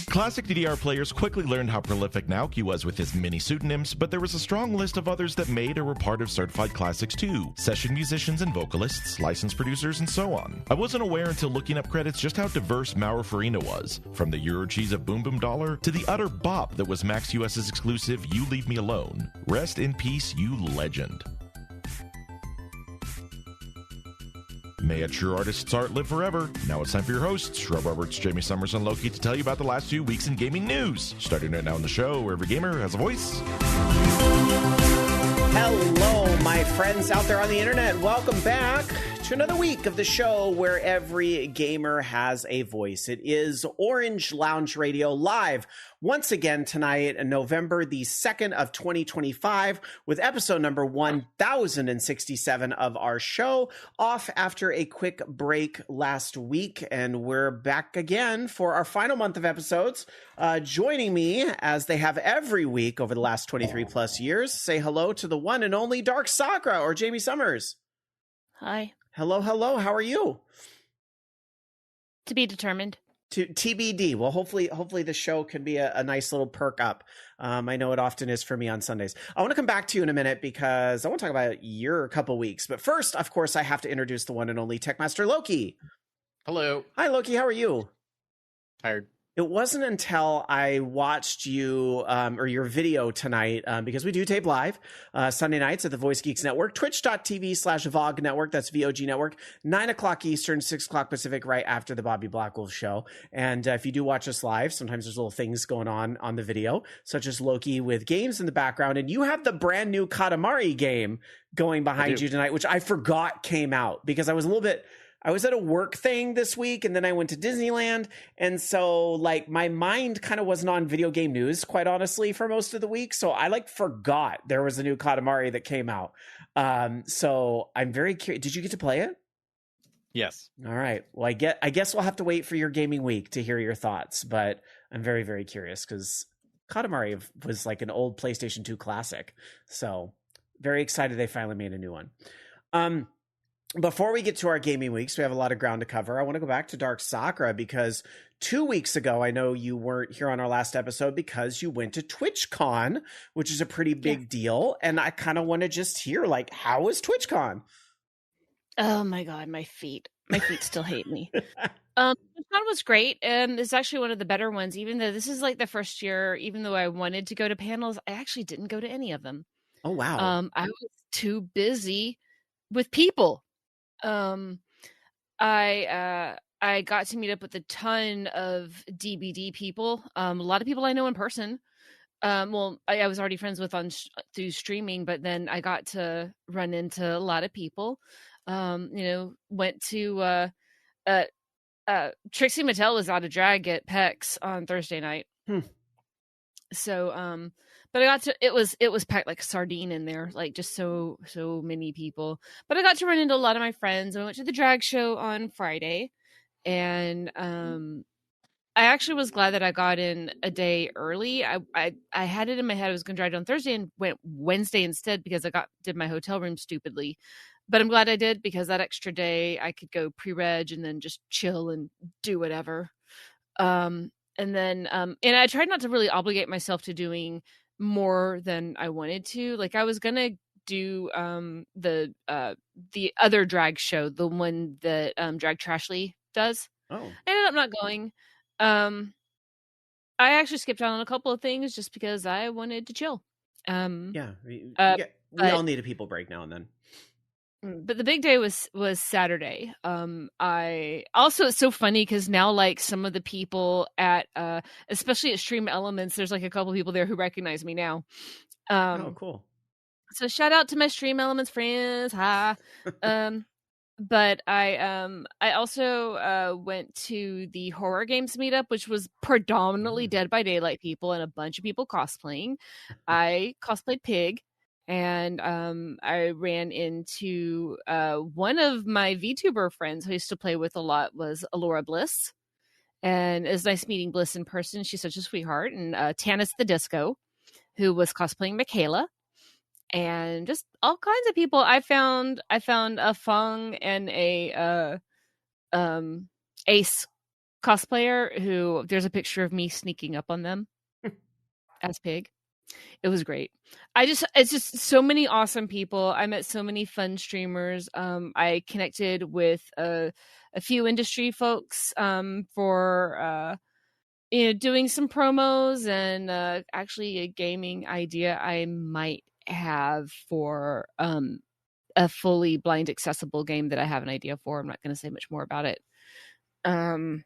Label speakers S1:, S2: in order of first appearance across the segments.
S1: Classic DDR players quickly learned how prolific Naoki was with his many pseudonyms, but there was a strong list of others that made or were part of certified classics too. Session musicians and vocalists, licensed producers, and so on. I wasn't aware until looking up credits just how diverse Mauro Farina was, from the Euro cheese of Boom Boom Dollar to the utter bop that was Max US's exclusive You Leave Me Alone. Rest in peace, you legend. May a true artist's art live forever. Now it's time for your hosts, Shrub Roberts, Jamie Summers, and Loki, to tell you about the last 2 weeks in gaming news. Starting right now on the show, where every gamer has a voice.
S2: Hello, my friends out there on the internet. Welcome back to another week of the show where every gamer has a voice. It is Orange Lounge Radio live once again tonight, November the 2nd of 2025, with episode number 1067 of our show, off after a quick break last week. And we're back again for our final month of episodes. Joining me, as they have every week over the last 23 plus years, say hello to the one and only DarkSakura, or Jamie Summers.
S3: Hi.
S2: Hello, hello. How are you?
S3: To be determined.
S2: To TBD. Well, hopefully the show can be a nice little perk up. I know it often is for me on Sundays. I want to come back to you in a minute because I want to talk about your couple weeks. But first, of course, I have to introduce the one and only Techmaster Loki.
S4: Hello.
S2: Hi, Loki. How are you?
S4: Tired.
S2: It wasn't until I watched you or your video tonight, because we do tape live Sunday nights at the Voice Geeks Network, twitch.tv/VOG Network. That's VOG Network, 9 o'clock Eastern, 6 o'clock Pacific, right after the Bobby Blackwolf show. And if you do watch us live, sometimes there's little things going on the video, such as Loki with games in the background. And you have the brand new Katamari game going behind you tonight, which I forgot came out because I was at a work thing this week, and then I went to Disneyland. And so like my mind kind of wasn't on video game news, quite honestly, for most of the week. So I forgot there was a new Katamari that came out. So I'm very curious. Did you get to play it?
S4: Yes.
S2: All right. Well, I guess we'll have to wait for your gaming week to hear your thoughts, but I'm very, very curious because Katamari was like an old PlayStation 2 classic. So very excited they finally made a new one. Before we get to our gaming weeks, we have a lot of ground to cover. I want to go back to DarkSakura because 2 weeks ago, I know you weren't here on our last episode because you went to TwitchCon, which is a pretty big deal. And I kind of want to just hear, how was TwitchCon?
S3: Oh my God, my feet still hate me. TwitchCon was great, and it's actually one of the better ones, even though this is the first year, even though I wanted to go to panels, I actually didn't go to any of them.
S2: Oh, wow.
S3: I was too busy with people. I got to meet up with a ton of DBD people. A lot of people I know in person. I was already friends with through streaming, but then I got to run into a lot of people. Went to Trixie Mattel was out of drag at PEX on Thursday night. So, but I got to, it was packed like a sardine in there, just so many people. But I got to run into a lot of my friends. I went to the drag show on Friday, and I actually was glad that I got in a day early. I had it in my head I was going to drive on Thursday and went Wednesday instead because I did my hotel room stupidly. But I'm glad I did because that extra day I could go pre-reg and then just chill and do whatever. And I tried not to really obligate myself to doing more than I wanted to. I was gonna do the other drag show, the one that Drag Trashly does.
S2: Oh,
S3: I ended up not going. I actually skipped out on a couple of things just because I wanted to chill.
S2: We all need a people break now and then.
S3: But the big day was Saturday. It's so funny because now some of the people at especially at Stream Elements, there's a couple people there who recognize me now.
S2: Oh, cool.
S3: So shout out to my Stream Elements friends. Hi. But I also went to the horror games meetup, which was predominantly Dead by Daylight people and a bunch of people cosplaying. I cosplayed Pig. And I ran into one of my VTuber friends who I used to play with a lot was Alora Bliss. And it was nice meeting Bliss in person. She's such a sweetheart. And Tanis the Disco, who was cosplaying Michaela. and just all kinds of people. I found a Fung and a Ace cosplayer who there's a picture of me sneaking up on them as Pig. It was great. It's just so many awesome people. I met so many fun streamers. I connected with a few industry folks for doing some promos and actually a gaming idea I might have for a fully blind accessible game that I have an idea for. I'm not going to say much more about it. I'll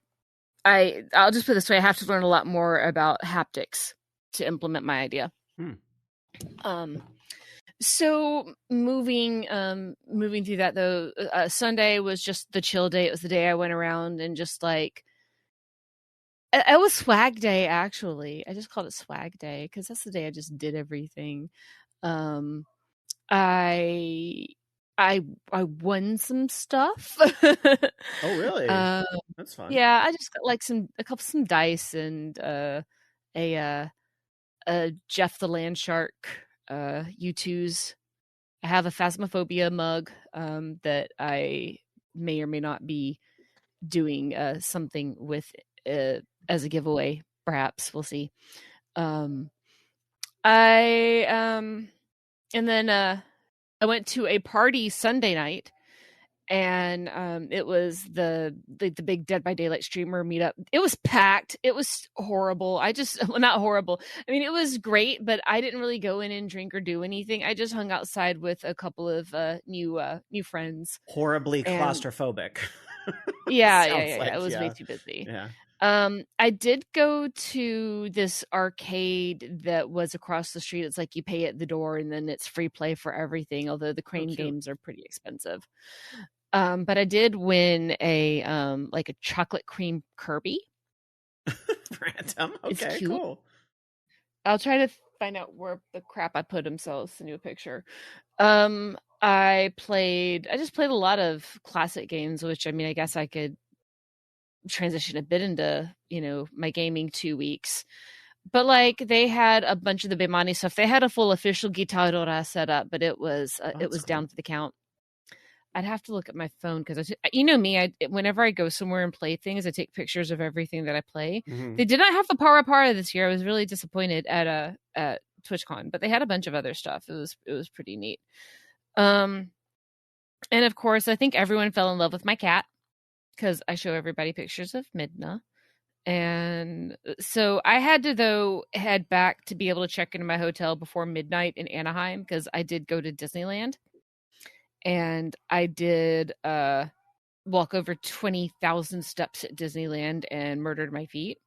S3: just put it this way: I have to learn a lot more about haptics to implement my idea. So moving through that though, Sunday was just the chill day. It was the day I went around and just like, it was swag day. Actually, I just called it swag day because that's the day I just did everything. I won some stuff.
S2: Oh, really? That's fun.
S3: Yeah, I just got like some dice and a Jeff the Land Shark U2s. I have a Phasmophobia mug that I may or may not be doing something with as a giveaway. Perhaps we'll see. And then I went to a party Sunday night, and it was the big Dead by Daylight streamer meetup. It was packed. It was horrible. Not horrible. I mean, it was great, but I didn't really go in and drink or do anything. I just hung outside with a couple of new friends.
S2: Horribly claustrophobic.
S3: Yeah. It was way too busy.
S2: Yeah.
S3: I did go to this arcade that was across the street. It's like you pay at the door and then it's free play for everything, although the crane games are pretty expensive. But I did win a like a chocolate cream Kirby.
S2: Random. Okay, cool.
S3: I'll try to find out where the crap I put him so I'll send you a picture. I just played a lot of classic games, which I mean I guess I could transition a bit into my gaming 2 weeks, but like they had a bunch of the Bemani stuff. They had a full official Guitarora set up, but it was cool. Down for the count. I'd have to look at my phone because me, whenever I go somewhere and play things, I take pictures of everything that I play. Mm-hmm. They did not have the Para this year. I was really disappointed at TwitchCon, but they had a bunch of other stuff. It was pretty neat. And of course, I think everyone fell in love with my cat, because I show everybody pictures of Midna. And so I had to, though, head back to be able to check into my hotel before midnight in Anaheim, because I did go to Disneyland. And I did walk over 20,000 steps at Disneyland and murdered my feet.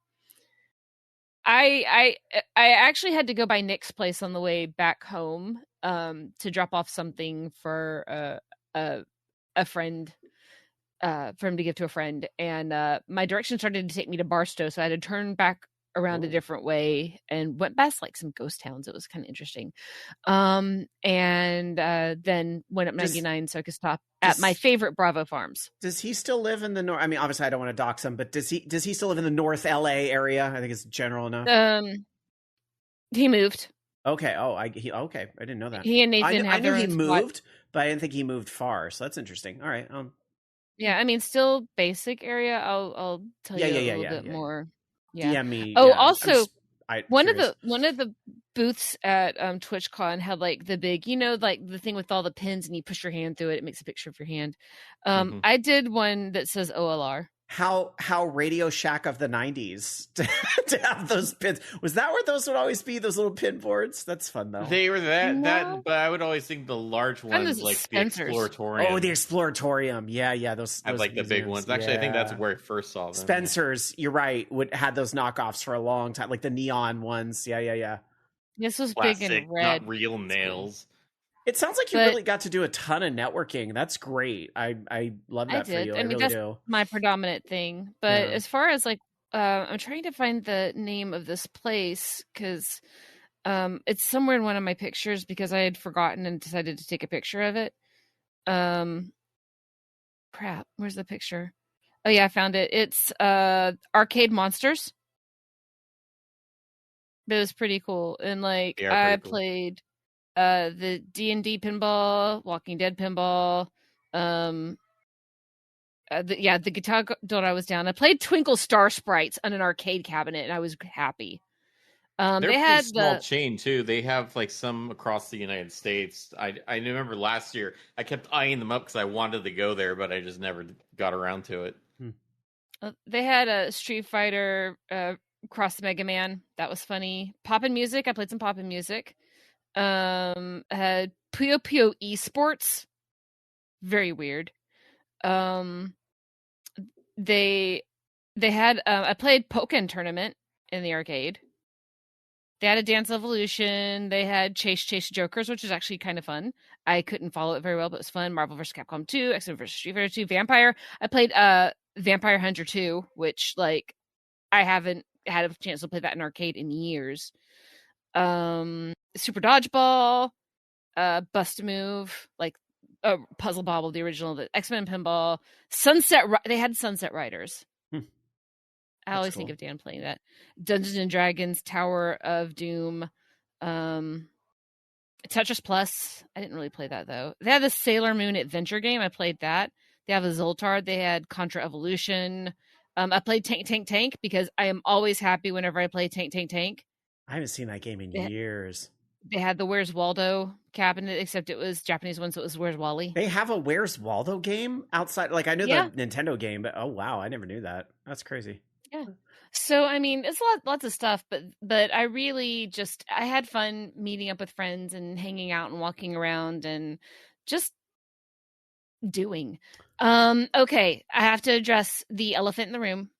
S3: I actually had to go by Nick's place on the way back home to drop off something for a friend, for him to give to a friend, and my direction started to take me to Barstow, so I had to turn back around a different way and went past like some ghost towns. It was kind of interesting. And then went up 99 so I could stop at my favorite Bravo Farms.
S2: Does he still live in the north? I mean, obviously I don't want to dox him, but does he still live in the North LA area? I think it's general enough.
S3: He moved.
S2: Okay. Oh, I didn't know that.
S3: He and Nathan
S2: I knew he moved,
S3: spot.
S2: but I didn't think he moved far. So that's interesting. All right.
S3: Yeah, I mean, still basic area. I'll tell you a little bit more. Yeah.
S2: DM me.
S3: Oh,
S2: yeah.
S3: also, one of the booths at TwitchCon had like the big, like the thing with all the pins, and you push your hand through it. It makes a picture of your hand. I did one that says OLR.
S2: How Radio Shack of the 90s to have those pins. Was that where those would always be, those little pin boards? That's fun though.
S4: They were that, but I would always think the large ones, like
S3: Spencer's.
S4: the Exploratorium.
S2: Oh, the Exploratorium. Yeah. Those
S4: like the big ones. Actually, I think that's where I first saw them.
S2: Spencer's, you're right, had those knockoffs for a long time, like the neon ones. Yeah.
S3: This was
S4: classic,
S3: big and red.
S4: Not real nails.
S2: It sounds like you really got to do a ton of networking. That's great. I love that for you. I mean,
S3: that's
S2: do.
S3: my predominant thing. But as far as like, I'm trying to find the name of this place because it's somewhere in one of my pictures because I had forgotten and decided to take a picture of it. Crap, where's the picture? Oh yeah, I found it. It's Arcade Monsters. It was pretty cool, and like I played the D&D pinball, Walking Dead pinball, the Guitar Dora was down. I played Twinkle Star Sprites on an arcade cabinet, and I was happy.
S4: They're
S3: they
S4: a
S3: had
S4: small chain too. They have like some across the United States. I remember last year I kept eyeing them up because I wanted to go there, but I just never got around to it.
S3: They had a Street Fighter Cross the Mega Man. That was funny. Poppin' Music. I played some Poppin' Music. Had Puyo Puyo eSports. Very weird. They had I played Pokken Tournament in the arcade. They had a Dance Evolution. They had Chase Jokers, which was actually kind of fun. I couldn't follow it very well, but it was fun. Marvel vs. Capcom 2, X-Men vs. Street Fighter 2, Vampire. I played Vampire Hunter 2, which like I haven't had a chance to play that in arcade in years. Super Dodgeball, Bust a Move, like Puzzle Bobble, the original, the X-Men Pinball, they had Sunset Riders. I always think of Dan playing that. Dungeons and Dragons, Tower of Doom, Tetris Plus. I didn't really play that though. They had the Sailor Moon adventure game. I played that. They have a Zoltar. They had Contra Evolution. I played Tank because I am always happy whenever I play Tank.
S2: I haven't seen that game in years.
S3: They had the Where's Waldo cabinet, except it was Japanese one, so it was Where's Wally.
S2: They have a Where's Waldo game outside. Like I knew the Nintendo game, but oh wow, I never knew that. That's crazy.
S3: Yeah. So I mean, it's lots of stuff, but I really I had fun meeting up with friends and hanging out and walking around and just doing. Okay, I have to address the elephant in the room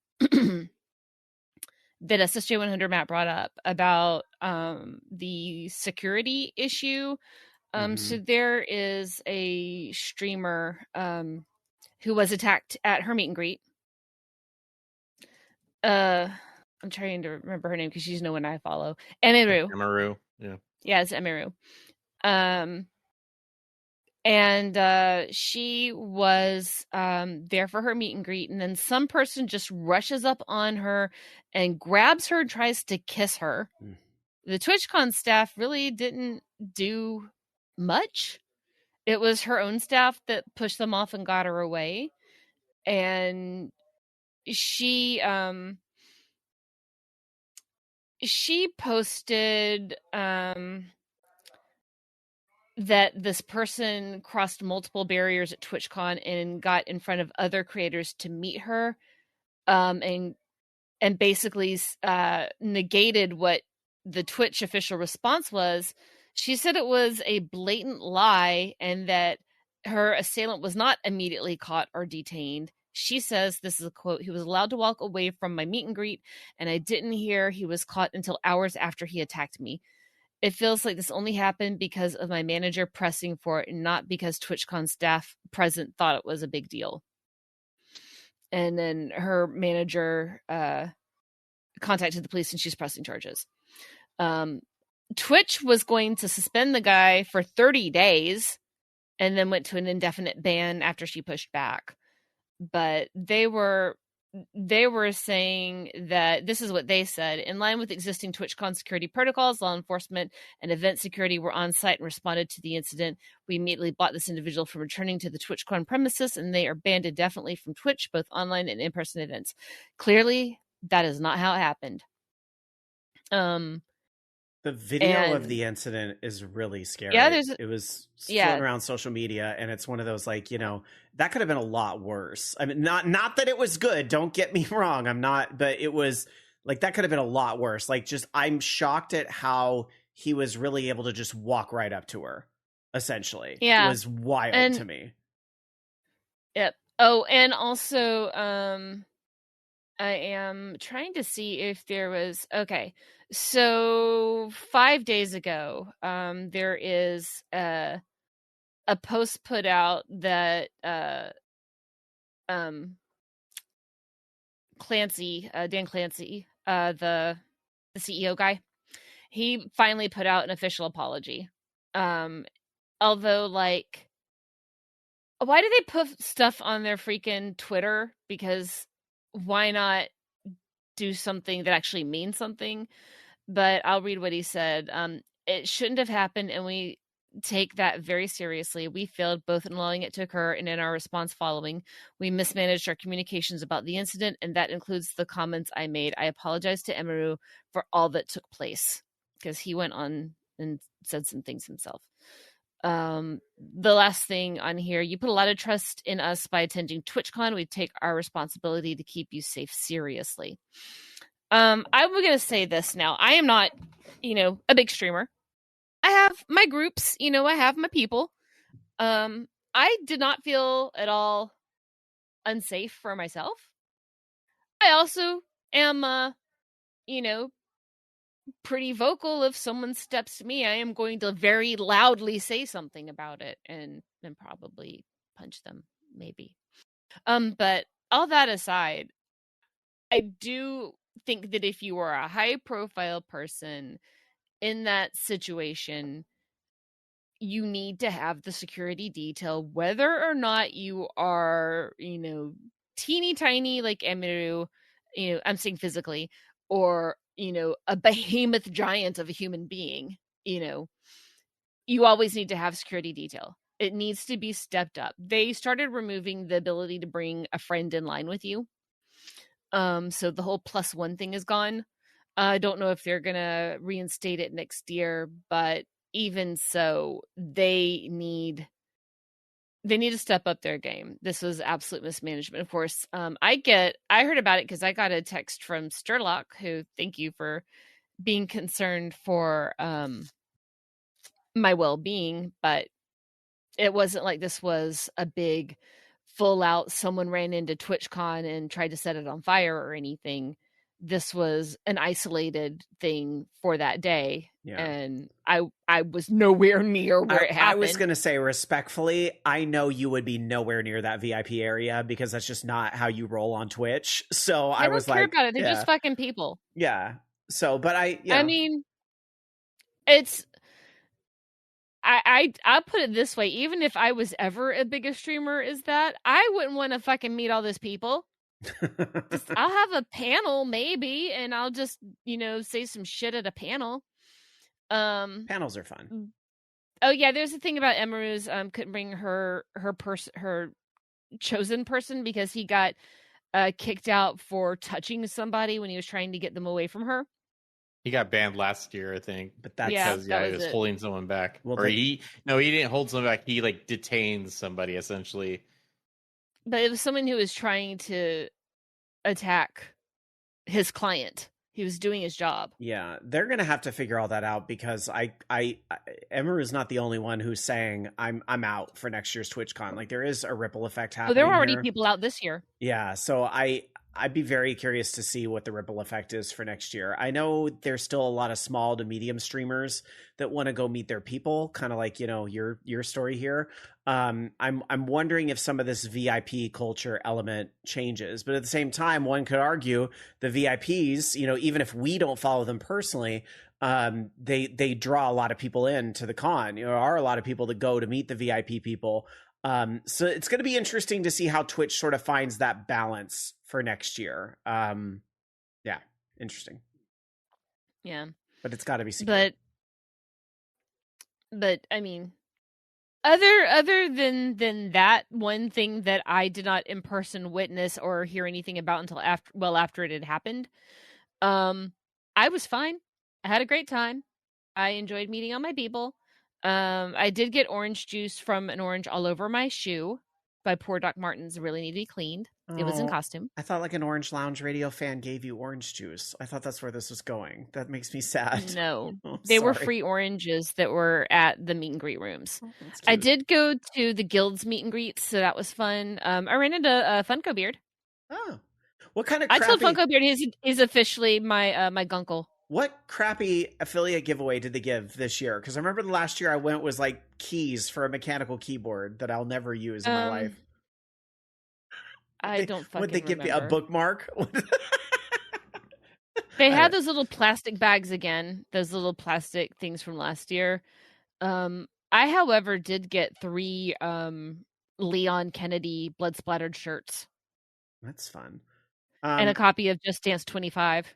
S3: that SSJ100 Matt brought up about the security issue. So there is a streamer who was attacked at her meet and greet. I'm trying to remember her name because she's no one I follow. Emiru. Yeah, it's Emiru. And she was there for her meet and greet, and then some person just rushes up on her and grabs her and tries to kiss her. The TwitchCon staff really didn't do much. It was her own staff that pushed them off and got her away. And she posted that this person crossed multiple barriers at TwitchCon and got in front of other creators to meet her, and basically negated what the Twitch official response was. She said it was a blatant lie and that her assailant was not immediately caught or detained. She says, this is a quote, "He was allowed to walk away from my meet and greet, and I didn't hear he was caught until hours after he attacked me. It feels like this only happened because of my manager pressing for it and not because TwitchCon staff present thought it was a big deal." And then her manager contacted the police and she's pressing charges. Twitch was going to suspend the guy for 30 days and then went to an indefinite ban after she pushed back. But they were saying that this is what they said: in line with existing TwitchCon security protocols, law enforcement and event security were on site and responded to the incident. We immediately blocked this individual from returning to the TwitchCon premises, and they are banned indefinitely from Twitch, both online and in-person events. Clearly, that is not how it happened.
S2: The video of the incident is really scary.
S3: Yeah,
S2: it was floating around social media, and it's one of those, like, that could have been a lot worse. I mean, not that it was good. Don't get me wrong. I'm not, but it was like that could have been a lot worse. Like, just I'm shocked at how he was really able to just walk right up to her. Essentially, it was wild to me.
S3: Yep. Oh, and also, I am trying to see if there was So 5 days ago, there is a post put out that Clancy, Dan Clancy, the CEO guy, he finally put out an official apology. Although, like, why do they put stuff on their freaking Twitter? Because why not do something that actually means something? But I'll read what he said. It shouldn't have happened, and we take that very seriously. We failed both in allowing it to occur and in our response following. We mismanaged our communications about the incident, and that includes the comments I made. I apologize to Emeru for all that took place, because he went on and said some things himself. The last thing on here, you put a lot of trust in us by attending TwitchCon. We take our responsibility to keep you safe seriously. I'm going to say this now. I am not, a big streamer. I have my groups, I have my people. I did not feel at all unsafe for myself. I also am, pretty vocal. If someone steps to me, I am going to very loudly say something about it and probably punch them, maybe. But all that aside, I do think that if you are a high profile person in that situation, you need to have the security detail, whether or not you are, teeny tiny like Emiru, I'm saying physically, or, a behemoth giant of a human being, you always need to have security detail. It needs to be stepped up. They started removing the ability to bring a friend in line with you. So the whole +1 thing is gone. I don't know if they're going to reinstate it next year, but even so, they need to step up their game. This was absolute mismanagement. Of course, I heard about it because I got a text from Sturlock, who, thank you for being concerned for my well-being, but it wasn't like this was a big full out someone ran into TwitchCon and tried to set it on fire or anything. This was an isolated thing for that day. Yeah. And I was nowhere near where it happened.
S2: I was going to say, respectfully, I know you would be nowhere near that VIP area because that's just not how you roll on Twitch. So I was like,
S3: I don't care about it. They're just fucking people.
S2: Yeah. So, but I
S3: mean, it's, I'll put it this way. Even if I was ever a bigger streamer as that, I wouldn't want to fucking meet all those people. I'll have a panel maybe, and I'll just, say some shit at a panel.
S2: Panels are fun.
S3: Oh yeah, there's a thing about Emeru's couldn't bring her chosen person because he got kicked out for touching somebody when he was trying to get them away from her.
S4: He got banned last year, I think.
S2: But that's
S4: because he was holding someone back. Well, he didn't hold someone back. He detained somebody essentially.
S3: But it was someone who was trying to attack his client. He was doing his job.
S2: Yeah, they're gonna have to figure all that out because Emeru is not the only one who's saying I'm out for next year's TwitchCon. Like there is a ripple effect happening.
S3: Well, there were already people out this year.
S2: Yeah, so I'd be very curious to see what the ripple effect is for next year. I know there's still a lot of small to medium streamers that want to go meet their people, kind of like, your story here. I'm wondering if some of this VIP culture element changes, but at the same time, one could argue the VIPs, even if we don't follow them personally, they draw a lot of people in to the con. There are a lot of people that go to meet the VIP people. So it's going to be interesting to see how Twitch sort of finds that balance for next year. Yeah, interesting.
S3: Yeah,
S2: but it's got to be secret.
S3: But I mean, other than that one thing that I did not in person witness or hear anything about until after it had happened, I was fine. I had a great time. I enjoyed meeting all my people. I did get orange juice from an orange all over my shoe by poor Doc Martens. Really need to be cleaned. It was in costume.
S2: I thought like an Orange Lounge Radio fan gave you orange juice. I thought that's where this was going. That makes me sad.
S3: No, they were free oranges that were at the meet and greet rooms. I did go to the Guild's meet and greets, so that was fun. I ran into Funko Beard.
S2: Oh, what kind of crappy...
S3: I told Funko Beard he's officially my gunkle.
S2: What crappy affiliate giveaway did they give this year? Because I remember the last year I went was like keys for a mechanical keyboard that I'll never use in my life.
S3: I don't fucking
S2: Would they give me a bookmark?
S3: They had those little plastic bags again. Those little plastic things from last year. I, however, did get 3 Leon Kennedy blood splattered shirts.
S2: That's fun.
S3: And a copy of Just Dance 25.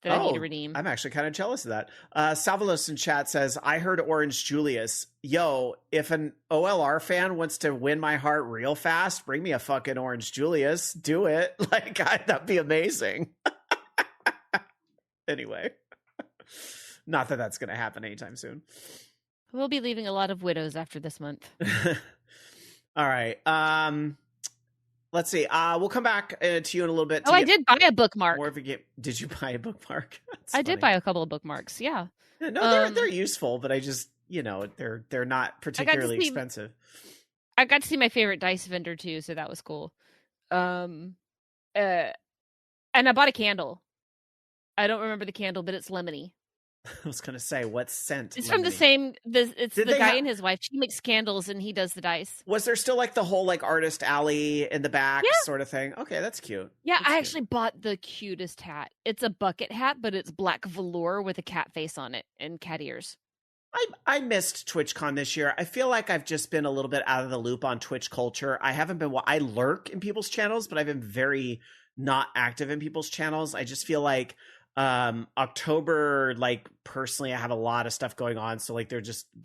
S3: that I need to redeem.
S2: I'm actually kind of jealous of that. Salvalos in chat says, I heard Orange Julius. Yo, if an OLR fan wants to win my heart real fast, bring me a fucking Orange Julius. Do it. Like, that'd be amazing. Anyway. Not that that's going to happen anytime soon.
S3: We'll be leaving a lot of widows after this month.
S2: All right. Let's see. We'll come back to you in a little bit.
S3: I did buy a bookmark.
S2: More of a game. Did you buy a bookmark?
S3: I did buy a couple of bookmarks. Yeah.
S2: No, they're useful, but I just, they're not particularly expensive.
S3: I got to see my favorite dice vendor too, so that was cool. And I bought a candle. I don't remember the candle, but it's lemony.
S2: I was gonna say, what scent?
S3: It's lemony? From the same. It's the guy and his wife. She makes candles, and he does the dice.
S2: Was there still like the whole like artist alley in the back sort of thing? Okay, that's cute.
S3: Yeah,
S2: that's
S3: I
S2: cute.
S3: actually bought the cutest hat. It's a bucket hat, but it's black velour with a cat face on it and cat ears.
S2: I missed TwitchCon this year. I feel like I've just been a little bit out of the loop on Twitch culture. I haven't been. I lurk in people's channels, but I've been very not active in people's channels. I just feel like. October, like personally, I have a lot of stuff going on. So like there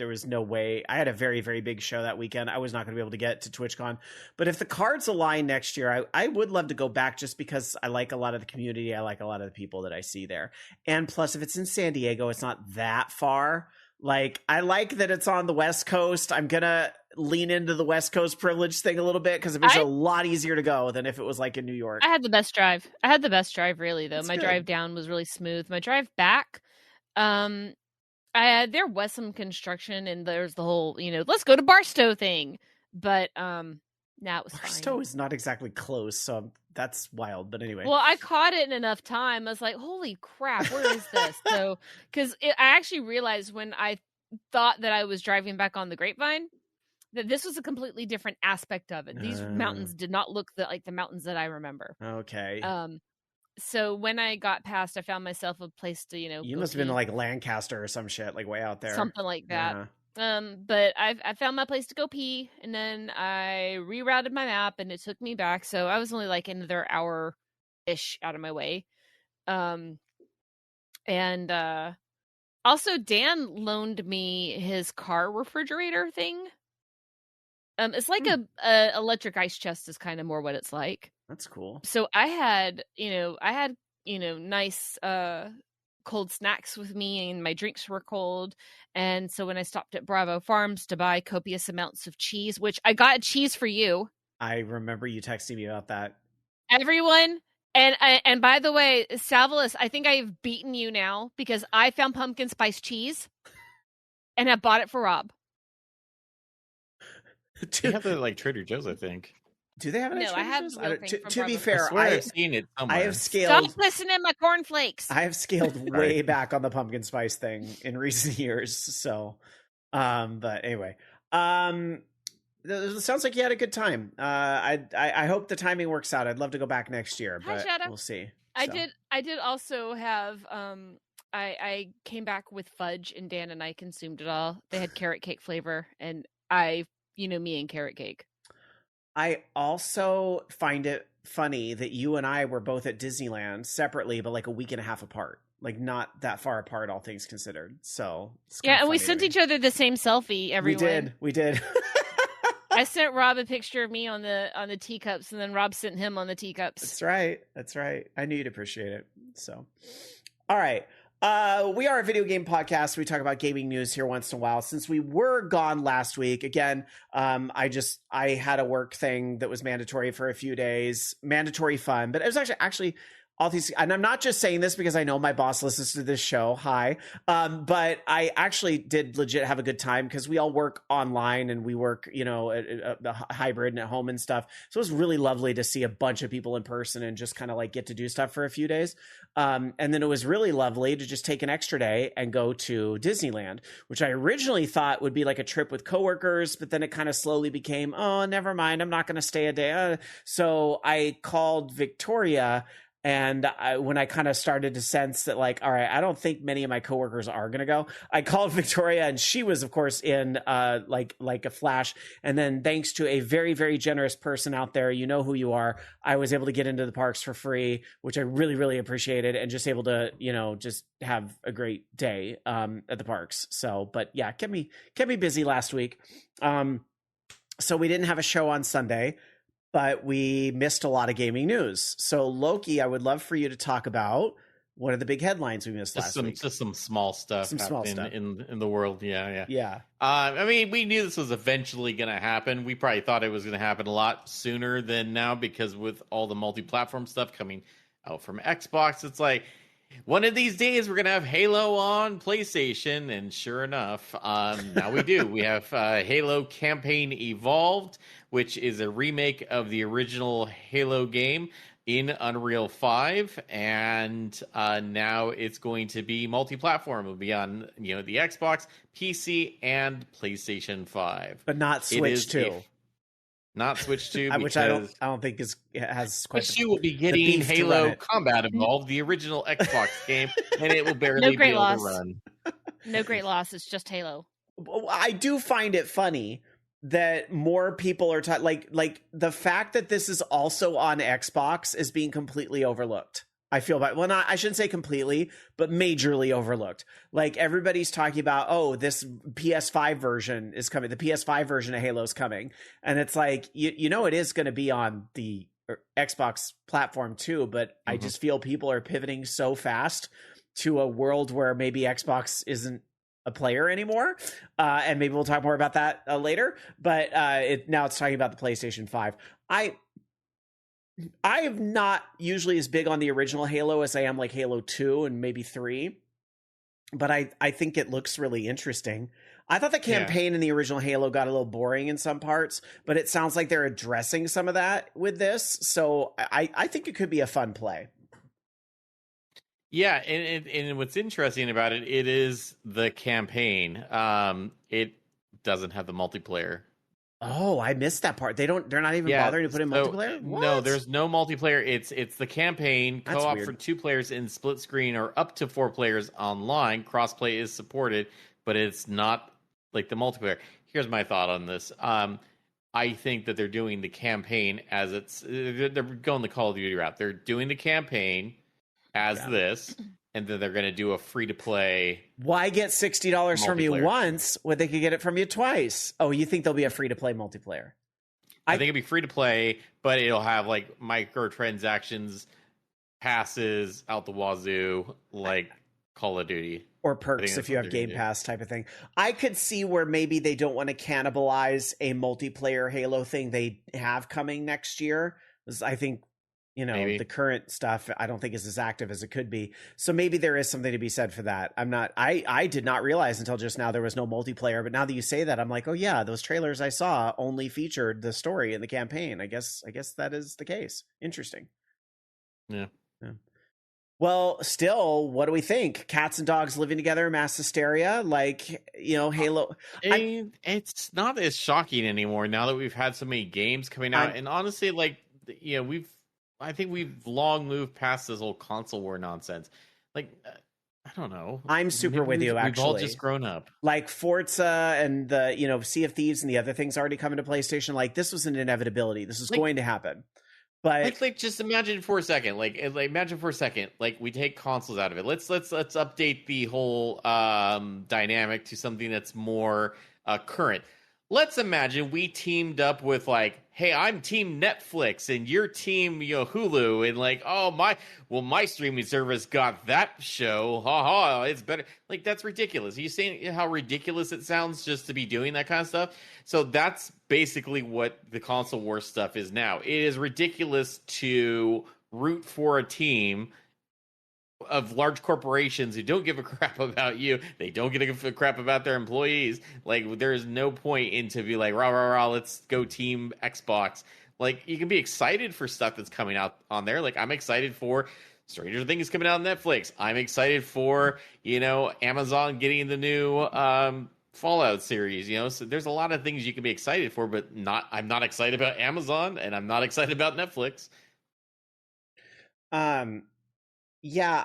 S2: was no way. I had a very, very big show that weekend. I was not going to be able to get to TwitchCon, but if the cards align next year, I would love to go back just because I like a lot of the community. I like a lot of the people that I see there. And plus if it's in San Diego, it's not that far. Like, I like that it's on the West Coast. I'm going to lean into the West Coast privilege thing a little bit because it makes it a lot easier to go than if it was like in New York.
S3: I had the best drive. Really, though. My drive down was really smooth. My drive back, there was some construction and there's the whole, let's go to Barstow thing. But now it was
S2: Barstow
S3: fine.
S2: is not exactly close, so that's wild. But anyway.
S3: Well, I caught it in enough time. I was like, holy crap, where is this? So, because I actually realized when I thought that I was driving back on the Grapevine, that this was a completely different aspect of it. These mountains did not look like the mountains that I remember.
S2: Okay.
S3: So when I got past, I found myself a place to,
S2: you must have been like Lancaster or some shit, like way out there.
S3: Something like that. Yeah. But I found my place to go pee, and then I rerouted my map, and it took me back. So I was only like another hour-ish out of my way. And also Dan loaned me his car refrigerator thing. It's like a electric ice chest is kind of more what it's like.
S2: That's cool.
S3: So I had nice cold snacks with me, and my drinks were cold. And so when I stopped at Bravo Farms to buy copious amounts of cheese, which I got cheese for you.
S2: I remember you texting me about that.
S3: Everyone. And by the way, Salvalis, I think I've beaten you now because I found pumpkin spice cheese and I bought it for Rob.
S4: They have it at like Trader Joe's, I think.
S2: Do they have it?
S3: No, I have.
S2: To be fair,
S4: I've seen it somewhere.
S2: I have scaled.
S3: Stop listening to my cornflakes.
S2: I have scaled way back on the pumpkin spice thing in recent years. So, but anyway, it sounds like you had a good time. I hope the timing works out. I'd love to go back next year, but we'll see.
S3: I did also have. I came back with fudge, and Dan and I consumed it all. They had carrot cake flavor, and me and carrot cake.
S2: I also find it funny that you and I were both at Disneyland separately, but like a week and a half apart, like not that far apart, all things considered. So
S3: and we sent each other the same selfie. Everyone,
S2: we did.
S3: I sent Rob a picture of me on the teacups, and then Rob sent him on the teacups.
S2: That's right. I knew you'd appreciate it. So, all right. We are a video game podcast. We talk about gaming news here once in a while. Since we were gone last week, again, I had a work thing that was mandatory for a few days, mandatory fun, but it was actually all these, and I'm not just saying this because I know my boss listens to this show. Hi. But I actually did legit have a good time because we all work online and we work, a hybrid and at home and stuff. So it was really lovely to see a bunch of people in person and just kind of like get to do stuff for a few days. And then it was really lovely to just take an extra day and go to Disneyland, which I originally thought would be like a trip with coworkers, but then it kind of slowly became, oh, never mind, I'm not going to stay a day. So I called Victoria And when I kind of started to sense that, like, all right, I don't think many of my coworkers are going to go, I called Victoria, and she was, of course, in like a flash. And then thanks to a very, very generous person out there, you know who you are, I was able to get into the parks for free, which I really, really appreciated, and just able to, just have a great day at the parks. So, but yeah, kept me busy last week. So we didn't have a show on Sunday, but we missed a lot of gaming news. So Loki, I would love for you to talk about what are the big headlines we missed last week.
S4: Just some small stuff in the world. Yeah. I mean, we knew this was eventually going to happen. We probably thought it was going to happen a lot sooner than now, because with all the multi-platform stuff coming out from Xbox, it's like, one of these days we're going to have Halo on PlayStation, and sure enough, now we do. We have Halo Campaign Evolved, which is a remake of the original Halo game in Unreal 5, and now it's going to be multi-platform. It'll be on the Xbox, PC, and PlayStation 5.
S2: But not Switch 2.
S4: Not Switch 2,
S2: which I don't think has quite.
S4: Switch 2 will be getting Halo Combat Evolved, the original Xbox game, and it will barely be able to run.
S3: No great loss. It's just Halo.
S2: I do find it funny that more people are like the fact that this is also on Xbox is being completely overlooked. I feel bad. Well, I shouldn't say completely, but majorly overlooked. Like, everybody's talking about, oh, this PS5 version is coming. The PS5 version of Halo is coming. And it's like, it is going to be on the Xbox platform too, but I just feel people are pivoting so fast to a world where maybe Xbox isn't a player anymore. And maybe we'll talk more about that later. But now it's talking about the PlayStation 5. I am not usually as big on the original Halo as I am like Halo 2 and maybe 3, but I think it looks really interesting. I thought the campaign in the original Halo got a little boring in some parts, but it sounds like they're addressing some of that with this, so I think it could be a fun play.
S4: Yeah, and what's interesting about it is the campaign. It doesn't have the multiplayer.
S2: Oh, I missed that part. They're not even bothering to put in multiplayer? What?
S4: No, there's no multiplayer. It's the campaign, co-op for 2 players in split screen, or up to 4 players online. Crossplay is supported, but it's not like the multiplayer. Here's my thought on this. I think that they're doing the campaign as they're going the Call of Duty route. They're doing the campaign as this, and then they're going to do a free-to-play.
S2: Why get $60 from you once when they could get it from you twice? Oh, you think there'll be a free-to-play multiplayer?
S4: I think it'll be free-to-play, but it'll have, like, microtransactions, passes out the wazoo, like Call of Duty.
S2: Or perks if you have Game Pass type of thing. I could see where maybe they don't want to cannibalize a multiplayer Halo thing they have coming next year. I think maybe the current stuff I don't think is as active as it could be. So maybe there is something to be said for that. I did not realize until just now there was no multiplayer, but now that you say that, I'm like, oh yeah, those trailers I saw only featured the story and the campaign. I guess that is the case. Interesting.
S4: Yeah.
S2: Well, still, what do we think? Cats and dogs living together, mass hysteria, Halo.
S4: It's not as shocking anymore now that we've had so many games coming out. And honestly, I think we've long moved past this whole console war nonsense. Like, I don't know.
S2: I'm super with you, actually.
S4: We've all just grown up.
S2: Like Forza and the, Sea of Thieves and the other things already coming to PlayStation. Like, this was an inevitability. This is going to happen. But
S4: just imagine for a second. Like we take consoles out of it. Let's update the whole dynamic to something that's more current. Let's imagine we teamed up with hey, I'm team Netflix and you're team Hulu, and my streaming service got that show. It's better. Like, that's ridiculous. Are you saying how ridiculous it sounds just to be doing that kind of stuff? So that's basically what the console war stuff is now. It is ridiculous to root for a team of large corporations who don't give a crap about you. They don't give a crap about their employees. Like, there is no point in to be like, rah, rah, rah, let's go team Xbox. Like, you can be excited for stuff that's coming out on there. Like, I'm excited for Stranger Things coming out on Netflix. I'm excited for, Amazon getting the new Fallout series, So there's a lot of things you can be excited for, but I'm not excited about Amazon, and I'm not excited about Netflix.
S2: Yeah,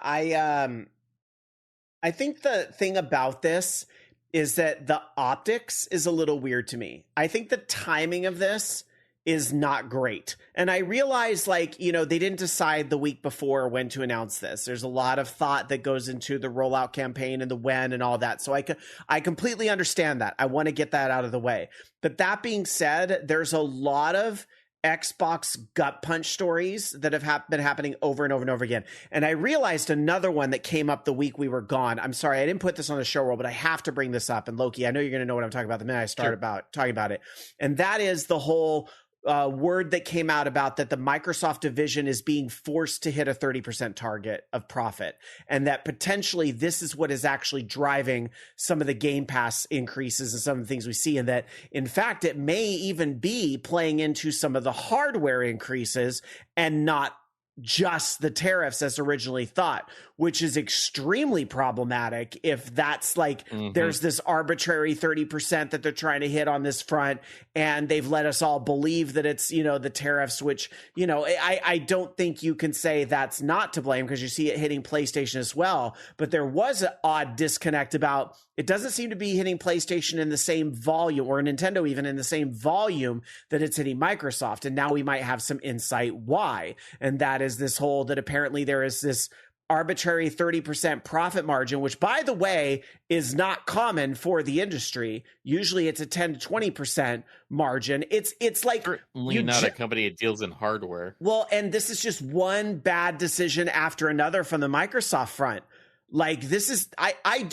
S2: I think the thing about this is that the optics is a little weird to me. I think the timing of this is not great. And I realize, like, you know, they didn't decide the week before when to announce this. There's a lot of thought that goes into the rollout campaign and the when and all that. So I completely understand that. I want to get that out of the way. But that being said, there's a lot of Xbox gut punch stories that have been happening over and over and over again. And I realized another one that came up the week we were gone. I'm sorry, I didn't put this on the show roll, but I have to bring this up. And Loki, I know you're going to know what I'm talking about the minute I start talking about it. And that is the whole word that came out about that the Microsoft division is being forced to hit a 30% target of profit, and that potentially this is what is actually driving some of the Game Pass increases and some of the things we see, and that in fact it may even be playing into some of the hardware increases and not just the tariffs as originally thought, which is extremely problematic if that's like there's this arbitrary 30% that they're trying to hit on this front, and they've let us all believe that it's, you know, the tariffs, which, you know, I don't think you can say that's not to blame because you see it hitting PlayStation as well. But there was an odd disconnect about it doesn't seem to be hitting PlayStation in the same volume, or Nintendo even in the same volume that it's hitting Microsoft. And now we might have some insight why. And that is this whole that apparently there is this arbitrary 30% profit margin, which, by the way, is not common for the industry. Usually it's a 10 to 20% margin. It's like
S4: certainly not a company that deals in hardware.
S2: Well, and this is just one bad decision after another from the Microsoft front. Like, this is I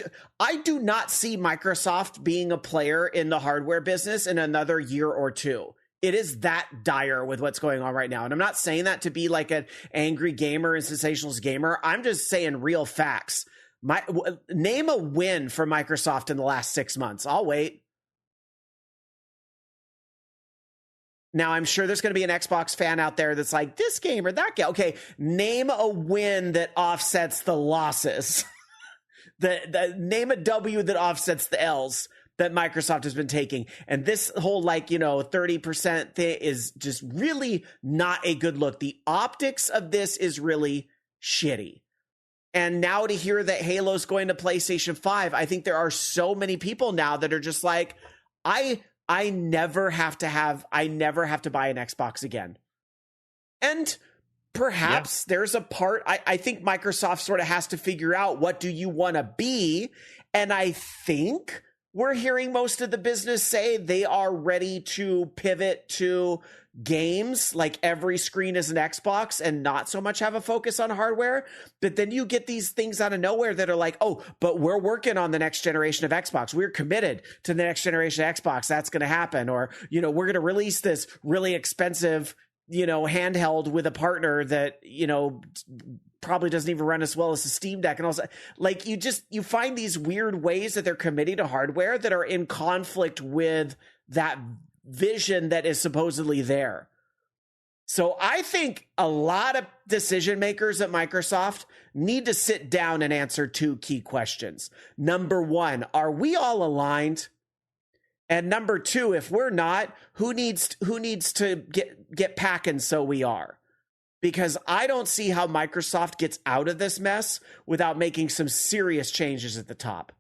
S2: do not see Microsoft being a player in the hardware business in another year or two. It is that dire with what's going on right now. And I'm not saying that to be like an angry gamer and sensationalist gamer. I'm just saying real facts. Name a win for Microsoft in the last 6 months. I'll wait. Now, I'm sure there's going to be an Xbox fan out there that's like, this game or that game. Okay, name a win that offsets the losses. Name a W that offsets the L's that Microsoft has been taking. And this whole, like, you know, 30% thing is just really not a good look. The optics of this is really shitty. And now to hear that Halo's going to PlayStation 5, I think there are so many people now that are just like, I never have to buy an Xbox again. And perhaps there's a part, I think Microsoft sort of has to figure out, what do you want to be? And I think we're hearing most of the business say they are ready to pivot to games, like every screen is an Xbox, and not so much have a focus on hardware. But then you get these things out of nowhere that are like, oh, but we're working on the next generation of Xbox. We're committed to the next generation of Xbox. That's going to happen. Or, you know, we're going to release this really expensive, you know, handheld with a partner that, you know, probably doesn't even run as well as the Steam Deck. And also, like, you find these weird ways that they're committing to hardware that are in conflict with that vision that is supposedly there. So I think a lot of decision makers at Microsoft need to sit down and answer two key questions. Number one, are we all aligned? And number two, if we're not, who needs to get packing so we are? Because I don't see how Microsoft gets out of this mess without making some serious changes at the top.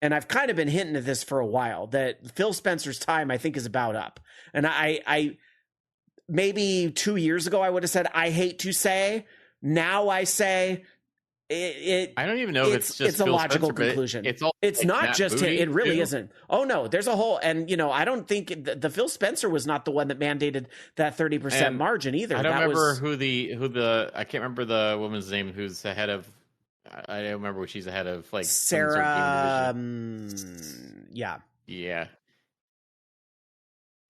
S2: And I've kind of been hinting at this for a while, that Phil Spencer's time, I think, is about up. And I maybe 2 years ago, I would have said, I hate to say. Now I say I
S4: don't even know if it's just
S2: a
S4: Phil
S2: logical
S4: Spencer,
S2: conclusion.
S4: It's
S2: like not just him. It really
S4: too.
S2: isn't. Oh no, there's a whole, and you know, I don't think the Phil Spencer was not the one that mandated that 30% margin either.
S4: I don't remember who the I can't remember the woman's name who's the head of. I don't remember what she's the head of. Like
S2: Sarah.
S4: Yeah.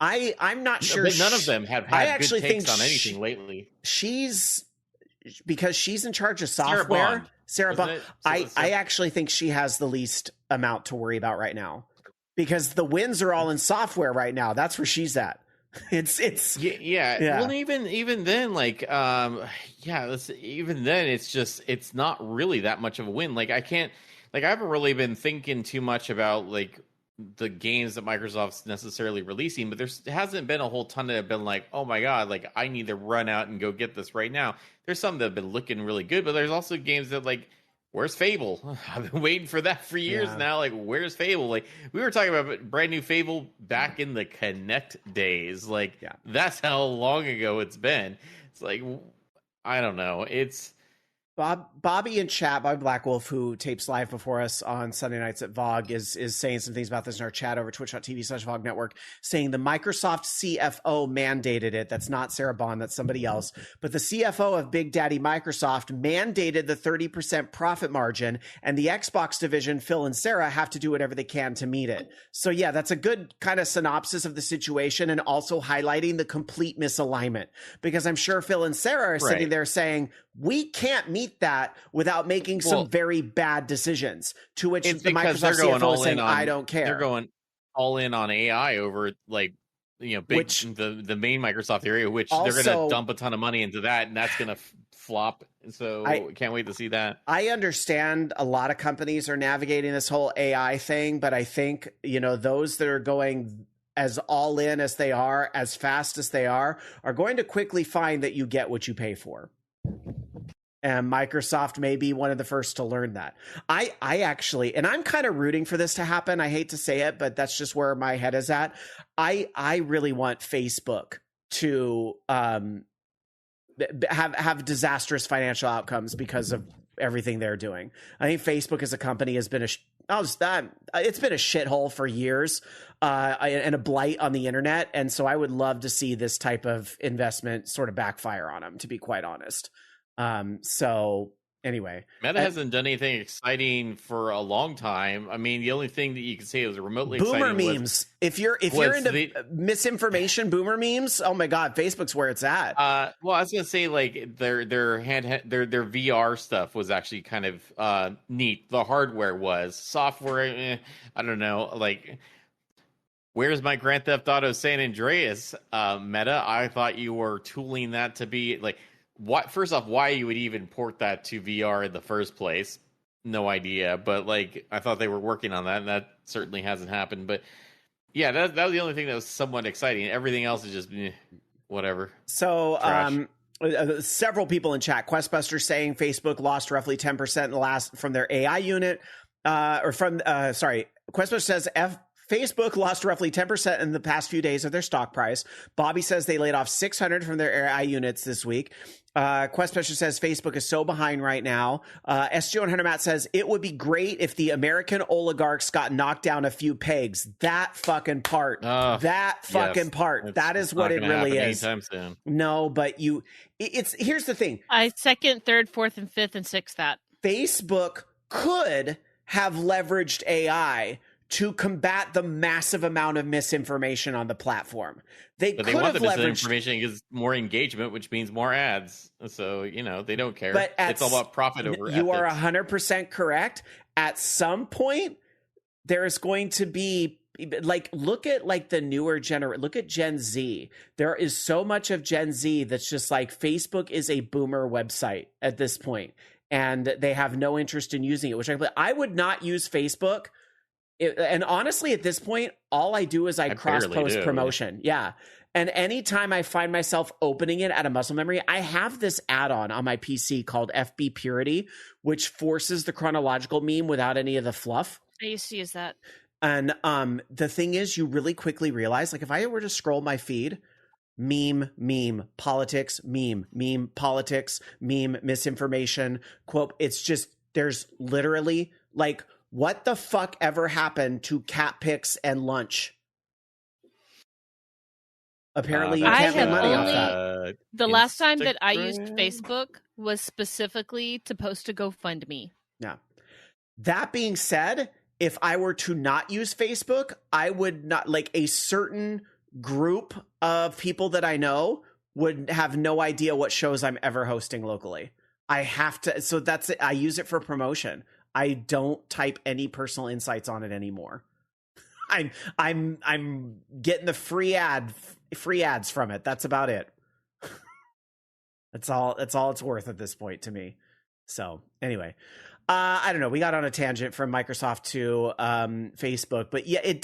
S2: I'm not sure.
S4: But none of them have had good takes on anything lately. Because she's in charge of software. Sarah Bond. I actually think she has the least amount to worry about right now, because the wins are all in software right now. That's where she's at. It's yeah. Well, even then, like, even then, it's not really that much of a win. Like, I haven't really been thinking too much about, like, the games that Microsoft's necessarily releasing, but there hasn't been a whole ton that have been like, oh my god, like I need to run out and go get this right now. There's some that have been looking really good, but there's also games that like, where's Fable? I've been waiting for that for years now. Like, where's Fable? Like, we were talking about brand new Fable back in the Kinect days. Like, that's how long ago it's been. It's like, I don't know. It's
S2: Bobby in chat, Bobby Blackwolf, who tapes live before us on Sunday nights at VOG, is saying some things about this in our chat over twitch.tv/VOG Network, saying the Microsoft CFO mandated it. That's not Sarah Bond, that's somebody else. But the CFO of Big Daddy Microsoft mandated the 30% profit margin, and the Xbox division, Phil and Sarah, have to do whatever they can to meet it. So yeah, that's a good kind of synopsis of the situation, and also highlighting the complete misalignment. Because I'm sure Phil and Sarah are sitting there saying, we can't meet that without making some very bad decisions, to which the Microsoft CFO is saying, I don't care.
S4: They're going all in on AI over, like, you know, the main Microsoft area, which also, they're going to dump a ton of money into that, and that's going to flop. So I can't wait to see that.
S2: I understand a lot of companies are navigating this whole AI thing, but I think, you know, those that are going as all in as they are, as fast as they are going to quickly find that you get what you pay for. And Microsoft may be one of the first to learn that. I actually, and I'm kind of rooting for this to happen. I hate to say it, but that's just where my head is at. I really want Facebook to have disastrous financial outcomes because of everything they're doing. I think Facebook as a company has been it's been a shithole for years, and a blight on the internet. And so I would love to see this type of investment sort of backfire on them, to be quite honest. So anyway,
S4: Meta hasn't done anything exciting for a long time. I mean, the only thing that you could say was remotely
S2: boomer
S4: exciting
S2: memes. If you're into misinformation, boomer memes, oh my god, Facebook's where it's at.
S4: Well, I was gonna say, like, their VR stuff was actually kind of neat. The hardware was. Software, I don't know. Like, where's my Grand Theft Auto San Andreas, Meta? I thought you were tooling that to be like. First off, why you would even port that to VR in the first place? No idea. But like, I thought they were working on that, and that certainly hasn't happened. But yeah, that was the only thing that was somewhat exciting. Everything else is just whatever.
S2: So, several people in chat, Questbuster saying Facebook lost roughly 10% from their AI unit, Questbuster says Facebook lost roughly 10% in the past few days of their stock price. Bobby says they laid off 600 from their AI units this week. Questbuster says Facebook is so behind right now. SG100 Matt says it would be great if the American oligarchs got knocked down a few pegs. That fucking part. That is what it really is.
S4: Anytime soon.
S2: No, but here's the thing.
S3: I second, third, fourth, and fifth, and sixth that.
S2: Facebook could have leveraged AI to combat the massive amount of misinformation on the platform. They want the
S4: misinformation because more engagement, which means more ads. So, you know, they don't care. But it's all about profit over ethics.
S2: You are 100% correct. At some point, there's going to be, like, look at like the newer generation. Look at Gen Z. There is so much of Gen Z that's just like, Facebook is a boomer website at this point, and they have no interest in using it, which I would not use Facebook. And honestly, at this point, all I do is I cross-post promotion. Yeah. And anytime I find myself opening it at a muscle memory, I have this add-on on my PC called FB Purity, which forces the chronological meme without any of the fluff.
S3: I used to use that.
S2: And the thing is, you really quickly realize, like, if I were to scroll my feed, meme, politics, meme, politics, meme, misinformation, quote, it's just, there's literally, like, what the fuck ever happened to cat pics and lunch? Apparently, you can't make money off that.
S3: The last time that I used Facebook was specifically to post a GoFundMe.
S2: Yeah. That being said, if I were to not use Facebook, I would not, like, a certain group of people that I know would have no idea what shows I'm ever hosting locally. I have to, so that's it. I use it for promotion. I don't type any personal insights on it anymore. I'm getting the free ads from it. That's about it. That's all it's worth at this point to me. So anyway, I don't know. We got on a tangent from Microsoft to Facebook, but yeah, it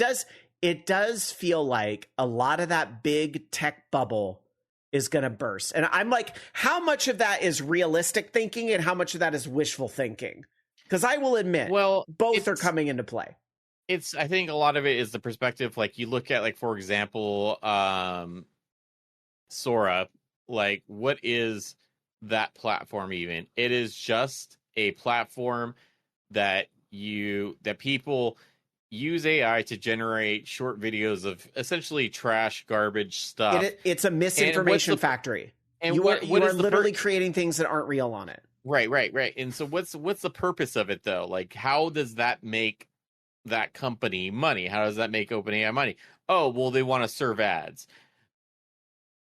S2: does feel like a lot of that big tech bubble is going to burst. And I'm like, how much of that is realistic thinking and how much of that is wishful thinking? Because I will admit, both are coming into play.
S4: I think a lot of it is the perspective. Like you look at, like, for example, Sora, like, what is that platform even? It is just a platform that people use AI to generate short videos of essentially trash, garbage stuff.
S2: It's a misinformation factory. And you are literally creating things that aren't real on it.
S4: Right. And so what's the purpose of it, though? Like, how does that make that company money? How does that make OpenAI money? Oh, well, they want to serve ads.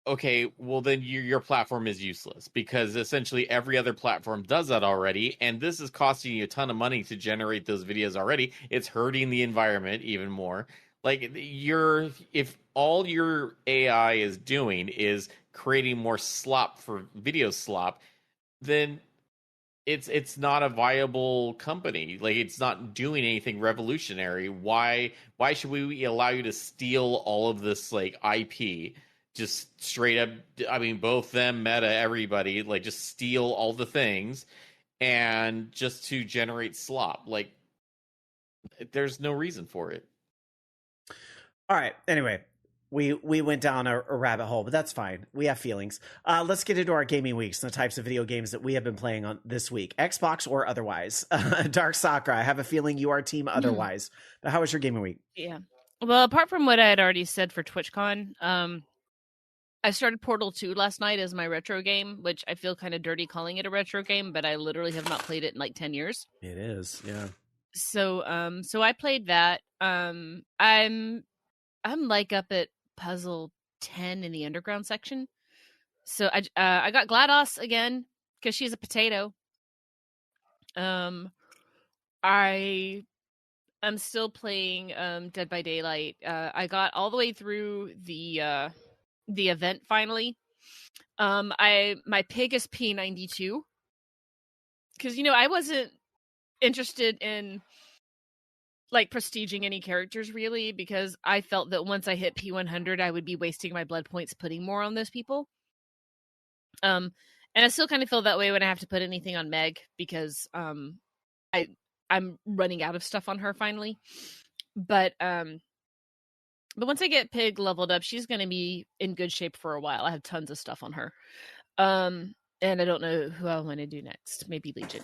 S4: Okay, well, then your platform is useless, because essentially every other platform does that already, and this is costing you a ton of money to generate those videos already. It's hurting the environment even more. Like, if all your AI is doing is creating more slop for video slop, then it's not a viable company. Like, it's not doing anything revolutionary. Why should we allow you to steal all of this, like, IP? Just straight up, I mean, both them, Meta, everybody, like, just steal all the things and just to generate slop. Like, there's no reason for it.
S2: All right. Anyway, we went down a rabbit hole, but that's fine. We have feelings. Let's get into our gaming weeks and the types of video games that we have been playing on this week, Xbox or otherwise. DarkSakura, I have a feeling you are team otherwise. But how was your gaming week?
S3: Yeah. Well, apart from what I had already said for TwitchCon, I started Portal 2 last night as my retro game, which I feel kind of dirty calling it a retro game, but I literally have not played it in like 10 years.
S2: It is, yeah.
S3: So I played that. I'm like up at puzzle 10 in the underground section. So I got GLaDOS again because she's a potato. I'm still playing Dead by Daylight. I got all the way through the event finally. My pig is P92 because I wasn't interested in like prestiging any characters really, because I felt that once I hit P100 I would be wasting my blood points putting more on those people. And I still kind of feel that way when I have to put anything on Meg, because I'm running out of stuff on her finally. But once I get Pig leveled up, she's going to be in good shape for a while. I have tons of stuff on her. And I don't know who I want to do next. Maybe Legion.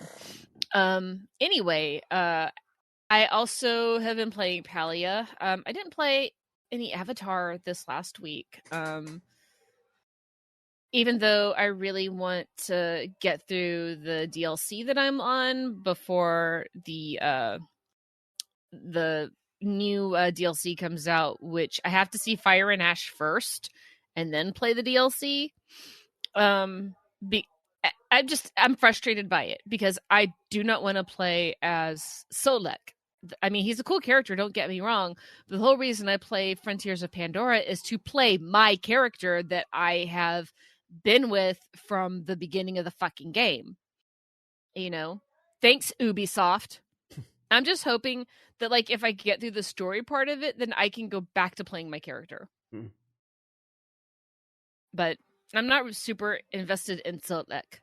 S3: Anyway, I also have been playing Palia. I didn't play any Avatar this last week. Even though I really want to get through the DLC that I'm on before the new DLC comes out, which I have to see Fire and Ash first and then play the DLC. I'm frustrated by it because I do not want to play as Solek. I mean, he's a cool character, don't get me wrong. The whole reason I play Frontiers of Pandora is to play my character that I have been with from the beginning of the fucking game. Thanks, Ubisoft. I'm just hoping that, like, if I get through the story part of it, then I can go back to playing my character. But I'm not super invested in Solek.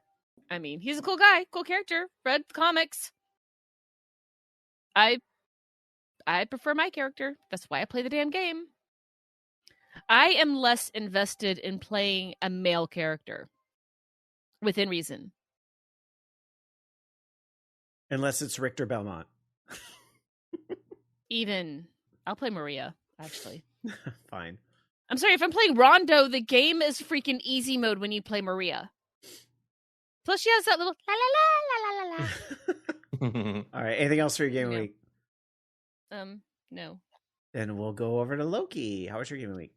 S3: I mean, he's a cool guy, cool character. Read the comics. I prefer my character. That's why I play the damn game. I am less invested in playing a male character within reason.
S2: Unless it's Richter Belmont.
S3: Even I'll play Maria, actually.
S2: Fine.
S3: I'm sorry, if I'm playing Rondo, the game is freaking easy mode when you play Maria. Plus she has that little la la la la la la.
S2: All right, anything else for your gaming week?
S3: No.
S2: Then we'll go over to Loki. How was your gaming week?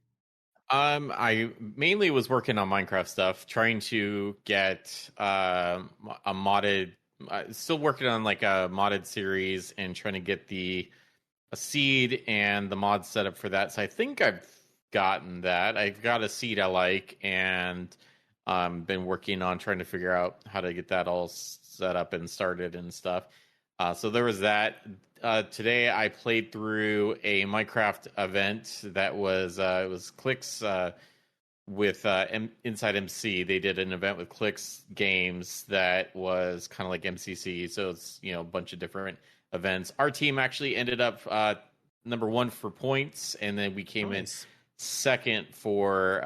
S4: I mainly was working on Minecraft stuff, trying to get a modded. Still working on like a modded series and trying to get a seed and the mod set up for that. So I think I've gotten that. I've got a seed I like, and been working on trying to figure out how to get that all set up and started and stuff. So there was that. Today I played through a Minecraft event that was it was Clicks with Inside MC. They did an event with Clicks Games that was kind of like MCC. So it's a bunch of different events. Our team actually ended up number 1 for points, and then we came in second for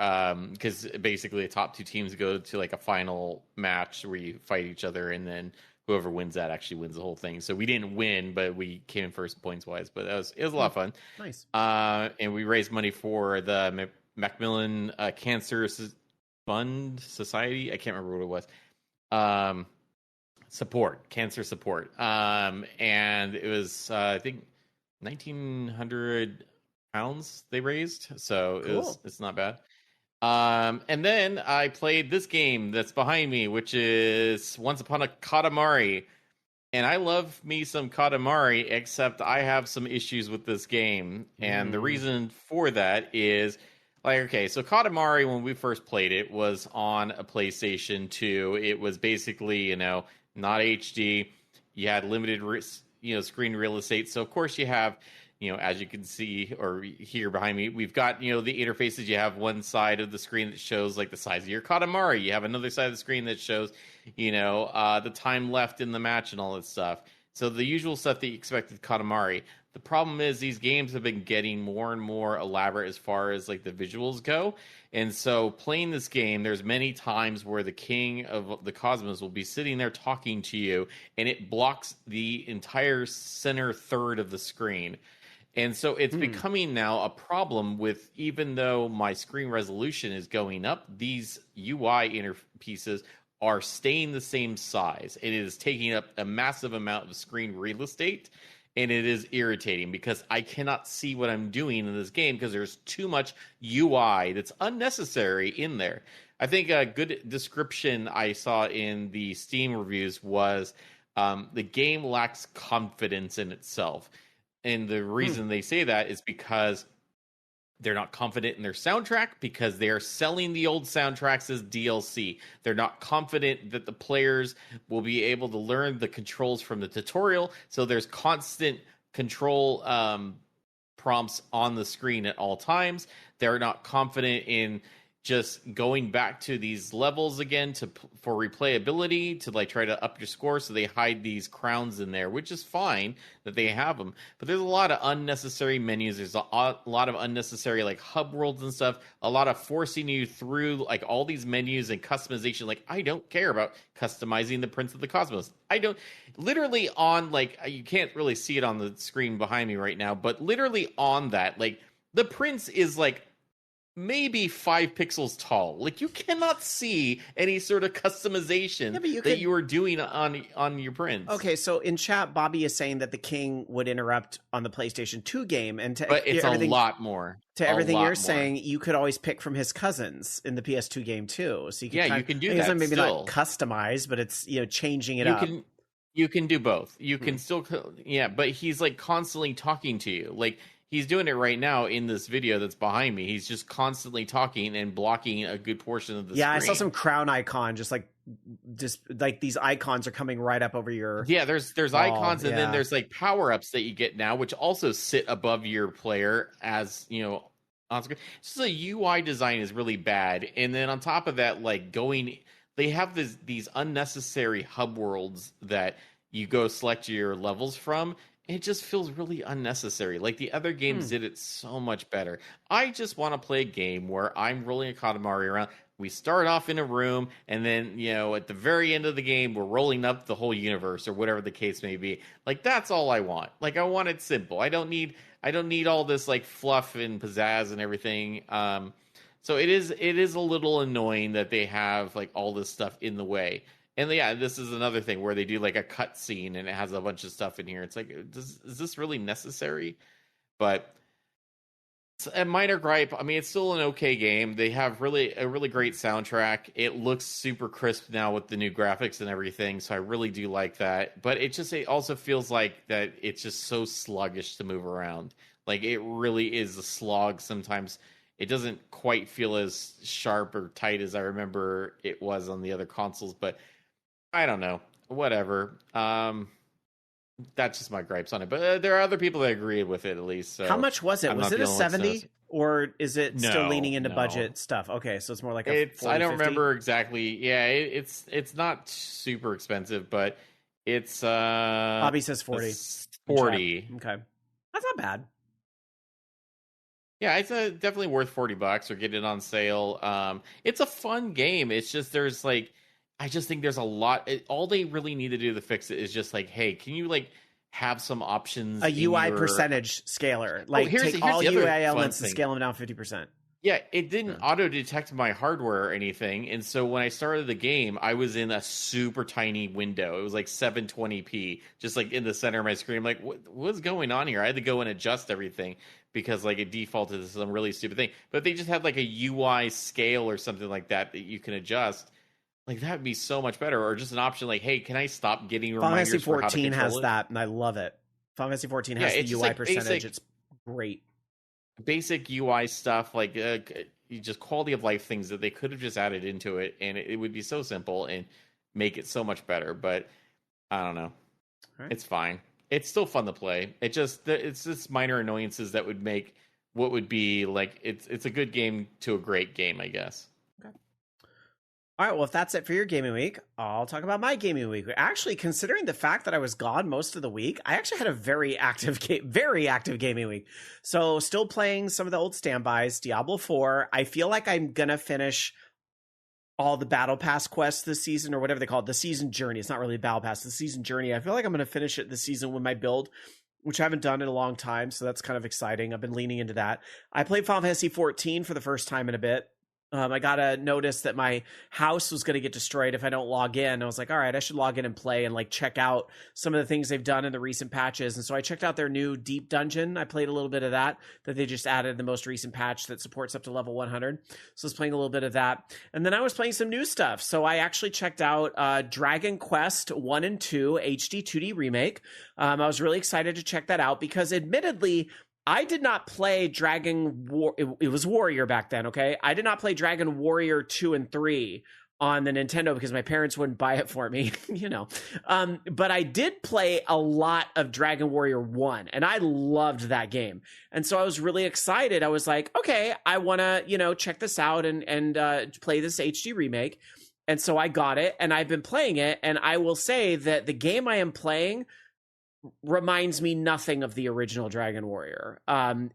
S4: because basically the top 2 teams go to like a final match where you fight each other, and then whoever wins that actually wins the whole thing. So we didn't win, but we came in first points wise. But it was a lot of fun.
S2: Nice.
S4: And we raised money for the Macmillan Cancer Fund Society. I can't remember what it was. Cancer support. And it was I think 1,900 pounds they raised. So
S2: cool.
S4: it's not bad. And then I played this game that's behind me, which is Once Upon a Katamari. And I love me some Katamari, except I have some issues with this game. And the reason for that is, so Katamari, when we first played it, was on a PlayStation 2. It was basically, not HD. You had limited, screen real estate. So, of course, you have... as you can see or hear behind me, we've got, the interfaces. You have one side of the screen that shows like the size of your Katamari. You have another side of the screen that shows, the time left in the match and all that stuff. So the usual stuff that you expect with Katamari. The problem is these games have been getting more and more elaborate as far as like the visuals go. And so playing this game, there's many times where the king of the cosmos will be sitting there talking to you, and it blocks the entire center third of the screen. And so it's becoming now a problem with, even though my screen resolution is going up, these UI interpieces are staying the same size. It is taking up a massive amount of screen real estate, and it is irritating because I cannot see what I'm doing in this game because there's too much UI that's unnecessary in there. I think a good description I saw in the Steam reviews was the game lacks confidence in itself. And the reason they say that is because they're not confident in their soundtrack, because they are selling the old soundtracks as DLC. They're not confident that the players will be able to learn the controls from the tutorial. So there's constant control prompts on the screen at all times. They're not confident in just going back to these levels again for replayability, to like try to up your score. So they hide these crowns in there, which is fine that they have them. But there's a lot of unnecessary menus. There's a lot of unnecessary like hub worlds and stuff. A lot of forcing you through like all these menus and customization. Like, I don't care about customizing the Prince of the Cosmos. I don't. Literally on like, you can't really see it on the screen behind me right now, but literally on that, like the Prince is like maybe 5 pixels tall. Like, you cannot see any sort of customization that you are doing on your Prince.
S2: Okay, so in chat, Bobby is saying that the king would interrupt on the PlayStation 2 game, and
S4: but it's a lot more.
S2: To everything you're saying, you could always pick from his cousins in the PS2 game too. So you can
S4: you can do that.
S2: Maybe
S4: still
S2: not customized, but it's changing it up.
S4: You can do both. You can still, but he's like constantly talking to you. Like, he's doing it right now in this video that's behind me. He's just constantly talking and blocking a good portion of the screen.
S2: Yeah, I saw some crown icon, just like these icons are coming right up over your.
S4: Yeah, there's icons, and then there's like power-ups that you get now, which also sit above your player as, on screen. Just the UI design is really bad. And then on top of that, like they have these unnecessary hub worlds that you go select your levels from. It just feels really unnecessary. Like, the other games did it so much better. I just want to play a game where I'm rolling a Katamari around. We start off in a room, and then, at the very end of the game, we're rolling up the whole universe, or whatever the case may be. Like, that's all I want. Like, I want it simple. I don't need all this like fluff and pizzazz and everything. So it is a little annoying that they have like all this stuff in the way. And yeah, this is another thing where they do like a cut scene and it has a bunch of stuff in here. It's like, is this really necessary? But it's a minor gripe. I mean, it's still an okay game. They have a really great soundtrack. It looks super crisp now with the new graphics and everything. So I really do like that. But it also feels like that it's just so sluggish to move around. Like, it really is a slog sometimes. It doesn't quite feel as sharp or tight as I remember it was on the other consoles, but I don't know. Whatever. that's just my gripes on it. But there are other people that agree with it at least. So
S2: how much was it? Was it a 70 or is it still leaning into
S4: no.
S2: budget stuff? Okay, so it's more like a 40,
S4: I don't
S2: 50?
S4: remember exactly. Yeah, it's not super expensive, but it's
S2: Bobby says 40.
S4: 40.
S2: Okay, that's not bad.
S4: Yeah, it's definitely worth $40 or get it on sale. It's a fun game. It's just I just think there's a lot. All they really need to do to fix it is just like, hey, can you like have some options?
S2: A UI percentage scaler, like take all UI elements and scale them down 50%.
S4: Yeah, it didn't auto detect my hardware or anything, and so when I started the game, I was in a super tiny window. It was like 720p, just like in the center of my screen. I'm like, what's going on here? I had to go and adjust everything because like it defaulted to some really stupid thing. But they just had like a UI scale or something like that you can adjust. Like that would be so much better, or just an option like, hey, can I stop getting reminders?
S2: Final Fantasy 14
S4: for how to control
S2: has
S4: it?
S2: that, and I love it. Final Fantasy 14 has the UI
S4: like
S2: percentage. It's great.
S4: Basic UI stuff, like just quality of life things that they could have just added into it, and it would be so simple and make it so much better. But I don't know. Right. It's fine. It's still fun to play. It's just minor annoyances that would make what would be like it's a good game to a great game, I guess.
S2: All right, well, if that's it for your gaming week, I'll talk about my gaming week. Actually, considering the fact that I was gone most of the week, I actually had a very active gaming week. So still playing some of the old standbys, Diablo 4. I feel like I'm going to finish all the Battle Pass quests this season, or whatever they call it, the season journey. It's not really Battle Pass, the season journey. I feel like I'm going to finish it this season with my build, which I haven't done in a long time, so that's kind of exciting. I've been leaning into that. I played Final Fantasy 14 for the first time in a bit. I got a notice that my house was going to get destroyed if I don't log in. I was like, all right, I should log in and play and like check out some of the things they've done in the recent patches. And so I checked out their new deep dungeon. I played a little bit of that they just added in the most recent patch that supports up to level 100. So I was playing a little bit of that. And then I was playing some new stuff. So I actually checked out Dragon Quest 1 and 2 HD 2D remake. I was really excited to check that out because admittedly, I did not play Dragon War. It was Warrior back then, okay? I did not play Dragon Warrior 2 and 3 on the Nintendo because my parents wouldn't buy it for me, you know. But I did play a lot of Dragon Warrior 1, and I loved that game. And so I was really excited. I was like, okay, I want to, check this out and play this HD remake. And so I got it, and I've been playing it, and I will say that the game I am playing reminds me nothing of the original Dragon Warrior.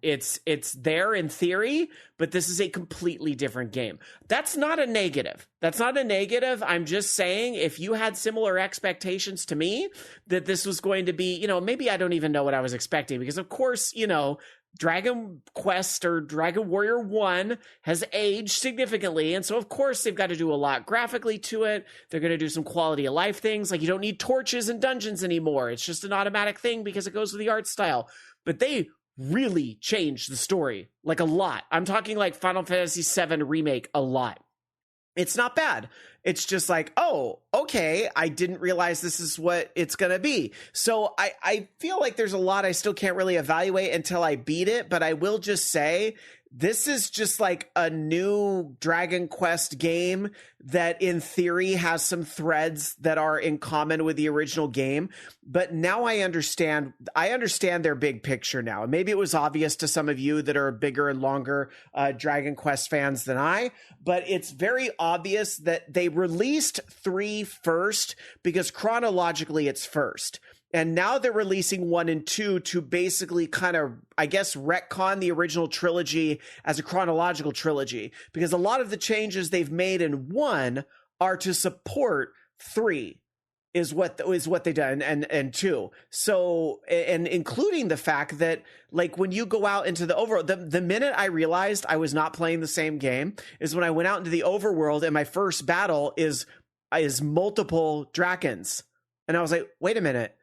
S2: It's there in theory, but this is a completely different game. That's not a negative. I'm just saying if you had similar expectations to me that this was going to be, maybe I don't even know what I was expecting because of course, Dragon Quest or Dragon Warrior 1 has aged significantly. And so, of course, they've got to do a lot graphically to it. They're going to do some quality of life things. Like you don't need torches and dungeons anymore. It's just an automatic thing because it goes with the art style. But they really changed the story like a lot. I'm talking like Final Fantasy VII Remake a lot. It's not bad. It's just like, oh, okay, I didn't realize this is what it's going to be. So I feel like there's a lot I still can't really evaluate until I beat it, but I will just say this is just like a new Dragon Quest game that in theory has some threads that are in common with the original game. But now I understand their big picture now. And maybe it was obvious to some of you that are bigger and longer Dragon Quest fans than I, but it's very obvious that they released 3 first because chronologically it's first. And now they're releasing 1 and 2 to basically kind of, I guess, retcon the original trilogy as a chronological trilogy. Because a lot of the changes they've made in 1 are to support 3 is what they've done and 2. So, and including the fact that like when you go out into the overworld, the minute I realized I was not playing the same game is when I went out into the overworld and my first battle is multiple dragons. And I was like, wait a minute.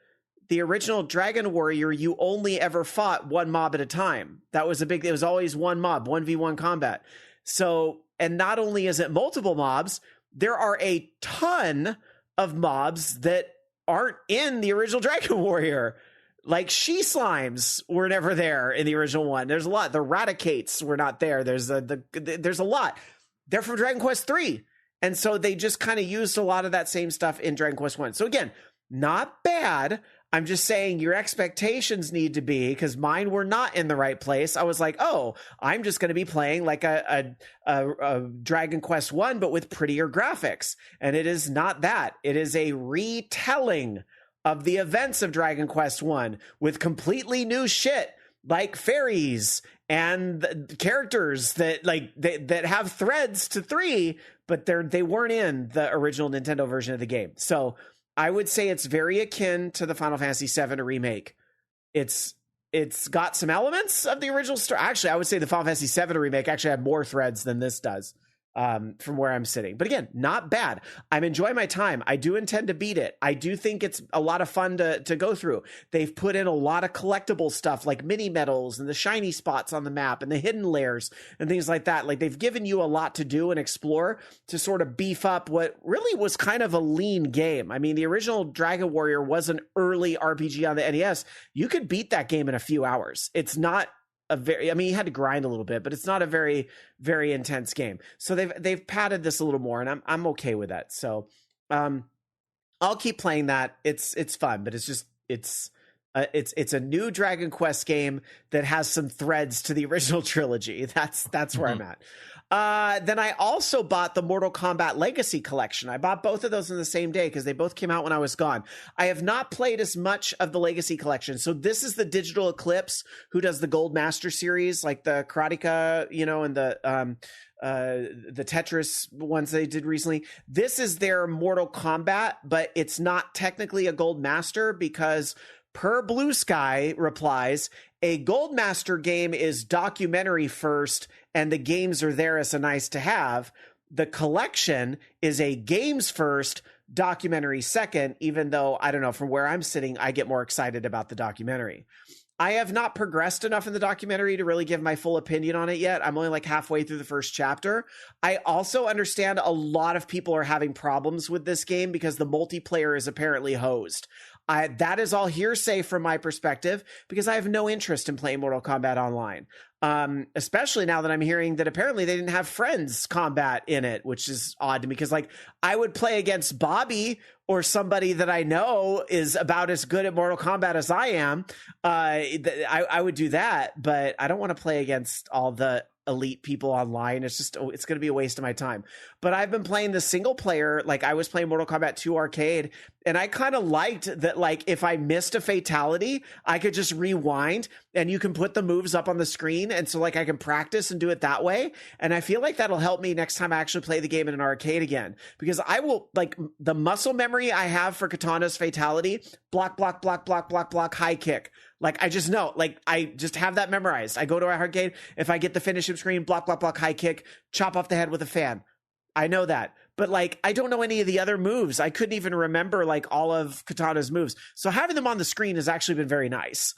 S2: The original Dragon Warrior, you only ever fought one mob at a time. It was always one mob, 1v1 combat. So, and not only is it multiple mobs, there are a ton of mobs that aren't in the original Dragon Warrior. Like she slimes were never there in the original one. There's a lot. The Raticates were not there. There's a lot. They're from Dragon Quest 3. And so they just kind of used a lot of that same stuff in Dragon Quest 1. So again, not bad. I'm just saying your expectations need to be, because mine were not in the right place. I was like, oh, I'm just going to be playing like a Dragon Quest 1, but with prettier graphics. And it is not that. It is a retelling of the events of Dragon Quest 1 with completely new shit, like fairies and the characters that that have threads to 3, but they weren't in the original Nintendo version of the game. So I would say it's very akin to the Final Fantasy VII remake. It's got some elements of the original story. Actually, I would say the Final Fantasy VII remake actually had more threads than this does, from where I'm sitting. But again, not bad. I'm enjoying my time. I do intend to beat it. I do think it's a lot of fun to go through. They've put in a lot of collectible stuff like mini medals and the shiny spots on the map and the hidden layers and things like that. Like, they've given you a lot to do and explore to sort of beef up what really was kind of a lean game. I mean, the original Dragon Warrior was an early RPG on the NES. You could beat that game in a few hours. It's not you had to grind a little bit, but it's not a very, very intense game. So they've padded this a little more, and I'm okay with that. So, I'll keep playing that. It's fun, but it's a new Dragon Quest game that has some threads to the original trilogy. That's where I'm at. Then I also bought the Mortal Kombat Legacy Collection. I bought both of those in the same day because they both came out when I was gone. I have not played as much of the Legacy Collection. So this is the Digital Eclipse, who does the Gold Master series, like the Karateka, and the Tetris ones they did recently. This is their Mortal Kombat, but it's not technically a Gold Master because, per Blue Sky replies, a Gold Master game is documentary first, and the games are there as a nice to have. The collection is a games first, documentary second, even though, I don't know, from where I'm sitting, I get more excited about the documentary. I have not progressed enough in the documentary to really give my full opinion on it yet. I'm only like halfway through the first chapter. I also understand a lot of people are having problems with this game because the multiplayer is apparently hosed. That is all hearsay from my perspective because I have no interest in playing Mortal Kombat Online. Especially now that I'm hearing that apparently they didn't have friends combat in it, which is odd to me because, like, I would play against Bobby or somebody that I know is about as good at Mortal Kombat as I am. I would do that, but I don't want to play against all the elite people online. It's going to be a waste of my time. But I've been playing the single player. Like, I was playing Mortal Kombat 2 Arcade, and I kind of liked that, like, if I missed a fatality, I could just rewind and you can put the moves up on the screen. And so, like, I can practice and do it that way. And I feel like that'll help me next time I actually play the game in an arcade again, because I will, like, the muscle memory I have for Katana's fatality, block, block, block, block, block, block, high kick. Like, I just know, like, I just have that memorized. I go to a arcade. If I get the finish screen, block, block, block, high kick, chop off the head with a fan. I know that. But, like, I don't know any of the other moves. I couldn't even remember, like, all of Katana's moves. So having them on the screen has actually been very nice.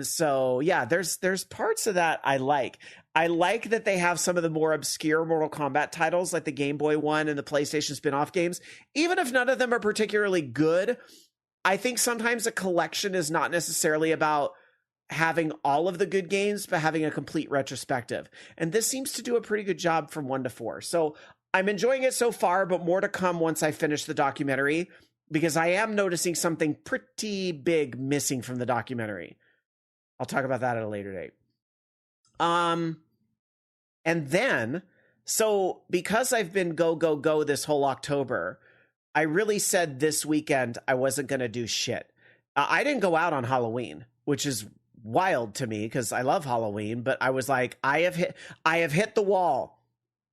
S2: So yeah, there's parts of that I like. I like that they have some of the more obscure Mortal Kombat titles, like the Game Boy one and the PlayStation spin-off games. Even if none of them are particularly good, I think sometimes a collection is not necessarily about having all of the good games, but having a complete retrospective. And this seems to do a pretty good job from 1 to 4. So I'm enjoying it so far, but more to come once I finish the documentary, because I am noticing something pretty big missing from the documentary. I'll talk about that at a later date. And then, so because I've been go this whole October, I really said this weekend I wasn't going to do shit. I didn't go out on Halloween, which is wild to me because I love Halloween, but I was like, I have hit the wall.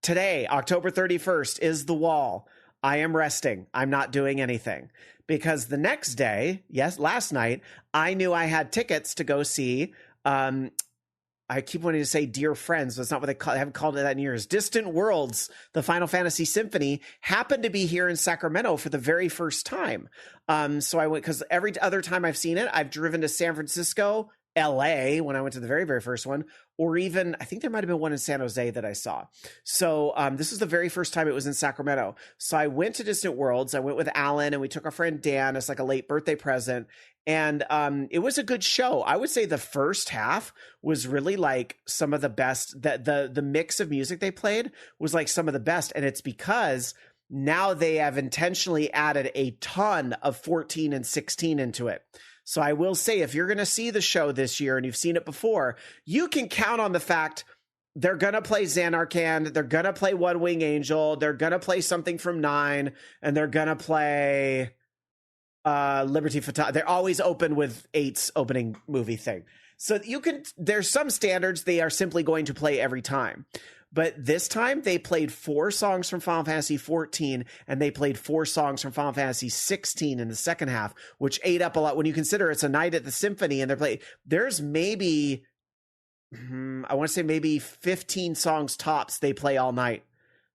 S2: Today, October 31st, is the wall. I am resting. I'm not doing anything. Because the next day, last night, I knew I had tickets to go see, I keep wanting to say Dear Friends, but it's not what I haven't called it that in years. Distant Worlds, the Final Fantasy Symphony, happened to be here in Sacramento for the very first time. So I went, because every other time I've seen it, I've driven to San Francisco, LA, when I went to the very, very first one, or even, I think there might have been one in San Jose that I saw. So this is the very first time it was in Sacramento. So I went to Distant Worlds. I went with Alan, and we took our friend Dan as like a late birthday present. And it was a good show. I would say the first half was really like some of the best. The mix of music they played was like some of the best. And it's because Now they have intentionally added a ton of 14 and 16 into it. So I will say, if you're going to see the show this year and you've seen it before, you can count on the fact they're going to play Xanarkand, they're going to play One Wing Angel, they're going to play something from 9, and they're going to play Liberty Fatale. They're always open with 8's opening movie thing. So there's some standards they are simply going to play every time. But this time they played 4 songs from Final Fantasy 14 and they played 4 songs from Final Fantasy 16 in the second half, which ate up a lot when you consider it's a night at the symphony and there's maybe, I want to say maybe 15 songs tops they play all night.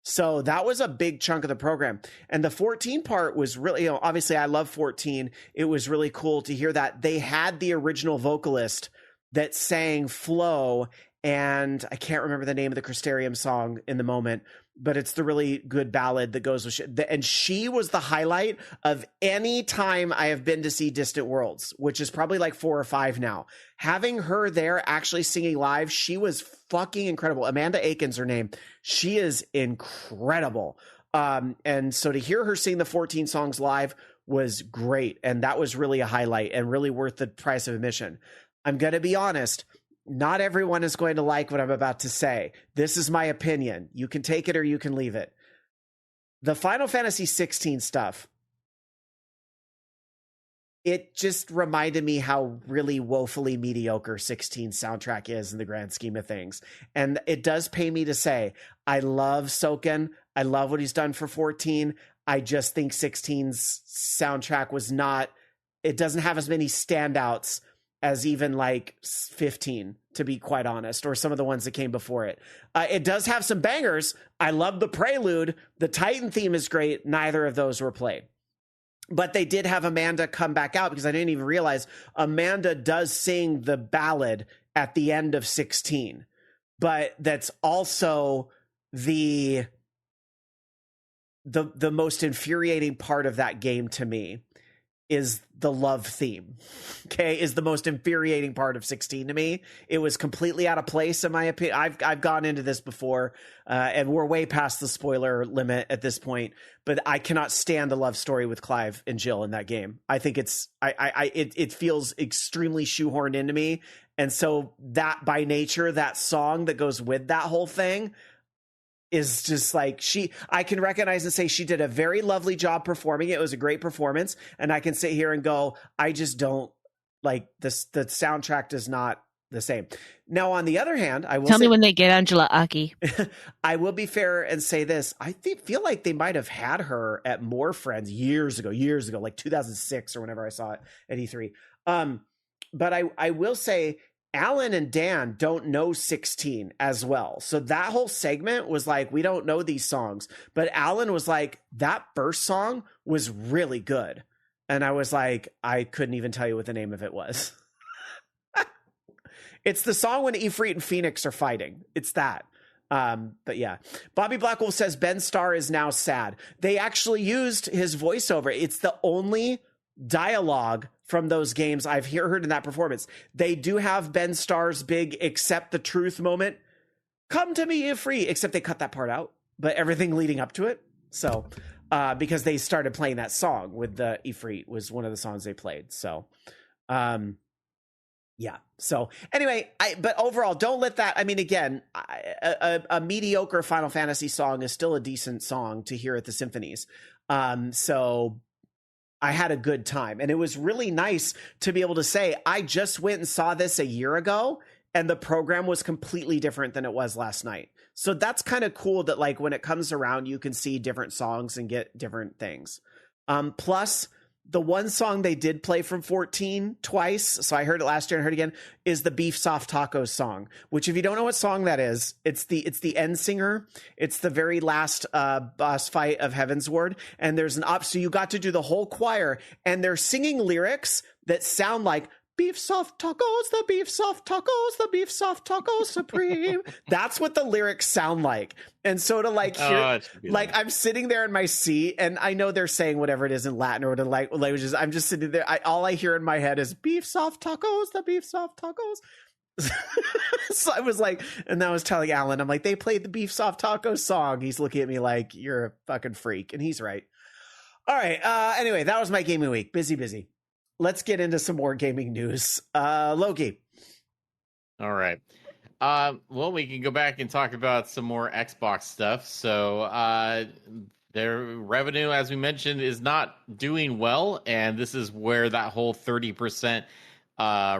S2: So that was a big chunk of the program. And the 14 part was really, obviously I love 14. It was really cool to hear that they had the original vocalist that sang Flow, and I can't remember the name of the Crystarium song in the moment, but it's the really good ballad that goes with and she was the highlight of any time I have been to see Distant Worlds, which is probably like 4 or 5 now. Having her there actually singing live, she was fucking incredible. Amanda Aiken's her name. She is incredible. And so to hear her sing the 14 songs live was great. And that was really a highlight and really worth the price of admission. I'm going to be honest. Not everyone is going to like what I'm about to say. This is my opinion. You can take it or you can leave it. The Final Fantasy 16 stuff, it just reminded me how really woefully mediocre 16 soundtrack is in the grand scheme of things. And it does pain me to say, I love Soken. I love what he's done for 14. I just think 16's soundtrack was not, it doesn't have as many standouts as even like 15, to be quite honest, or some of the ones that came before it. It does have some bangers. I love the prelude. The Titan theme is great. Neither of those were played. But they did have Amanda come back out because I didn't even realize Amanda does sing the ballad at the end of 16. But that's also the most infuriating part of that game to me. Is the love theme, okay, is the most infuriating part of 16 to me. It was completely out of place in my opinion. I've gone into this before, and we're way past the spoiler limit at this point, but I cannot stand the love story with Clive and Jill in that game. I think it feels extremely shoehorned into me, and so that by nature, that song that goes with that whole thing is just like I can recognize and say she did a very lovely job performing it. It was a great performance. And I can sit here and go, I just don't like this. The soundtrack is not the same. Now, on the other hand, I will
S3: tell me when they get Angela Aki.
S2: I will be fair and say this. I feel like they might have had her at More Friends years ago, like 2006 or whenever I saw it at E3. But I will say, Alan and Dan don't know 16 as well. So that whole segment was like, we don't know these songs. But Alan was like, that first song was really good. And I was like, I couldn't even tell you what the name of it was. It's the song when Ifrit and Phoenix are fighting. It's that. But yeah, Bobby Blackwell says Ben Starr is now sad. They actually used his voiceover. It's the only dialogue from those games I've heard in that performance. They do have Ben Starr's big accept the truth moment. Come to me, Ifrit, except they cut that part out, but everything leading up to it. So, because they started playing that song with the Ifrit was one of the songs they played. So, yeah. So anyway, but overall, don't let that, I mean, again, a mediocre Final Fantasy song is still a decent song to hear at the symphonies. So I had a good time, and it was really nice to be able to say, I just went and saw this a year ago and the program was completely different than it was last night. So that's kind of cool that like when it comes around, you can see different songs and get different things. Plus the one song they did play from 14 twice, so I heard it last year and heard it again, is the Beef Soft Tacos song, which if you don't know what song that is, it's the end singer. It's the very last boss fight of Heaven's Ward. And there's so you got to do the whole choir and they're singing lyrics that sound like beef soft tacos, the beef soft tacos, the beef soft tacos supreme. That's what the lyrics sound like. And so to like hear, like I'm sitting there in my seat and I know they're saying whatever it is in Latin or whatever languages. I'm just sitting there. All I hear in my head is beef soft tacos, the beef soft tacos. So I was like, and I was telling Alan, I'm like, they played the Beef Soft Taco song. He's looking at me like, you're a fucking freak. And he's right. All right. Anyway, that was my gaming week. Busy. Let's get into some more gaming news. Loki.
S4: All right. Well, we can go back and talk about some more Xbox stuff. So their revenue, as we mentioned, is not doing well. And this is where that whole 30%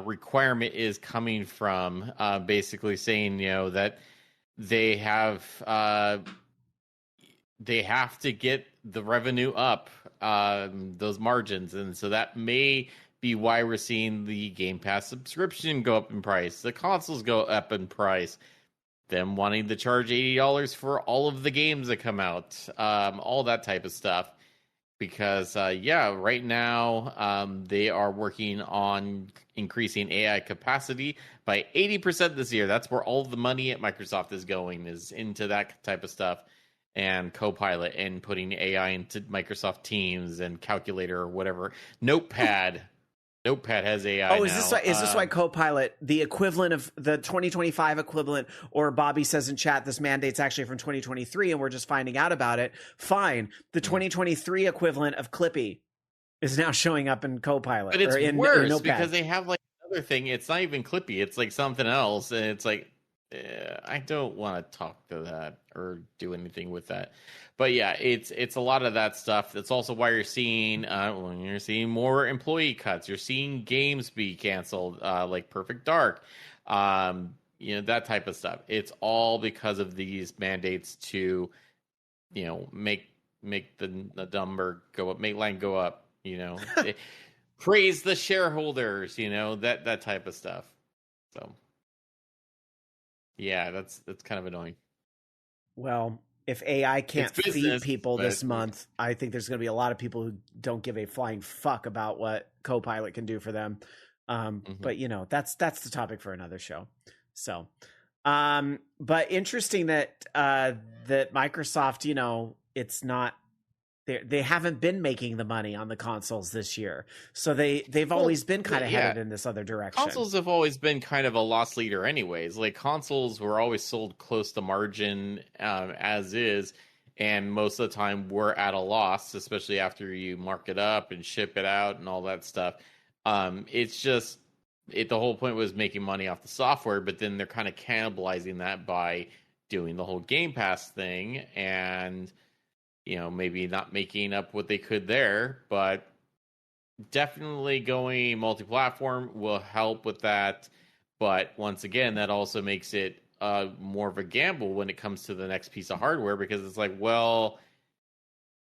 S4: requirement is coming from, basically saying, that they have to get the revenue up, those margins. And so that may be why we're seeing the Game Pass subscription go up in price, the consoles go up in price, them wanting to charge $80 for all of the games that come out, all that type of stuff. Because, right now they are working on increasing AI capacity by 80% this year. That's where all the money at Microsoft is going, is into that type of stuff. And Copilot and putting AI into Microsoft Teams and Calculator or whatever. Notepad has AI now.
S2: Is this why Copilot, the equivalent of the 2025 equivalent, or Bobby says in chat, this mandate's actually from 2023 and we're just finding out about it. Fine. The 2023 equivalent of Clippy is now showing up in Copilot.
S4: But it's worse
S2: Notepad.
S4: because they have like another thing. It's not even Clippy. It's like something else. And it's like, I don't want to talk to that or do anything with that. But yeah, it's a lot of that stuff. That's also why you're seeing more employee cuts. You're seeing games be canceled, like Perfect Dark, that type of stuff. It's all because of these mandates to, make the number go up, make line go up. Praise the shareholders. That type of stuff. So. Yeah, that's kind of annoying.
S2: Well, if AI can't feed people this
S4: month,
S2: month, I think there's going to be a lot of people who don't give a flying fuck about what Copilot can do for them. But that's the topic for another show. So, but interesting that that Microsoft, it's not. They haven't been making the money on the consoles this year, so they've always been kind of headed in this other direction.
S4: Consoles have always been kind of a loss leader, anyways. Like consoles were always sold close to margin, as is, and most of the time we're at a loss, especially after you mark it up and ship it out and all that stuff. It's just the whole point was making money off the software, but then they're kind of cannibalizing that by doing the whole Game Pass thing and. Maybe not making up what they could there, but definitely going multi-platform will help with that. But once again, that also makes it more of a gamble when it comes to the next piece of hardware, because it's like, well,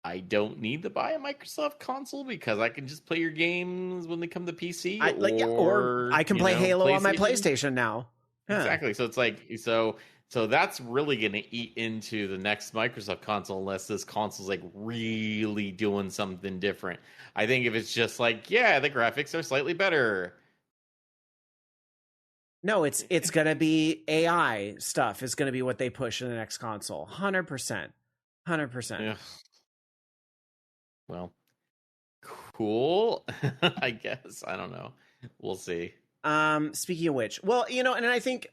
S4: I don't need to buy a Microsoft console because I can just play your games when they come to PC,
S2: or I can play Halo on my PlayStation now.
S4: Yeah. Exactly. So it's like So that's really going to eat into the next Microsoft console unless this console's like really doing something different. I think if it's just like, yeah, the graphics are slightly better.
S2: No, it's going to be AI stuff is going to be what they push in the next console. 100%. 100%.
S4: Yeah. Well, cool. I guess. I don't know. We'll see.
S2: Speaking of which, well, and I think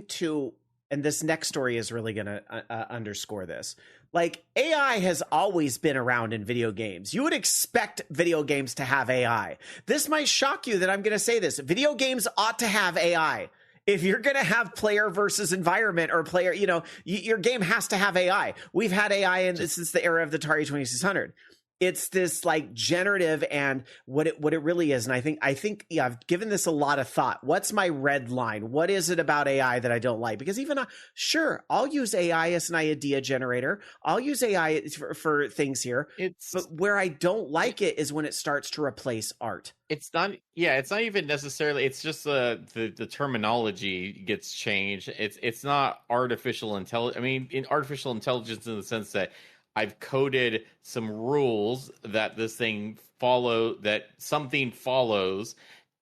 S2: too, and this next story is really going to underscore this. Like, AI has always been around in video games. You would expect video games to have AI. This might shock you that I'm going to say this. Video games ought to have AI. If you're going to have player versus environment or player, your game has to have AI. We've had AI since the era of the Atari 2600. It's this like generative and what it really is. And I think I've given this a lot of thought. What's my red line? What is it about AI that I don't like? Because even sure, I'll use AI as an idea generator. I'll use AI for things here. But where I don't like it is when it starts to replace art.
S4: It's not even necessarily, it's just the terminology gets changed. It's not artificial intelligence. I mean, in artificial intelligence in the sense that I've coded some rules that that something follows,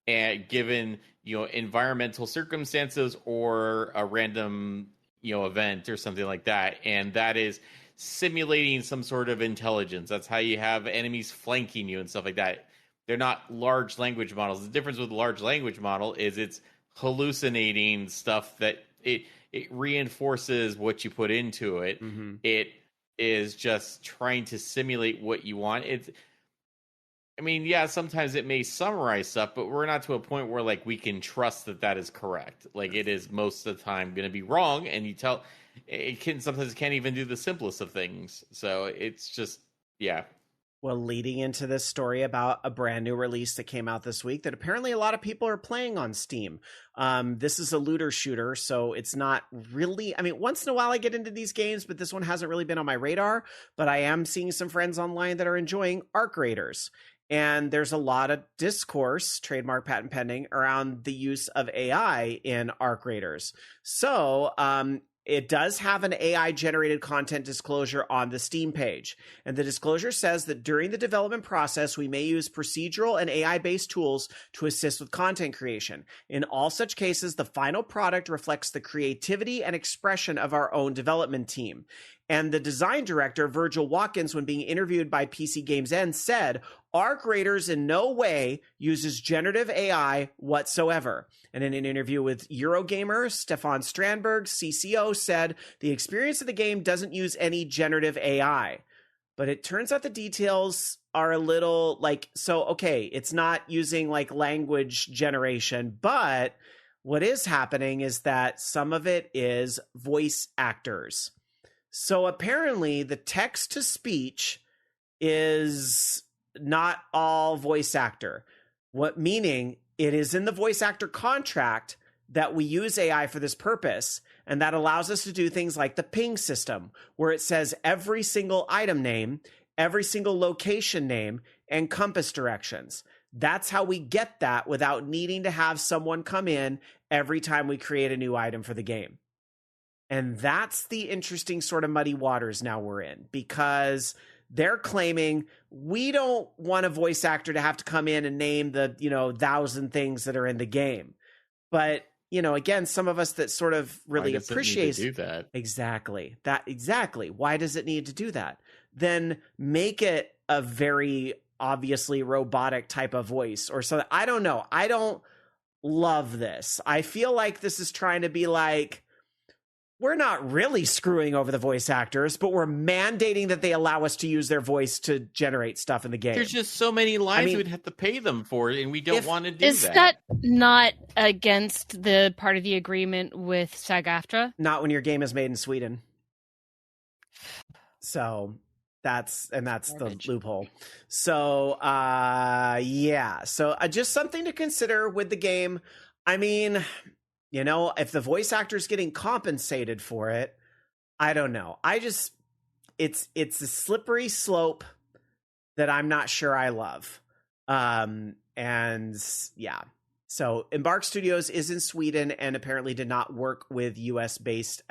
S4: and given environmental circumstances or a random event or something like that, and that is simulating some sort of intelligence. That's how you have enemies flanking you and stuff like that. They're not large language models. The difference with a large language model is it's hallucinating stuff that it reinforces what you put into it.
S2: Mm-hmm.
S4: It is just trying to simulate what you want. I mean, yeah, sometimes it may summarize stuff, but we're not to a point where like we can trust that is correct. Like it is most of the time going to be wrong, and sometimes it can't even do the simplest of things. So it's just, yeah.
S2: Well, leading into this story about a brand new release that came out this week that apparently a lot of people are playing on Steam. This is a looter shooter, so it's not really, I mean, once in a while I get into these games, but this one hasn't really been on my radar. But I am seeing some friends online that are enjoying Arc Raiders. And there's a lot of discourse, trademark patent pending, around the use of AI in Arc Raiders. So it does have an AI-generated content disclosure on the Steam page. And the disclosure says that during the development process, we may use procedural and AI-based tools to assist with content creation. In all such cases, the final product reflects the creativity and expression of our own development team. And the design director, Virgil Watkins, when being interviewed by PC Games End, said, Arc Raiders in no way uses generative AI whatsoever. And in an interview with Eurogamer, Stefan Strandberg, CCO, said, the experience of the game doesn't use any generative AI. But it turns out the details are a little like, so, okay, it's not using like language generation, but what is happening is that some of it is voice actors. So apparently the text to speech is not all voice actor. Meaning it is in the voice actor contract that we use AI for this purpose. And that allows us to do things like the ping system, where it says every single item name, every single location name, and compass directions. That's how we get that without needing to have someone come in every time we create a new item for the game. And that's the interesting sort of muddy waters now we're in, because they're claiming we don't want a voice actor to have to come in and name the, 1,000 things that are in the game. But, again, some of us that sort of really appreciate
S4: do that.
S2: Exactly. Why does it need to do that? Then make it a very obviously robotic type of voice or something. I don't know. I don't love this. I feel like this is trying to be like, we're not really screwing over the voice actors, but we're mandating that they allow us to use their voice to generate stuff in the game.
S4: There's just so many lines we'd have to pay them for, and we don't want to do that.
S3: Is that not against the part of the agreement with SAG-AFTRA?
S2: Not when your game is made in Sweden. So that's the loophole. So, yeah. So just something to consider with the game. I mean, if the voice actor is getting compensated for it, I don't know. It's a slippery slope that I'm not sure I love. And yeah. So Embark Studios is in Sweden and apparently did not work with US-based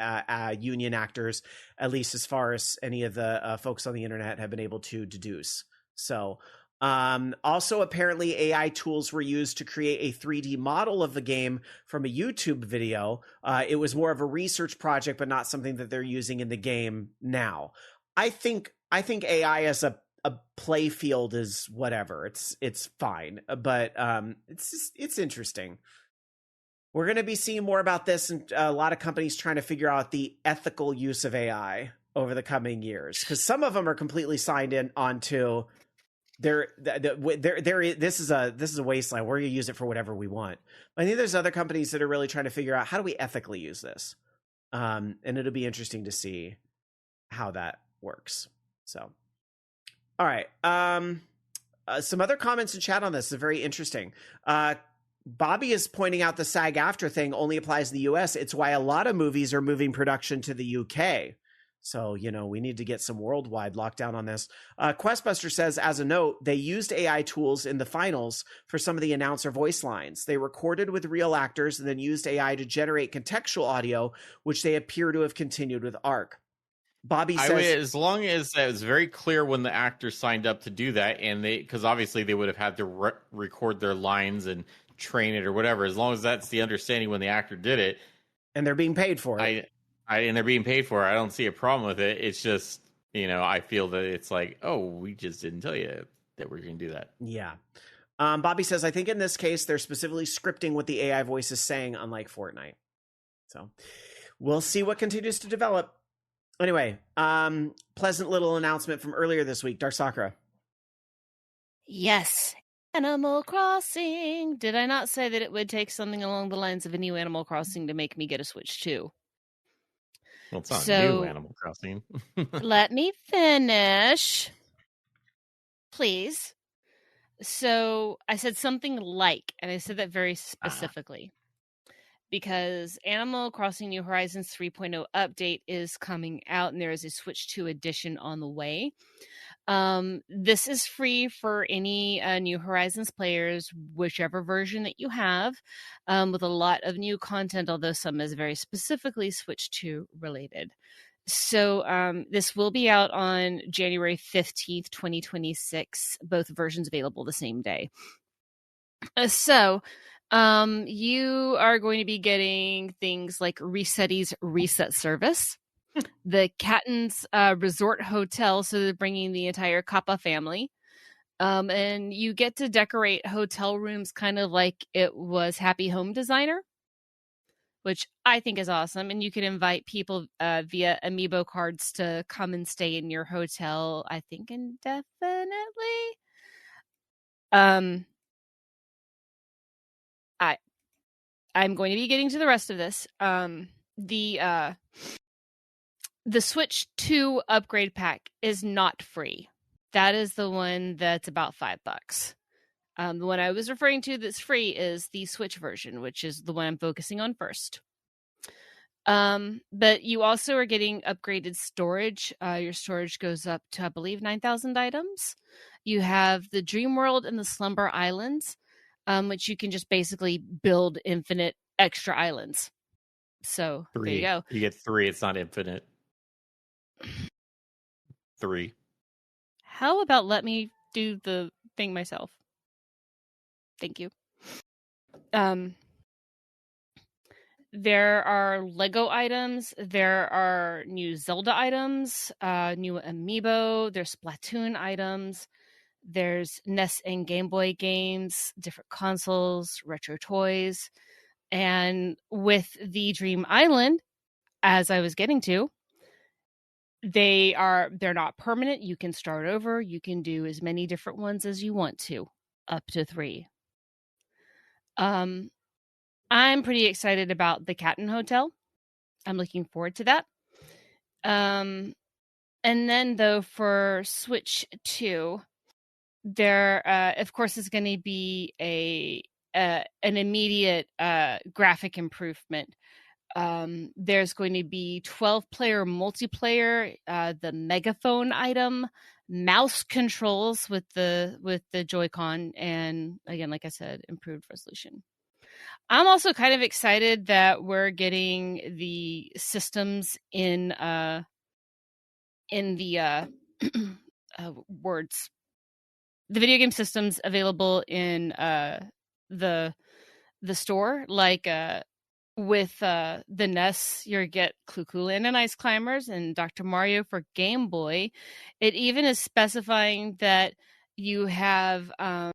S2: union actors, at least as far as any of the folks on the internet have been able to deduce. So also, apparently, AI tools were used to create a 3D model of the game from a YouTube video. It was more of a research project, but not something that they're using in the game now. I think AI as a play field is whatever. It's fine, but it's interesting. We're going to be seeing more about this, and a lot of companies trying to figure out the ethical use of AI over the coming years, because some of them are completely signed in onto. This is a wasteland. We're going to use it for whatever we want. I think there's other companies that are really trying to figure out how do we ethically use this, and it'll be interesting to see how that works. So, all right. Some other comments in chat on this are very interesting. Bobby is pointing out the SAG-AFTRA thing only applies in the U.S. It's why a lot of movies are moving production to the U.K. So, we need to get some worldwide lockdown on this. Questbuster says, as a note, they used AI tools in the finals for some of the announcer voice lines. They recorded with real actors and then used AI to generate contextual audio, which they appear to have continued with Arc. Bobby says,
S4: as long as it was very clear when the actors signed up to do that, and because obviously they would have had to record their lines and train it or whatever, as long as that's the understanding when the actor did it.
S2: And they're being paid for it.
S4: And they're being paid for it. I don't see a problem with it. It's just, I feel that it's like, oh, we just didn't tell you that we're going to do that.
S2: Yeah. Bobby says, I think in this case, they're specifically scripting what the AI voice is saying, unlike Fortnite. So we'll see what continues to develop. Anyway, pleasant little announcement from earlier this week. DarkSakura.
S3: Yes. Animal Crossing. Did I not say that it would take something along the lines of a new Animal Crossing to make me get a Switch 2?
S4: Well, it's not new Animal Crossing.
S3: Let me finish, please. So I said something like, and I said that very specifically, because Animal Crossing New Horizons 3.0 update is coming out, and there is a Switch 2 edition on the way. This is free for any New Horizons players, whichever version that you have, with a lot of new content, although some is very specifically Switch 2 related. So this will be out on January 15th, 2026, both versions available the same day. So you are going to be getting things like Resetty's Reset Service, the Catton's Resort Hotel, so they're bringing the entire Kappa family. And you get to decorate hotel rooms kind of like it was Happy Home Designer, which I think is awesome. And you can invite people via Amiibo cards to come and stay in your hotel, I think indefinitely. I'm going to be getting to the rest of this. The Switch 2 upgrade pack is not free. That is the one that's about $5. The one I was referring to that's free is the Switch version, which is the one I'm focusing on first. But you also are getting upgraded storage. Your storage goes up to, I believe, 9,000 items. You have the Dream World and the Slumber Islands, which you can just basically build infinite extra islands. So
S4: 3.
S3: There you go.
S4: You get 3. It's not infinite. 3.
S3: How about let me do the thing myself? Thank you. There are Lego items. There are new Zelda items, new Amiibo. There's Splatoon items. There's NES and Game Boy games, different consoles, retro toys. And with the Dream Island, as I was getting to, they're not permanent. You can start over. You can do as many different ones as you want to, up to 3. I'm pretty excited about the Catton Hotel. I'm looking forward to that. And then, though, for Switch 2, there, of course, is going to be an immediate graphic improvement. There's going to be 12-player multiplayer, the megaphone item, mouse controls with the Joy-Con, and again, like I said, improved resolution. I'm also kind of excited that we're getting the systems in the video game systems available in the store, like with the NES, you get Clue Land and Ice Climbers and Dr. Mario for Game Boy. It even is specifying that you have a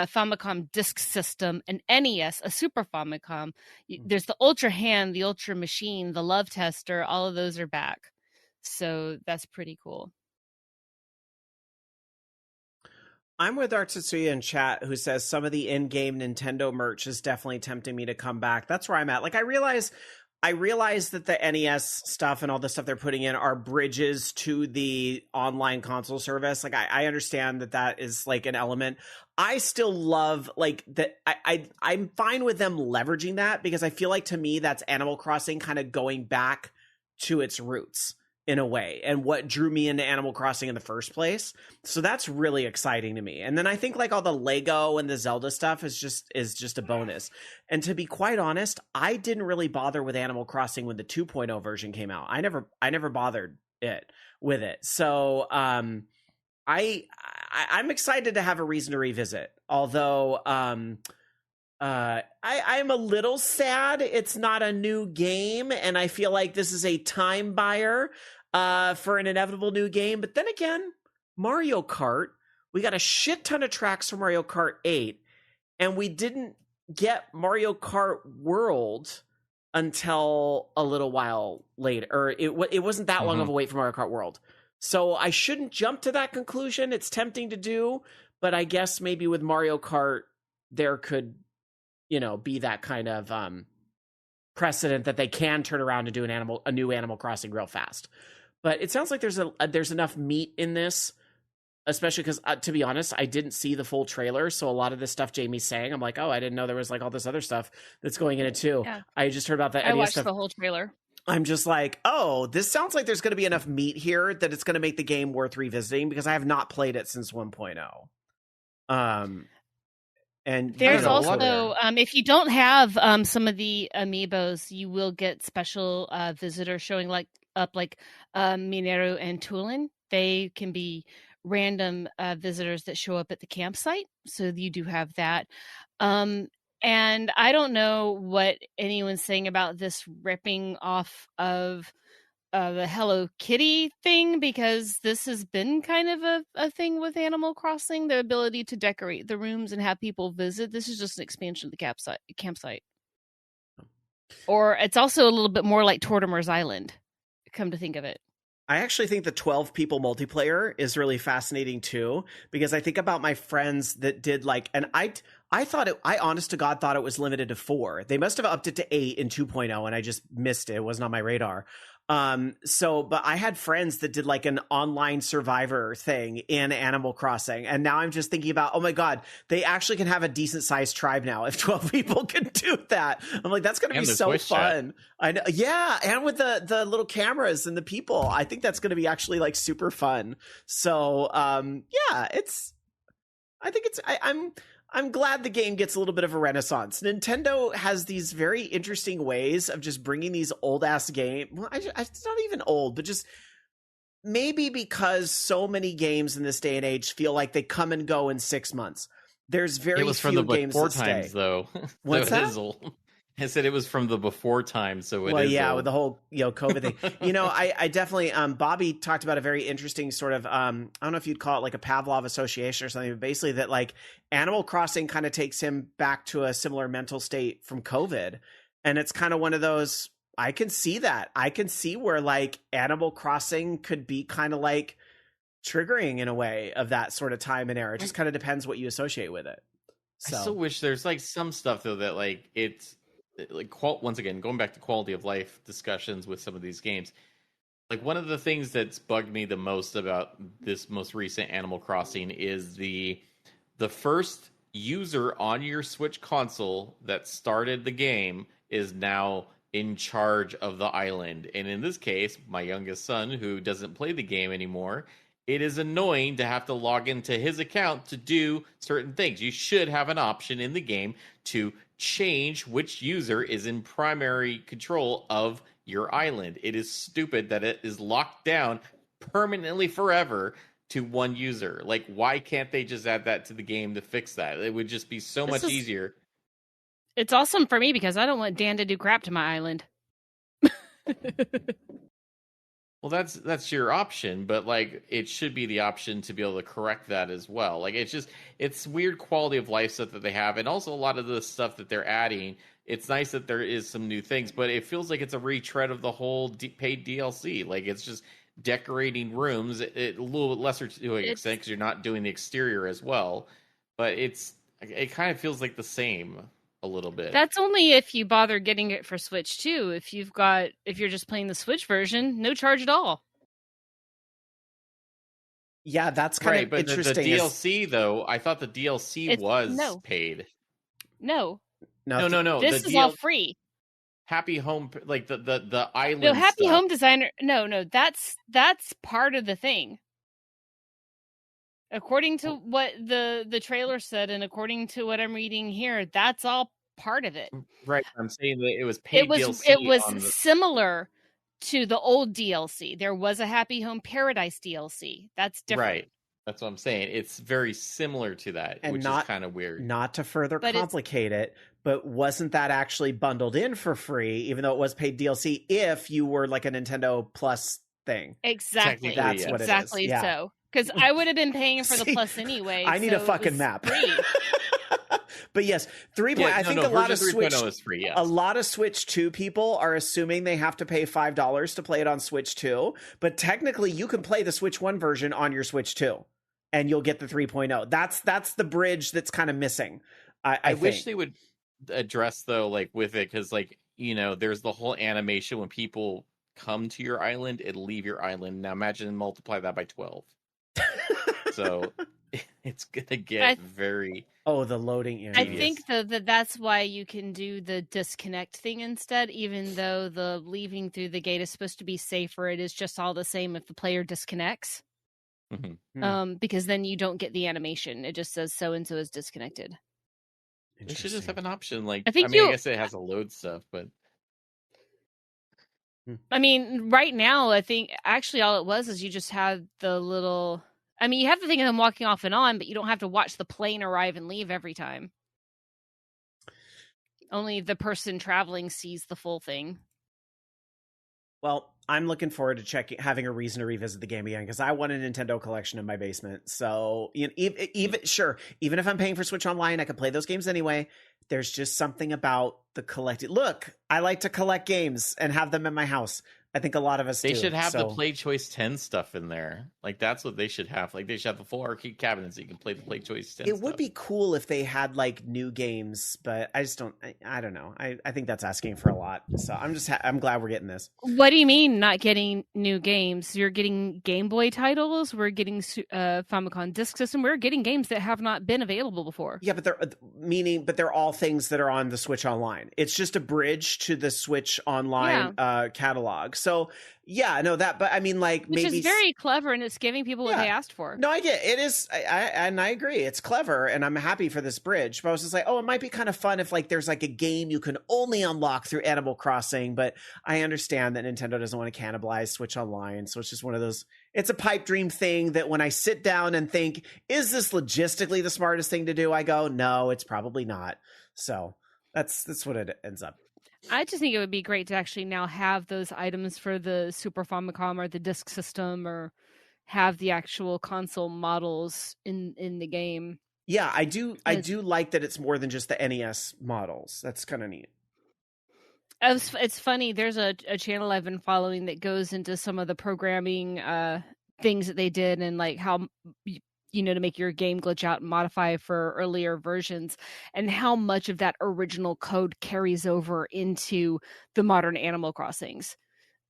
S3: Famicom Disk System, an NES, a Super Famicom. There's the Ultra Hand, the Ultra Machine, the Love Tester. All of those are back. So that's pretty cool.
S2: I'm with Artsuya in chat, who says some of the in-game Nintendo merch is definitely tempting me to come back. That's where I'm at. Like, I realize that the NES stuff and all the stuff they're putting in are bridges to the online console service. Like, I understand that is like an element. I still love like that. I'm fine with them leveraging that, because I feel like, to me, that's Animal Crossing kind of going back to its roots in a way, and what drew me into Animal Crossing in the first place. So that's really exciting to me. And then I think like all the Lego and the Zelda stuff is just a bonus. And to be quite honest, I didn't really bother with Animal Crossing when the 2.0 version came out. I never bothered with it. So I'm excited to have a reason to revisit. Although I'm a little sad it's not a new game, and I feel like this is a time buyer for an inevitable new game. But then again, Mario Kart we got a shit ton of tracks for Mario Kart 8, and we didn't get Mario Kart World until a little while later, or it wasn't that long of a wait for Mario Kart World. So I shouldn't jump to that conclusion. It's tempting to do, but I guess maybe with Mario Kart, there could, be that kind of precedent that they can turn around and do a new Animal Crossing real fast. But it sounds like there's enough meat in this, especially because, to be honest, I didn't see the full trailer. So a lot of this stuff Jamie's saying, I'm like, oh, I didn't know there was like all this other stuff that's going in it too.
S3: Yeah.
S2: I just heard about that.
S3: I watched the whole trailer.
S2: I'm just like, oh, this sounds like there's going to be enough meat here that it's going to make the game worth revisiting, because I have not played it since 1.0. And
S3: there's also, if you don't have some of the amiibos, you will get special visitors showing up like Mineru and Tulin. They can be random visitors that show up at the campsite. So you do have that. And I don't know what anyone's saying about this ripping off of the Hello Kitty thing, because this has been kind of a thing with Animal Crossing, the ability to decorate the rooms and have people visit. This is just an expansion of the campsite. Or it's also a little bit more like Tortimer's Island, come to think of it.
S2: I actually think the 12 people multiplayer is really fascinating too, because I think about my friends that did and I honest to God thought it was limited to 4. They must have upped it to 8 in 2.0 and I just missed it. It wasn't on my radar. But I had friends that did an online survivor thing in Animal Crossing. And now I'm just thinking about, oh my God, they actually can have a decent sized tribe now if 12 people can do that. I'm like, that's going to be so fun. I know. Yeah. And with the little cameras and the people, I think that's going to be actually super fun. So, yeah, I'm glad the game gets a little bit of a renaissance. Nintendo has these very interesting ways of just bringing these old-ass games. Well, it's not even old, but just maybe because so many games in this day and age feel like they come and go in 6 months. There's very few games that stay. It was from the before times,
S4: though.
S2: What's that?
S4: I said it was from the before time, so
S2: well, yeah, old. With the whole COVID thing. I definitely Bobby talked about a very interesting sort of I don't know if you'd call it a Pavlov association or something, but basically that Animal Crossing kind of takes him back to a similar mental state from COVID, and it's kind of one of those. I can see that. I can see where Animal Crossing could be kind of triggering in a way of that sort of time and era. It just kind of depends what you associate with it. So.
S4: I still wish there's some stuff though that it's. Once again, going back to quality of life discussions with some of these games, one of the things that's bugged me the most about this most recent Animal Crossing is the first user on your Switch console that started the game is now in charge of the island. And in this case, my youngest son, who doesn't play the game anymore, it is annoying to have to log into his account to do certain things. You should have an option in the game to change which user is in primary control of your island. It is stupid that it is locked down permanently forever to one user. Why can't they just add that to the game to fix that? It would just be so much easier.
S3: It's awesome for me because I don't want Dan to do crap to my island.
S4: Well, that's your option, but it should be the option to be able to correct that as well. It's weird quality of life stuff that they have, and also a lot of the stuff that they're adding. It's nice that there is some new things, but it feels like it's a retread of the whole paid DLC. It's just decorating rooms, a little lesser to an extent because you're not doing the exterior as well. But it kind of feels like the same. A little bit. That's
S3: only if you bother getting it for Switch too. If you're just playing the Switch version, no charge at all.
S2: Yeah, that's kind of interesting.
S4: The DLC though, I thought the DLC was paid.
S3: No.
S4: This
S3: is all free.
S4: Happy Home, the island.
S3: No, Happy Home Designer. No, that's part of the thing. According to what the trailer said, and according to what I'm reading here, that's all part of it.
S4: Right. I'm saying that it was paid DLC.
S3: It was similar to the old DLC. There was a Happy Home Paradise DLC. That's different.
S4: Right. That's what I'm saying. It's very similar to that, which is kind of weird.
S2: Not to further complicate it, but wasn't that actually bundled in for free, even though it was paid DLC, if you were a Nintendo Plus thing?
S3: Exactly.
S2: That's what it is.
S3: Exactly
S2: yeah.
S3: so. Because I would have been paying for the
S2: See,
S3: Plus anyway.
S2: I need
S3: so
S2: a fucking
S3: it was
S2: map.
S3: free.
S2: But yes, 3. I think a lot of Switch
S4: is free, yes.
S2: a lot of Switch 2 people are assuming they have to pay $5 to play it on Switch 2, but technically you can play the Switch 1 version on your Switch 2 and you'll get the 3.0. That's the bridge that's kind of missing. I
S4: wish
S2: think
S4: they would address though, like with it, because like, there's the whole animation when people come to your island and leave your island. Now imagine multiply that by 12. So it's gonna get very
S2: the loading.
S3: I think though that's why you can do the disconnect thing instead, even though the leaving through the gate is supposed to be safer. It is just all the same if the player disconnects. Because then you don't get the animation. It just says so and so is disconnected.
S4: They should just have an option. Like, I guess it has a load stuff, but
S3: I mean, right now, I think actually all it was is you just had the little. I mean, you have the thing of them walking off and on, but you don't have to watch the plane arrive and leave every time. Only the person traveling sees the full thing.
S2: Well, I'm looking forward to having a reason to revisit the game again because I want a Nintendo collection in my basement. So even if I'm paying for Switch Online, I can play those games anyway. There's just something about the collected. Look, I like to collect games and have them in my house. I think a lot of us
S4: They should have the Play Choice 10 stuff in there. Like, that's what they should have. Like, they should have the full arcade cabinet so you can play the Play Choice 10
S2: It would be cool if they had, like, new games, but I just don't... I don't know. I think that's asking for a lot. So I'm glad we're getting this.
S3: What do you mean not getting new games? You're getting Game Boy titles. We're getting Famicom Disk System. We're getting games that have not been available before.
S2: Yeah, but they're all things that are on the Switch Online. It's just a bridge to the Switch Online catalog. So yeah, no, but I mean, like,
S3: which is very clever, and it's giving people what they asked for.
S2: No, I get it. Is I agree. It's clever, and I'm happy for this bridge. But I was just like, it might be kind of fun if like there's like a game you can only unlock through Animal Crossing. But I understand that Nintendo doesn't want to cannibalize Switch Online, so it's just one of those. It's a pipe dream thing that when I sit down and think, is this logistically the smartest thing to do? I go, no, it's probably not. So that's what it ends up.
S3: I just think it would be great to actually now have those items for the Super Famicom or the Disk System, or have the actual console models in the game.
S2: Yeah, I do like that it's more than just the NES models. That's kind of neat.
S3: It's funny. There's a channel I've been following that goes into some of the programming things that they did, and like how to make your game glitch out and modify for earlier versions, and how much of that original code carries over into the modern Animal Crossings.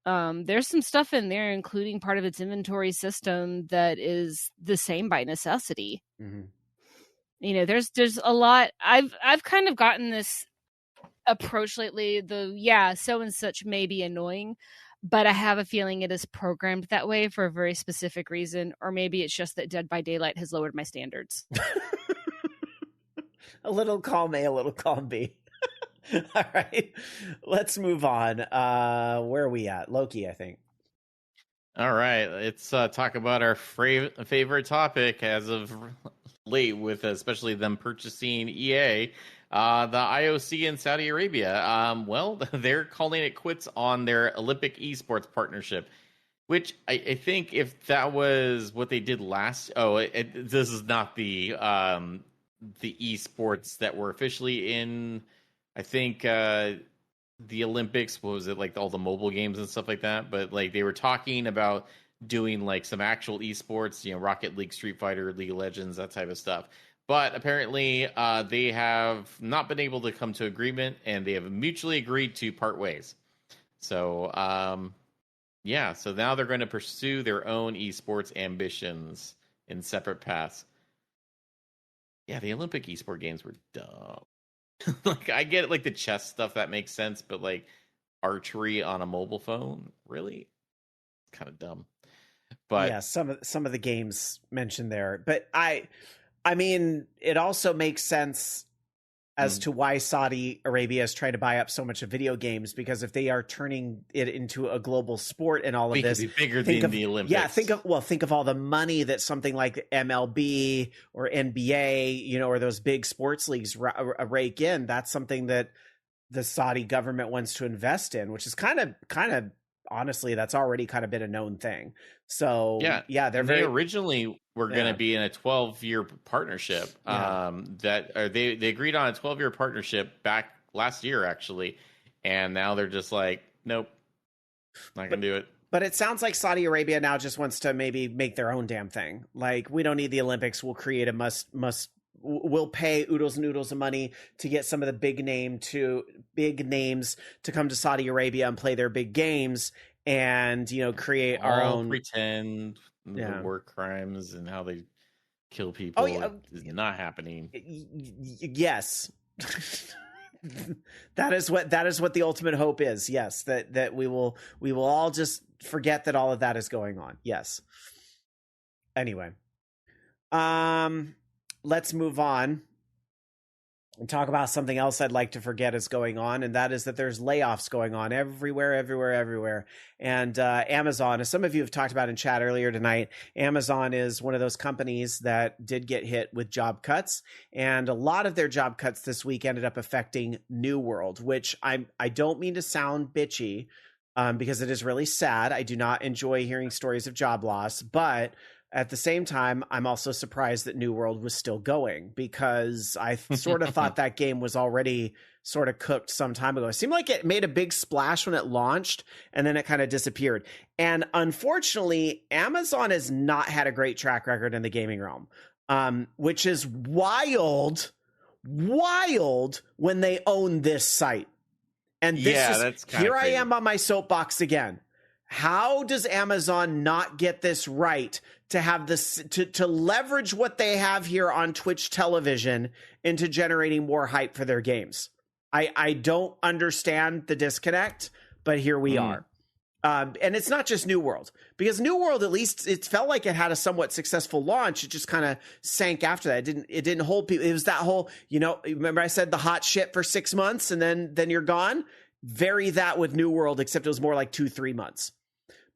S3: There's some stuff in there, including part of its inventory system, that is the same by necessity. Mm-hmm. There's a lot. I've kind of gotten this approach lately. So and such may be annoying, but I have a feeling it is programmed that way for a very specific reason, or maybe it's just that Dead by Daylight has lowered my standards.
S2: A little column A, a little column B. All right, let's move on. Where are we at? Loki, I think.
S4: All right, let's talk about our favorite topic as of late, with especially them purchasing EA. The IOC in Saudi Arabia, they're calling it quits on their Olympic eSports partnership, which I think if that was what they did last, this is not the eSports that were officially in, I think, the Olympics. What was it, like all the mobile games and stuff like that? But like they were talking about doing like some actual eSports, Rocket League, Street Fighter, League of Legends, that type of stuff. But apparently, they have not been able to come to agreement, and they have mutually agreed to part ways. So, so now they're going to pursue their own esports ambitions in separate paths. Yeah, the Olympic esport games were dumb. Like, I get it, like the chess stuff, that makes sense, but like archery on a mobile phone, really, kind of dumb. But
S2: yeah, some of the games mentioned there, but I mean, it also makes sense as to why Saudi Arabia is trying to buy up so much of video games, because if they are turning it into a global sport and all of this,
S4: could be bigger than the Olympics.
S2: Yeah, think of all the money that something like MLB or NBA, or those big sports leagues rake in. That's something that the Saudi government wants to invest in, which is kind of honestly, that's already kind of been a known thing. So
S4: yeah,
S2: they
S4: originally were going to be in a 12-year partnership. They agreed on a 12-year partnership back last year, actually, and now they're just like, nope, not going to do it.
S2: But it sounds like Saudi Arabia now just wants to maybe make their own damn thing. Like, we don't need the Olympics. We'll create we'll pay oodles and oodles of money to get some of the big names to come to Saudi Arabia and play their big games, and create our own
S4: pretend the war crimes and how they kill people is not happening.
S2: Yes. that is what the ultimate hope is. Yes, that we will all just forget that all of that is going on. Yes. Anyway, let's move on and talk about something else I'd like to forget is going on, and that is that there's layoffs going on everywhere. And Amazon, as some of you have talked about in chat earlier tonight, Amazon is one of those companies that did get hit with job cuts, and a lot of their job cuts this week ended up affecting New World, which I don't mean to sound bitchy, because it is really sad. I do not enjoy hearing stories of job loss, but at the same time, I'm also surprised that New World was still going, because I sort of thought that game was already sort of cooked some time ago. It seemed like it made a big splash when it launched, and then it kind of disappeared. And unfortunately, Amazon has not had a great track record in the gaming realm, which is wild when they own this site. And here I am on my soapbox again. How does Amazon not get this right to have this to leverage what they have here on Twitch television into generating more hype for their games? I don't understand the disconnect, but here we are. And it's not just New World, because New World, at least it felt like it had a somewhat successful launch. It just kind of sank after that. It didn't hold people. It was that whole, remember I said the hot shit for 6 months and then you're gone? Very that with New World, except it was more like 2-3 months.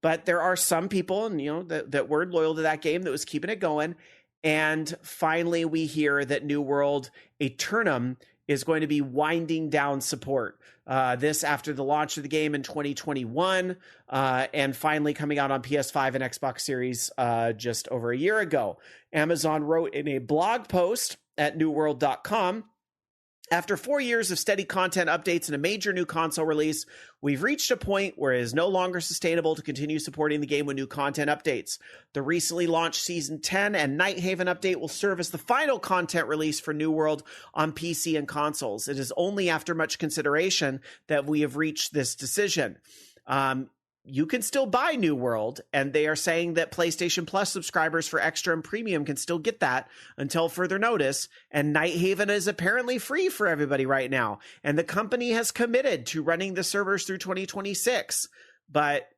S2: But there are some people, and that were loyal to that game, that was keeping it going. And finally, we hear that New World Eternum is going to be winding down support. This after the launch of the game in 2021, and finally coming out on PS5 and Xbox Series just over a year ago. Amazon wrote in a blog post at newworld.com, after 4 years of steady content updates and a major new console release, we've reached a point where it is no longer sustainable to continue supporting the game with new content updates. The recently launched Season 10 and Nighthaven update will serve as the final content release for New World on PC and consoles. It is only after much consideration that we have reached this decision. You can still buy New World, and they are saying that PlayStation Plus subscribers for Extra and Premium can still get that until further notice, and Nighthaven is apparently free for everybody right now, and the company has committed to running the servers through 2026, but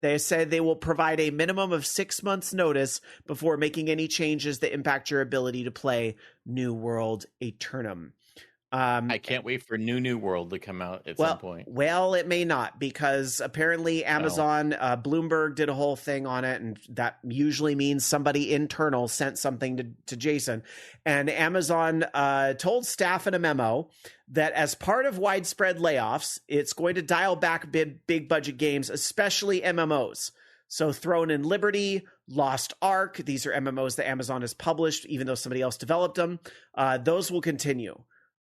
S2: they said they will provide a minimum of 6 months notice before making any changes that impact your ability to play New World Eternum.
S4: I can't wait for New World to come out at some point.
S2: Well, it may not, because apparently Amazon, Bloomberg did a whole thing on it, and that usually means somebody internal sent something to Jason. And Amazon told staff in a memo that as part of widespread layoffs, it's going to dial back big budget games, especially MMOs. So Throne and Liberty, Lost Ark, these are MMOs that Amazon has published, even though somebody else developed them. Those will continue.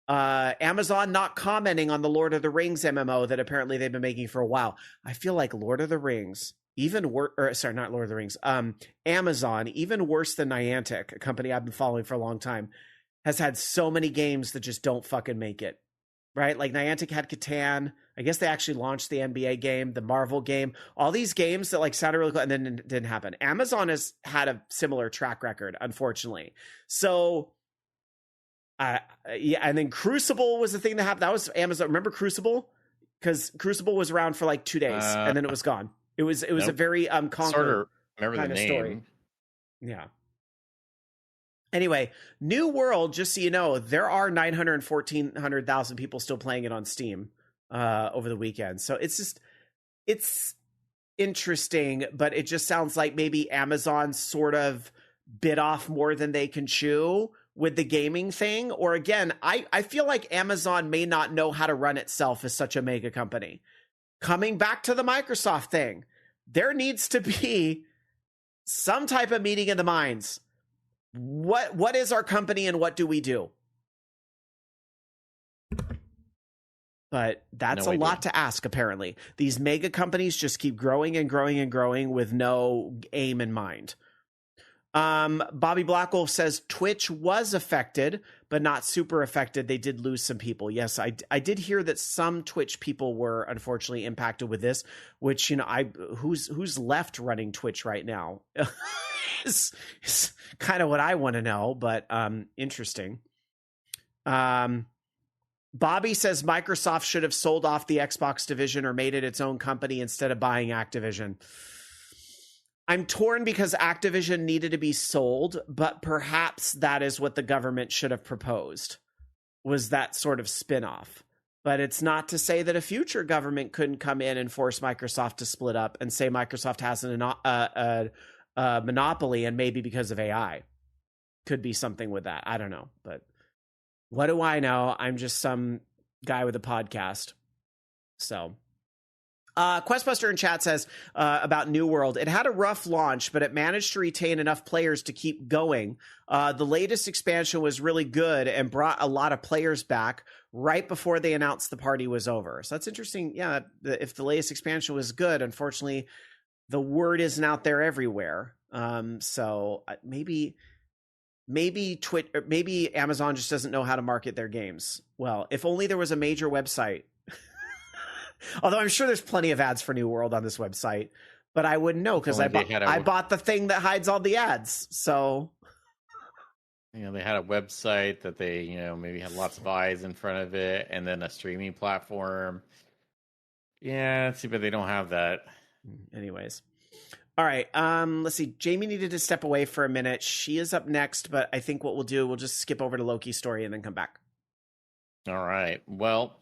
S2: Amazon not commenting on the Lord of the Rings MMO that apparently they've been making for a while. I feel like Lord of the Rings, not Lord of the Rings, Amazon, even worse than Niantic, a company I've been following for a long time, has had so many games that just don't fucking make it, right? Like Niantic had Catan. I guess they actually launched the NBA game, the Marvel game, all these games that like sounded really cool and then it didn't happen. Amazon has had a similar track record, unfortunately. So and then Crucible was the thing that happened. That was Amazon. Remember Crucible? Because Crucible was around for like 2 days and then it was gone. It was a very Conquer kind of story. Yeah. Anyway, New World, just so you know, there are 914,000 people still playing it on Steam over the weekend. So it's interesting, but it just sounds like maybe Amazon sort of bit off more than they can chew with the gaming thing. Or again, I feel like Amazon may not know how to run itself as such a mega company. coming back to the Microsoft thing, there needs to be some type of meeting of the minds. What is our company and what do we do? But that's a lot to ask, apparently. These mega companies just keep growing and growing and growing with no aim in mind. Bobby Blackwolf says Twitch was affected, but not super affected. They did lose some people. Yes, I did hear that some Twitch people were unfortunately impacted with this, which, who's left running Twitch right now is kind of what I want to know, but interesting. Bobby says Microsoft should have sold off the Xbox division or made it its own company instead of buying Activision. I'm torn because Activision needed to be sold, but perhaps that is what the government should have proposed, was that sort of spin-off. But it's not to say that a future government couldn't come in and force Microsoft to split up and say Microsoft has a monopoly, and maybe because of AI. Could be something with that. I don't know, but what do I know? I'm just some guy with a podcast. So, Questbuster in chat says about New World, it had a rough launch, but it managed to retain enough players to keep going. The latest expansion was really good and brought a lot of players back right before they announced the party was over. So that's interesting. Yeah, if the latest expansion was good, unfortunately, the word isn't out there everywhere. So maybe Amazon just doesn't know how to market their games. Well, if only there was a major website. Although I'm sure there's plenty of ads for New World on this website, but I wouldn't know because I bought the thing that hides all the ads. So,
S4: they had a website that they, maybe had lots of eyes in front of it, and then a streaming platform. Yeah, let's see, but they don't have that.
S2: Anyways. All right. Let's see. Jamie needed to step away for a minute. She is up next, but I think what we'll do, we'll just skip over to Loki's story and then come back.
S4: All right. Well,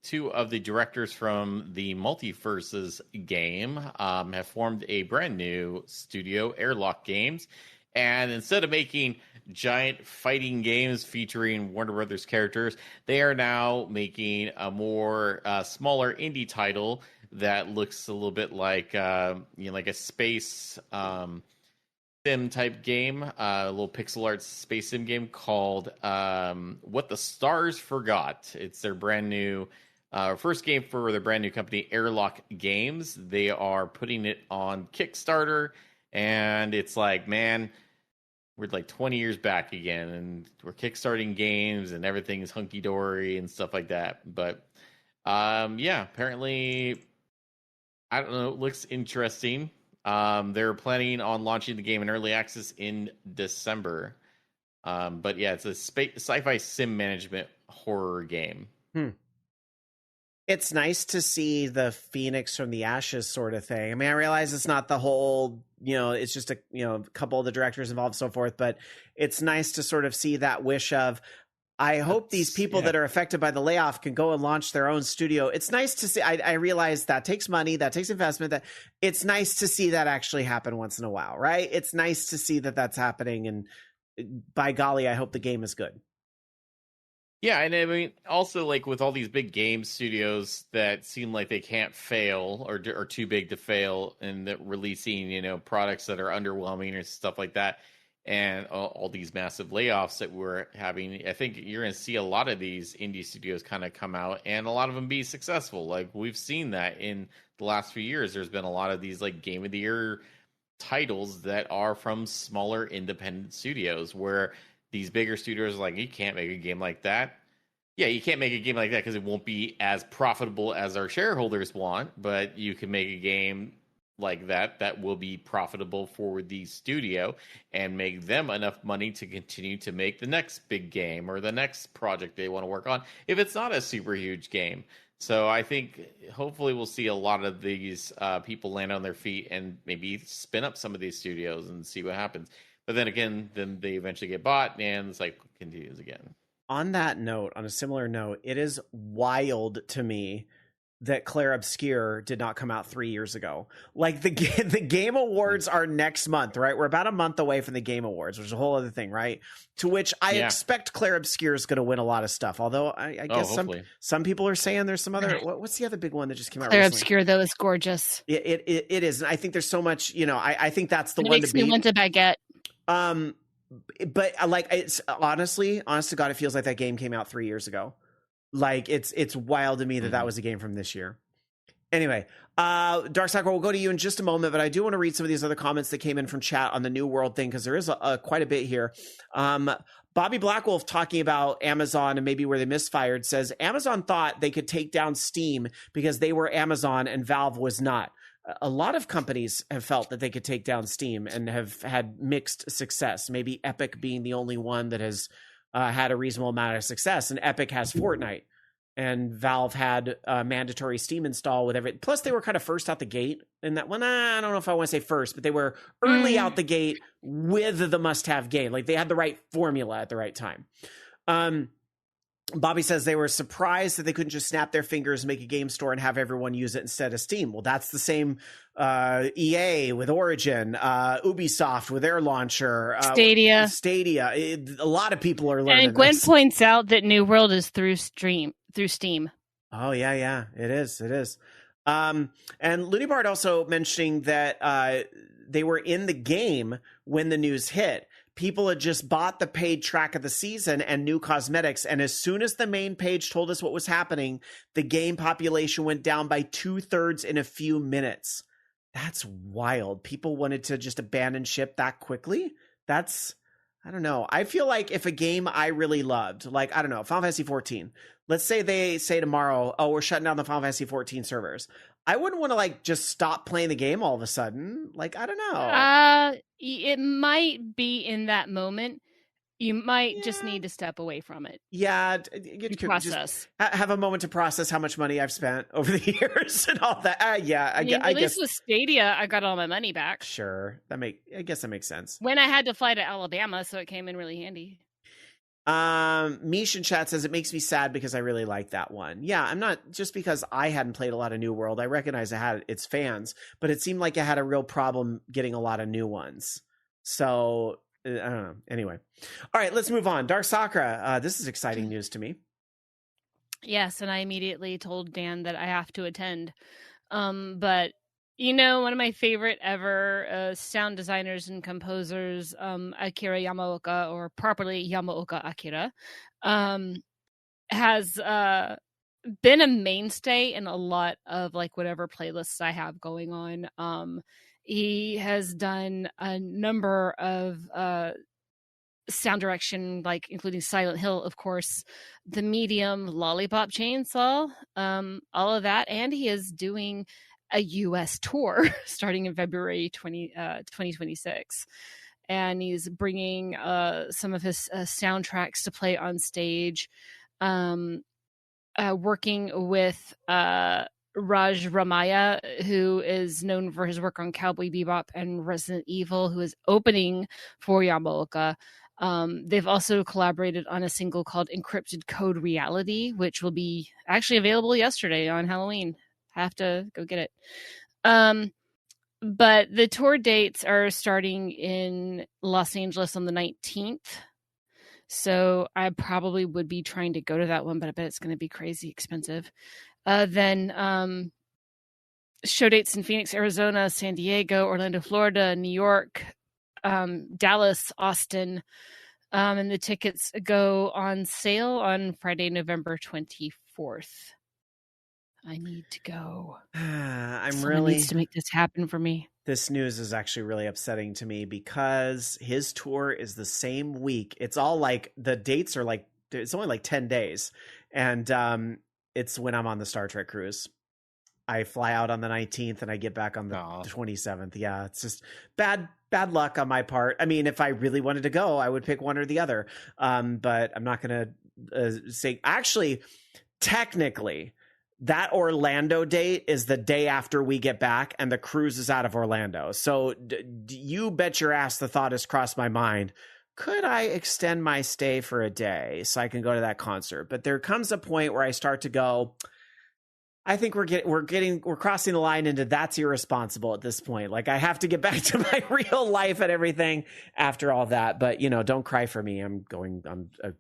S4: two of the directors from the Multiverses game have formed a brand new studio, Airlock Games. And instead of making giant fighting games featuring Warner Brothers characters, they are now making a more smaller indie title that looks a little bit like like a space sim type game, a little pixel art space sim game called What the Stars Forgot. It's their brand new first game for their brand new company, Airlock Games. They are putting it on Kickstarter, and it's like, man, we're like 20 years back again, and we're kickstarting games, and everything is hunky dory and stuff like that. But apparently, I don't know, it looks interesting. They're planning on launching the game in early access in December. But yeah, it's a sci-fi sim management horror game.
S2: It's nice to see the phoenix from the ashes sort of thing. I mean, I realize it's not the whole, it's just a couple of the directors involved and so forth, but it's nice to sort of see that wish of, I hope these people that are affected by the layoff can go and launch their own studio. It's nice to see. I realize that takes money, that takes investment. That it's nice to see that actually happen once in a while, right? It's nice to see that that's happening, and by golly, I hope the game is good.
S4: Yeah, and I mean, also like with all these big game studios that seem like they can't fail or are too big to fail, and releasing products that are underwhelming or stuff like that. And all these massive layoffs that we're having, I think you're going to see a lot of these indie studios kind of come out, and a lot of them be successful. Like we've seen that in the last few years. There's been a lot of these like Game of the Year titles that are from smaller independent studios, where these bigger studios are like, you can't make a game like that. Yeah, you can't make a game like that because it won't be as profitable as our shareholders want, but you can make a game like that will be profitable for the studio and make them enough money to continue to make the next big game or the next project they want to work on, if it's not a super huge game. So I think hopefully we'll see a lot of these people land on their feet and maybe spin up some of these studios and see what happens. But then again, then they eventually get bought and the cycle continues again.
S2: On that note, on a similar note, it is wild to me that Claire Obscure did not come out 3 years ago. Like the Game Awards are next month, right? We're about a month away from the Game Awards, which is a whole other thing, right? To which I expect Claire Obscure is going to win a lot of stuff. Although I guess some people are saying there's some other. What's the other big one that just came out?
S3: Claire
S2: recently?
S3: Obscure though is gorgeous.
S2: It is, and I think there's so much. I think that's the
S3: it
S2: one
S3: makes
S2: to beat.
S3: Me want a baguette.
S2: But like it's honest to God, it feels like that game came out 3 years ago. Like it's wild to me that was a game from this year. Anyway, DarkSakura, we'll go to you in just a moment, but I do want to read some of these other comments that came in from chat on the New World thing because there is quite a bit here. Bobby Blackwolf talking about Amazon and maybe where they misfired says Amazon thought they could take down Steam because they were Amazon and Valve was not. A lot of companies have felt that they could take down Steam and have had mixed success. Maybe Epic being the only one that has had a reasonable amount of success, and Epic has Fortnite, and Valve had mandatory Steam install with everything. Plus, they were kind of first out the gate in that one. I don't know if I want to say first, but they were early out the gate with the must-have game. Like they had the right formula at the right time. Bobby says they were surprised that they couldn't just snap their fingers, make a game store, and have everyone use it instead of Steam. Well, that's the same EA with Origin, Ubisoft with their launcher,
S3: Stadia.
S2: A lot of people are learning.
S3: And Gwen
S2: this.
S3: points out that New World is through Steam.
S2: Oh yeah, it is. And Looney Bard also mentioning that they were in the game when the news hit. People had just bought the paid track of the season and new cosmetics. And as soon as the main page told us what was happening, the game population went down by 2/3 in a few minutes. That's wild. People wanted to just abandon ship that quickly. I don't know. I feel like if a game I really loved, like, I don't know, Final Fantasy 14, let's say they say tomorrow, oh, we're shutting down the Final Fantasy 14 servers. I wouldn't want to like just stop playing the game all of a sudden. Like, I don't know.
S3: It might be in that moment. You might just need to step away from it.
S2: Yeah.
S3: Process.
S2: Have a moment to process how much money I've spent over the years and all that. I
S3: at
S2: guess
S3: least with Stadia, I got all my money back.
S2: Sure. I guess that makes sense.
S3: When I had to fly to Alabama, so it came in really handy.
S2: Mish in chat says it makes me sad because I really like that one. Yeah, I'm not just because I hadn't played a lot of New World. I recognize it had its fans, but it seemed like it had a real problem getting a lot of new ones. So I don't know. Anyway, all right, let's move on. DarkSakura, this is exciting news to me.
S3: Yes, and I immediately told Dan that I have to attend. But one of my favorite ever sound designers and composers, Akira Yamaoka, or properly Yamaoka Akira, has been a mainstay in a lot of like whatever playlists I have going on. He has done a number of sound direction, like including Silent Hill, of course, The Medium, Lollipop Chainsaw, all of that, and he is doing a U.S. tour starting in February 2026. And he's bringing some of his soundtracks to play on stage, working with Raj Ramaya, who is known for his work on Cowboy Bebop and Resident Evil, who is opening for Yamaoka. They've also collaborated on a single called Encrypted Code Reality, which will be actually available yesterday on Halloween. Have to go get it. But the tour dates are starting in Los Angeles on the 19th. So I probably would be trying to go to that one, but I bet it's going to be crazy expensive. Then show dates in Phoenix, Arizona, San Diego, Orlando, Florida, New York, Dallas, Austin. And the tickets go on sale on Friday, November 24th. I need to go. Someone needs to make this happen for me.
S2: This news is actually really upsetting to me because his tour is the same week. It's all like the dates are like, it's only like 10 days. And it's when I'm on the Star Trek cruise. I fly out on the 19th and I get back on the 27th. Yeah, it's just bad luck on my part. I mean, if I really wanted to go, I would pick one or the other. But I'm not going to say, actually, technically, that Orlando date is the day after we get back and the cruise is out of Orlando. So you bet your ass the thought has crossed my mind. Could I extend my stay for a day so I can go to that concert? But there comes a point where I start to go, I think we're crossing the line into that's irresponsible at this point. Like I have to get back to my real life and everything after all that. But don't cry for me. I'm going on an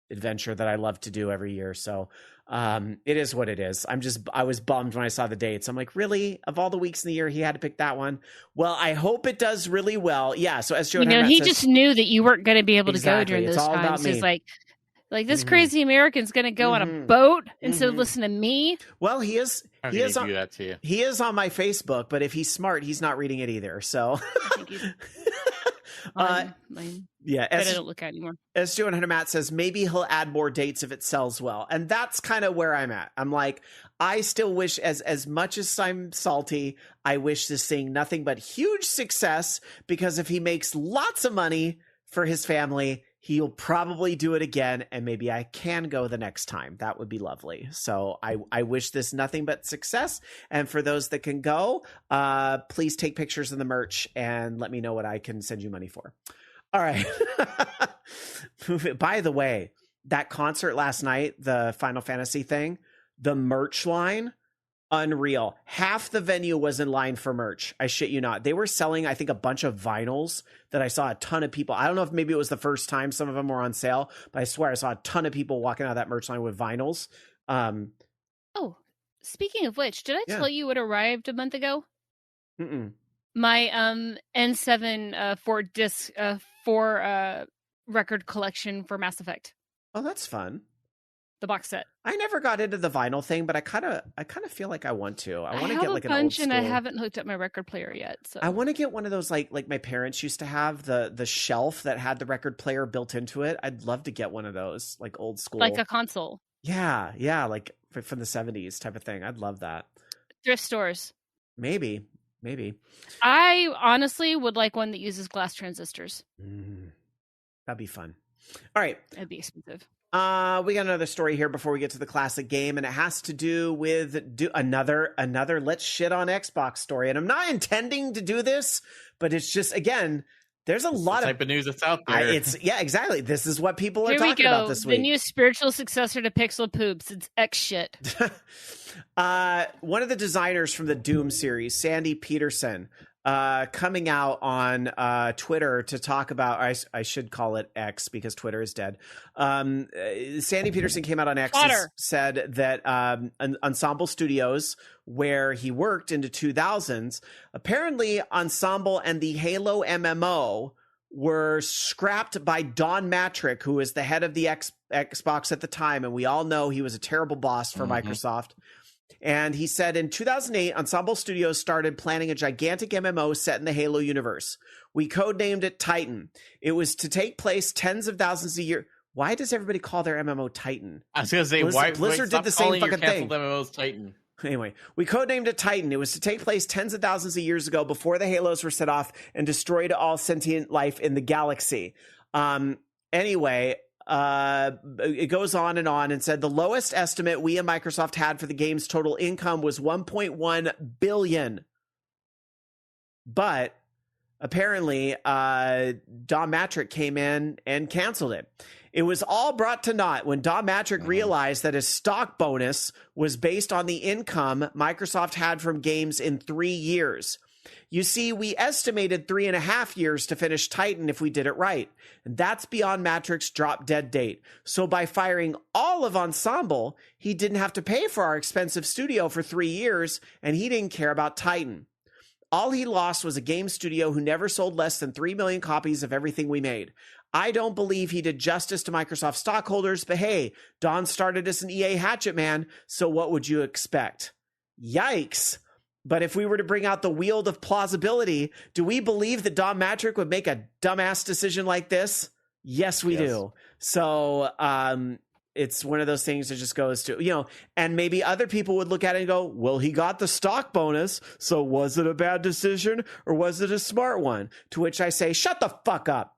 S2: adventure that I love to do every year. So it is what it is. I was bummed when I saw the dates. I'm like, really? Of all the weeks in the year, he had to pick that one. Well, I hope it does really well. Yeah. So as Joe,
S3: he just knew that you weren't going to be able to go during
S2: it's
S3: those
S2: all
S3: times.
S2: about me.
S3: It's like this crazy American's going to go on a boat instead of listen to me.
S2: Well, he is on my Facebook, but if he's smart, he's not reading it either. So
S3: I think he's
S2: yeah,
S3: I don't look at anymore.
S2: As Joe and Hunter Matt says, maybe he'll add more dates if it sells well. And that's kind of where I'm at. I'm like, I still wish, as much as I'm salty, I wish this thing nothing but huge success, because if he makes lots of money for his family, he'll probably do it again, and maybe I can go the next time. That would be lovely. So I wish this nothing but success. And for those that can go, please take pictures of the merch and let me know what I can send you money for. All right. By the way, that concert last night, the Final Fantasy thing, the merch line, unreal. Half the venue was in line for merch. I shit you not. They were selling, I think, a bunch of vinyls that I saw a ton of people. I don't know if maybe it was the first time some of them were on sale, but I swear I saw a ton of people walking out of that merch line with vinyls.
S3: Oh, speaking of which, did I tell you what arrived a month ago?
S2: Mm-mm.
S3: My N7 4-disc 4 record collection for Mass Effect.
S2: Oh, that's fun.
S3: The box set.
S2: I never got into the vinyl thing, but I kind of feel like I want to. I want to get like
S3: a
S2: an old
S3: bunch,
S2: school.
S3: and I haven't hooked up my record player yet. So
S2: I want to get one of those like my parents used to have, the shelf that had the record player built into it. I'd love to get one of those, like old school,
S3: like a console.
S2: Yeah, like from the 70s type of thing. I'd love that.
S3: Thrift stores.
S2: Maybe.
S3: I honestly would like one that uses glass transistors.
S2: That'd be fun. All right.
S3: That'd be expensive.
S2: We got another story here before we get to the classic game, and it has to do with another let's shit on Xbox story. And I'm not intending to do this, but it's just, again, there's a lot of
S4: type of news that's out there.
S2: Exactly. This is what people are talking about this week.
S3: The new spiritual successor to Pixel Poops. It's X shit.
S2: One of the designers from the Doom series, Sandy Peterson, coming out on Twitter to talk about, I should call it X because Twitter is dead. Sandy Peterson came out on X and said that Ensemble Studios, where he worked in the 2000s, apparently Ensemble and the Halo MMO were scrapped by Don Matrick, who was the head of the Xbox at the time. And we all know he was a terrible boss for Microsoft. And he said in 2008, Ensemble Studios started planning a gigantic MMO set in the Halo universe. We codenamed it Titan. It was to take place tens of thousands a year. Why does everybody call their MMO Titan?
S4: I was going to say,
S2: Blizzard did the same fucking thing.
S4: MMOs Titan.
S2: Anyway, we codenamed it Titan. It was to take place tens of thousands of years ago, before the Halos were set off and destroyed all sentient life in the galaxy. Anyway, it goes on and said the lowest estimate we and Microsoft had for the game's total income was $1.1 billion. But apparently, Don Matrick came in and canceled it. It was all brought to naught when Don Matrick realized that his stock bonus was based on the income Microsoft had from games in 3 years. You see, we estimated 3.5 years to finish Titan if we did it right. And that's beyond Matrick's drop dead date. So by firing all of Ensemble, he didn't have to pay for our expensive studio for 3 years, and he didn't care about Titan. All he lost was a game studio who never sold less than 3 million copies of everything we made. I don't believe he did justice to Microsoft stockholders, but hey, Don started as an EA hatchet man, so what would you expect? Yikes. But if we were to bring out the wield of plausibility, do we believe that Don Matrick would make a dumbass decision like this? Yes, we do. So it's one of those things that just goes to, and maybe other people would look at it and go, well, he got the stock bonus, so was it a bad decision or was it a smart one? To which I say, shut the fuck up.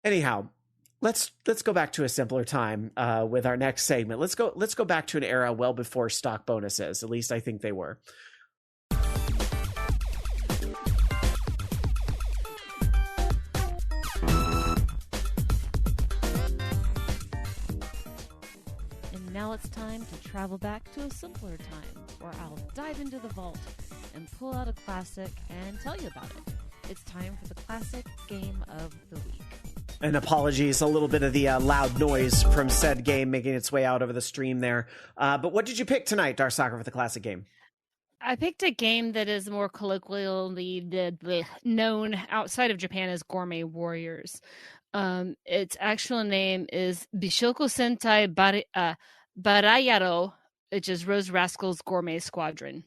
S2: Anyhow, let's go back to a simpler time with our next segment. Let's go back to an era well before stock bonuses. At least I think they were.
S3: And now Now it's time to travel back to a simpler time, where I'll dive into the vault and pull out a classic and tell you about it. It's time for the classic game of the week.
S2: And apologies, a little bit of the loud noise from said game making its way out over the stream there. But what did you pick tonight, DarkSakura, for the classic game?
S3: I picked a game that is more colloquially known outside of Japan as Gourmet Warriors. Its actual name is Bishoku Sentai Barayaro, which is Rose Rascal's Gourmet Squadron.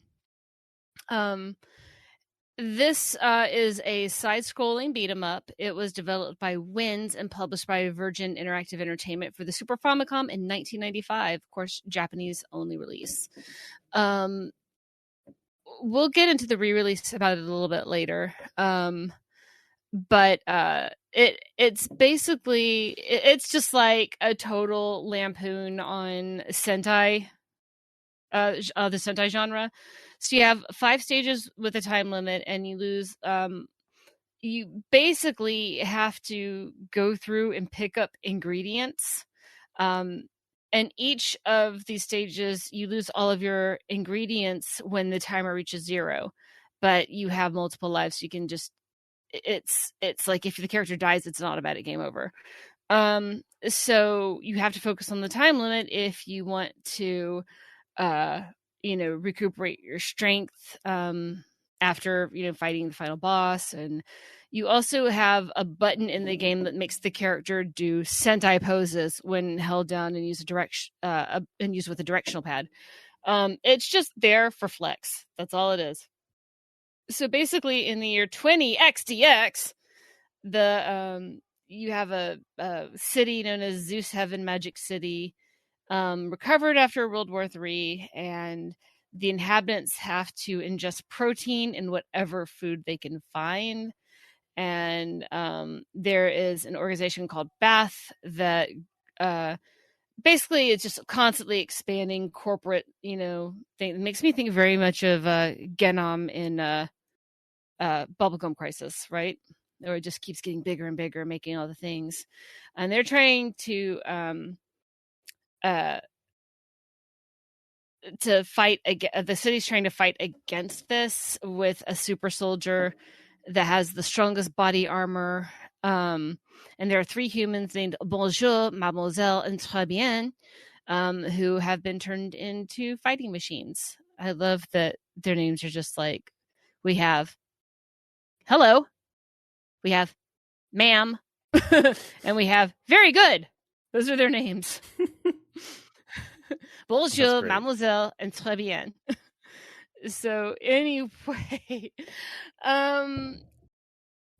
S3: This is a side-scrolling beat-em-up. It was developed by Winds and published by Virgin Interactive Entertainment for the Super Famicom in 1995. Of course, Japanese-only release. We'll get into the re-release about it a little bit later. But it's basically, it's just like a total lampoon on Sentai, the Sentai genre. So you have 5 stages with a time limit, and you lose. You basically have to go through and pick up ingredients. And each of these stages, you lose all of your ingredients when the timer reaches 0. But you have multiple lives, so you can just. It's like if the character dies, it's an automatic game over. So you have to focus on the time limit if you want to. Recuperate your strength after, fighting the final boss. And you also have a button in the game that makes the character do Sentai poses when held down and use with a directional pad. It's just there for flex. That's all it is. So basically, in the year 20XDX, you have a city known as Zeus Heaven Magic City, recovered after World War III, and the inhabitants have to ingest protein in whatever food they can find. And there is an organization called Bath that basically it's just constantly expanding corporate, thing. It makes me think very much of Genom in Bubblegum Crisis, right? Or it just keeps getting bigger and bigger, making all the things. And they're trying to fight the city's trying to fight against this with a super soldier that has the strongest body armor. And there are 3 humans named Bonjour, Mademoiselle, and Très Bien, who have been turned into fighting machines. I love that their names are just like, we have hello, we have ma'am, and we have very good. Those are their names. Bonjour, Mademoiselle, and Très Bien. So anyway,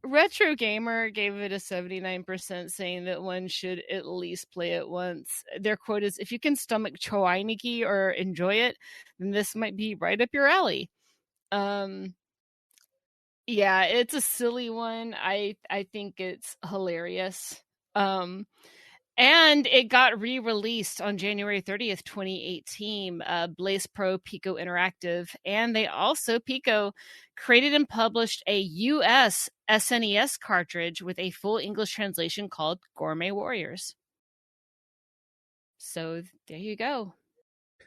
S3: Retro Gamer gave it a 79%, saying that one should at least play it once. Their quote is, if you can stomach Chowainiki or enjoy it, then this might be right up your alley. Yeah, it's a silly one. I think it's hilarious. And it got re-released on January 30th, 2018, Blaze Pro, Pico Interactive. And they also, Pico, created and published a US SNES cartridge with a full English translation called Gourmet Warriors. So there you go.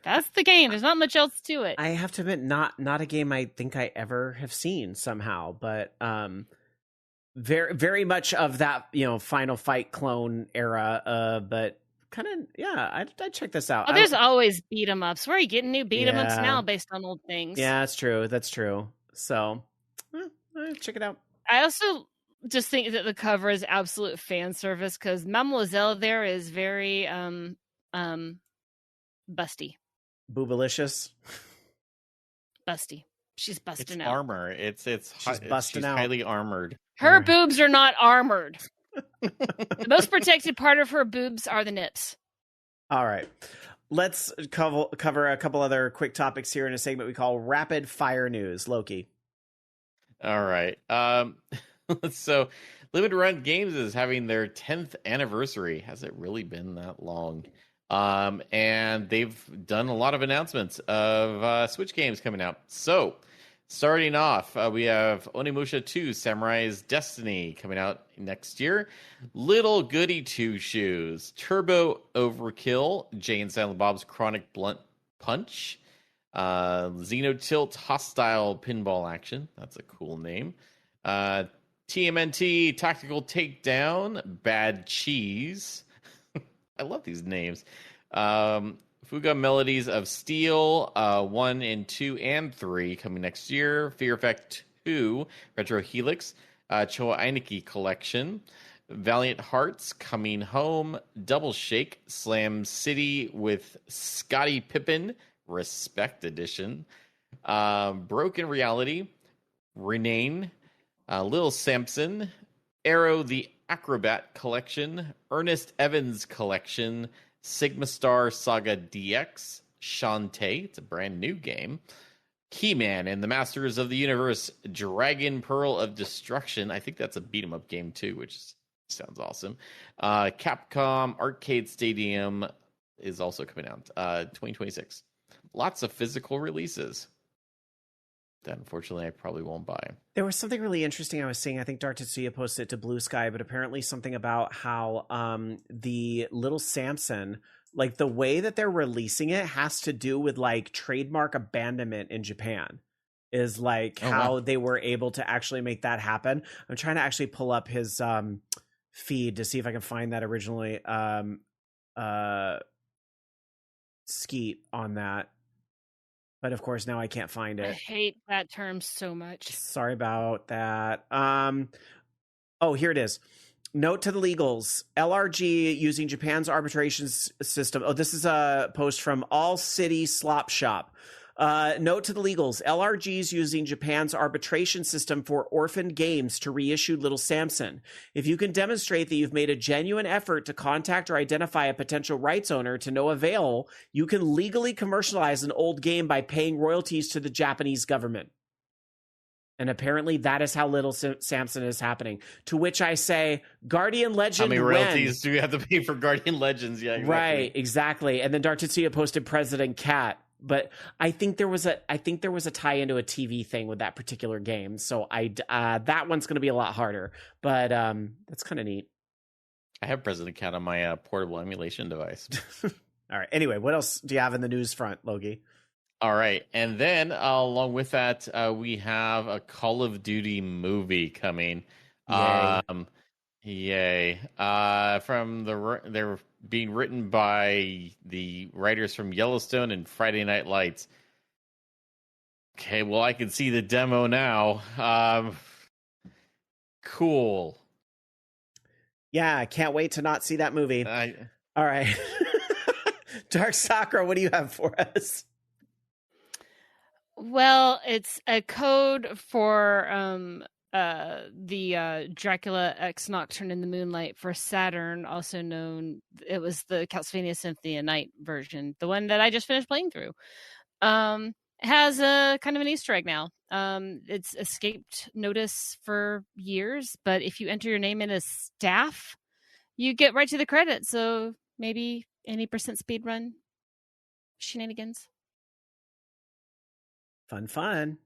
S3: That's the game. There's not much else to it.
S2: I have to admit, not a game I think I ever have seen somehow, but very, very much of that, Final Fight clone era. But kind of, yeah, I'd check this out.
S3: Oh, there's always beat 'em ups. Where are you getting new beat 'em ups now based on old things?
S2: Yeah, that's true. That's true. So, check it out.
S3: I also just think that the cover is absolute fan service because Mademoiselle there is very busty.
S2: Boobalicious.
S3: Busty. She's busting
S4: it's
S3: out.
S4: Armor. She's
S2: busting out.
S4: Highly armored.
S3: Her boobs are not armored. The most protected part of her boobs are the nips.
S2: All right. Let's cover a couple other quick topics here in a segment we call Rapid Fire News. Loki.
S4: All right. So Limited Run Games is having their 10th anniversary. Has it really been that long? And they've done a lot of announcements of Switch games coming out. So Starting off, we have Onimusha 2, Samurai's Destiny, coming out next year. Little Goody Two Shoes, Turbo Overkill, Jay and Silent Bob's Chronic Blunt Punch, Xenotilt Hostile Pinball Action. That's a cool name. TMNT Tactical Takedown, Bad Cheese. I love these names. Fuga Melodies of Steel, 1 and 2 and 3 coming next year. Fear Effect 2, Retro Helix, Choa Ainiki Collection. Valiant Hearts coming home. Double Shake, Slam City with Scottie Pippen, Respect Edition. Broken Reality, Renane, Lil Samson, Arrow the Acrobat Collection, Ernest Evans Collection, Sigma Star Saga DX, Shantae, it's a brand new game, Keyman and the Masters of the Universe, Dragon Pearl of Destruction. I think that's a beat 'em up game too, which sounds awesome. Capcom Arcade Stadium is also coming out 2026. Lots of physical releases that unfortunately I probably won't buy.
S2: There was something really interesting I was seeing. I think Dark Tetsuya posted it to Blue Sky, but apparently something about how the Little Samson, like the way that they're releasing it has to do with like trademark abandonment in Japan. Is like how they were able to actually make that happen. I'm trying to actually pull up his feed to see if I can find that originally skeet on that. But of course, now I can't find it.
S3: I hate that term so much.
S2: Sorry about that. Oh, here it is. Note to the legals. LRG using Japan's arbitration system. Oh, this is a post from All City Slop Shop. Note to the legals. LRG's using Japan's arbitration system for orphaned games to reissue Little Samson. If you can demonstrate that you've made a genuine effort to contact or identify a potential rights owner to no avail, you can legally commercialize an old game by paying royalties to the Japanese government. And apparently that is how Little Samson is happening. To which I say, Guardian Legend.
S4: How many royalties do you have to pay for Guardian Legends? Yeah, exactly.
S2: Right, exactly. And then Dark Tetsuya posted President Cat. But I think there was a tie into a TV thing with that particular game. So that one's going to be a lot harder. But that's kind of neat.
S4: I have President Cat on my portable emulation device.
S2: All right. Anyway, what else do you have in the news front, Logie?
S4: All right. And then along with that, we have a Call of Duty movie coming.
S2: Yay.
S4: Yay. They're being written by the writers from Yellowstone and Friday Night Lights. Okay, well, I can see the demo now. Cool.
S2: Yeah, I can't wait to not see that movie. All right. DarkSakura, what do you have for us?
S3: Well, it's a code for the Dracula X Nocturne in the Moonlight for Saturn, also known, it was the Castlevania Symphony of Night version, the one that I just finished playing through. It has a kind of an Easter egg now. It's escaped notice for years, but if you enter your name in as staff, you get right to the credits. So maybe any % speed run shenanigans.
S2: Fun.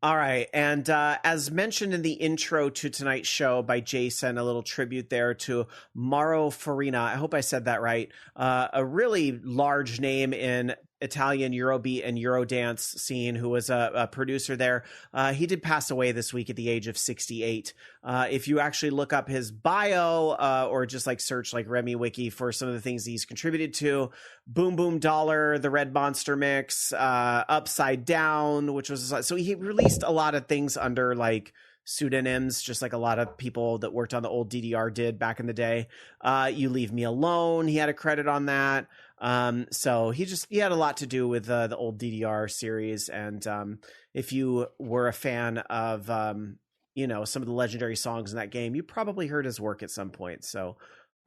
S2: All right. And as mentioned in the intro to tonight's show by Jason, a little tribute there to Mauro Farina. I hope I said that right. A really large name in Italian Eurobeat and Eurodance scene, who was a producer there. He did pass away this week at the age of 68. If you actually look up his bio or just like search like Remy Wiki for some of the things he's contributed to, Boom Boom Dollar, the Red Monster Mix, Upside Down, which was, so he released a lot of things under like pseudonyms, just like a lot of people that worked on the old DDR did back in the day. You Leave Me Alone, he had a credit on that. So he had a lot to do with the old DDR series. And if you were a fan of, some of the legendary songs in that game, you probably heard his work at some point. So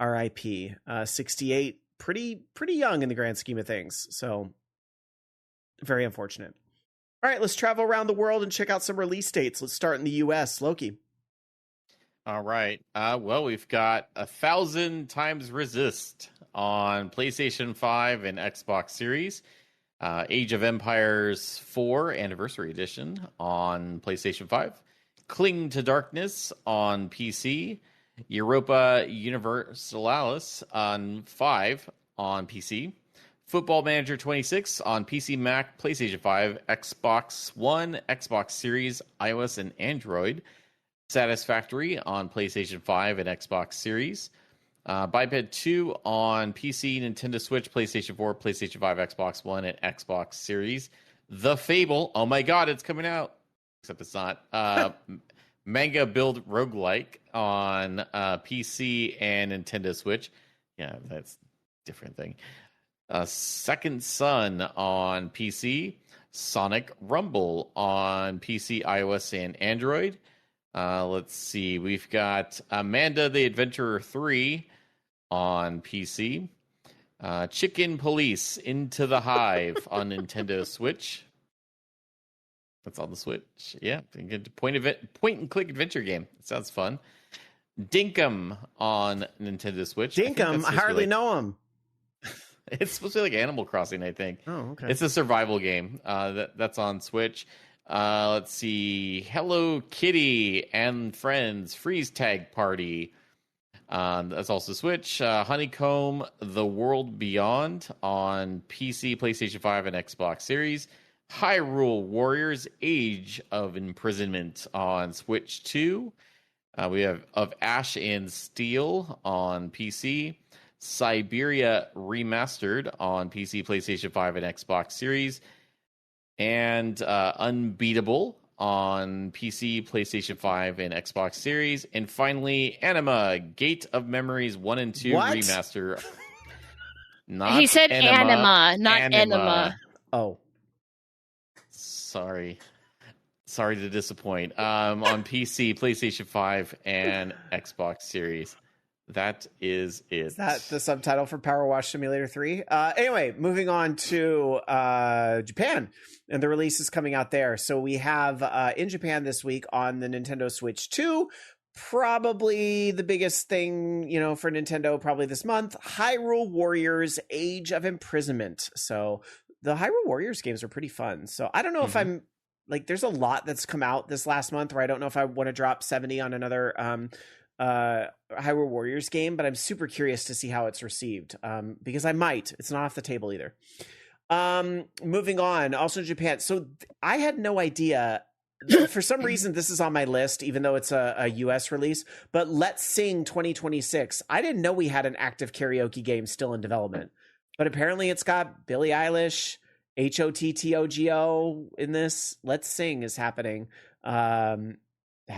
S2: RIP, 68, pretty young in the grand scheme of things. So very unfortunate. All right, let's travel around the world and check out some release dates. Let's start in the US. Loki.
S4: All right. Well, we've got 1,000 Times Resist on PlayStation 5 and Xbox Series. Age of Empires 4 Anniversary Edition on PlayStation 5. Cling to Darkness on PC. Europa Universalis on 5 on PC. Football Manager 26 on PC, Mac, PlayStation 5, Xbox One, Xbox Series, iOS, and Android. Satisfactory on PlayStation 5 and Xbox Series. Biped 2 on PC, Nintendo Switch, PlayStation 4, PlayStation 5, Xbox One, and Xbox Series. The Fable, oh my god, it's coming out. Except it's not. Manga Build Roguelike on PC and Nintendo Switch. Yeah, that's a different thing. Second Son on PC. Sonic Rumble on PC, iOS, and Android. Let's see. We've got Amanda the Adventurer 3 on PC. Chicken Police Into the Hive on Nintendo Switch. That's on the Switch. Yeah, point and click adventure game. It sounds fun. Dinkum on Nintendo Switch.
S2: Dinkum? I hardly know him.
S4: It's supposed to be like Animal Crossing, I think.
S2: Oh, okay.
S4: It's a survival game. That's on Switch. Let's see. Hello Kitty and Friends Freeze Tag Party. That's also Switch. Honeycomb The World Beyond on PC, PlayStation 5, and Xbox Series. Hyrule Warriors Age of Imprisonment on Switch 2. We have Of Ash and Steel on PC. Siberia Remastered on PC, PlayStation 5, and Xbox Series. And Unbeatable on PC, PlayStation 5, and Xbox Series. And finally, Anima Gate of Memories 1 and 2
S2: What?
S4: Remaster.
S3: He said anima, not enema.
S2: Oh.
S4: Sorry to disappoint. On PC, PlayStation 5, and Xbox Series. That is it.
S2: Is that the subtitle for Power Wash Simulator 3? Anyway, moving on to Japan and the releases coming out there. So we have in Japan this week on the Nintendo Switch 2, probably the biggest thing, for Nintendo probably this month, Hyrule Warriors Age of Imprisonment. So the Hyrule Warriors games are pretty fun. So I don't know if I'm there's a lot that's come out this last month where I don't know if I want to drop 70 on another Hyrule Warriors game, but I'm super curious to see how it's received, because I might. It's not off the table either. Moving on, also Japan. So I had no idea. For some reason, this is on my list, even though it's a US release, but Let's Sing 2026. I didn't know we had an active karaoke game still in development, but apparently it's got Billie Eilish, HOTTOGO in this. Let's Sing is happening. Had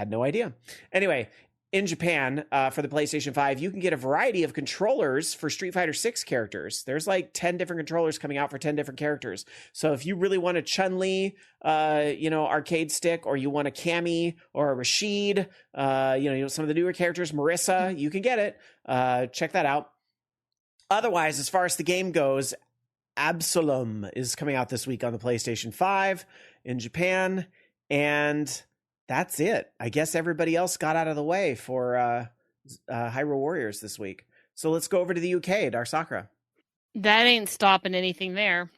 S2: no idea. Anyway, in Japan, for the PlayStation 5, you can get a variety of controllers for Street Fighter 6 characters. There's 10 different controllers coming out for 10 different characters. So if you really want a Chun-Li, arcade stick, or you want a Cammy or a Rashid, some of the newer characters, Marissa, you can get it. Check that out. Otherwise, as far as the game goes, Absalom is coming out this week on the PlayStation 5 in Japan, and that's it. I guess everybody else got out of the way for Hyrule Warriors this week. So let's go over to the UK, DarkSakura.
S3: That ain't stopping anything there.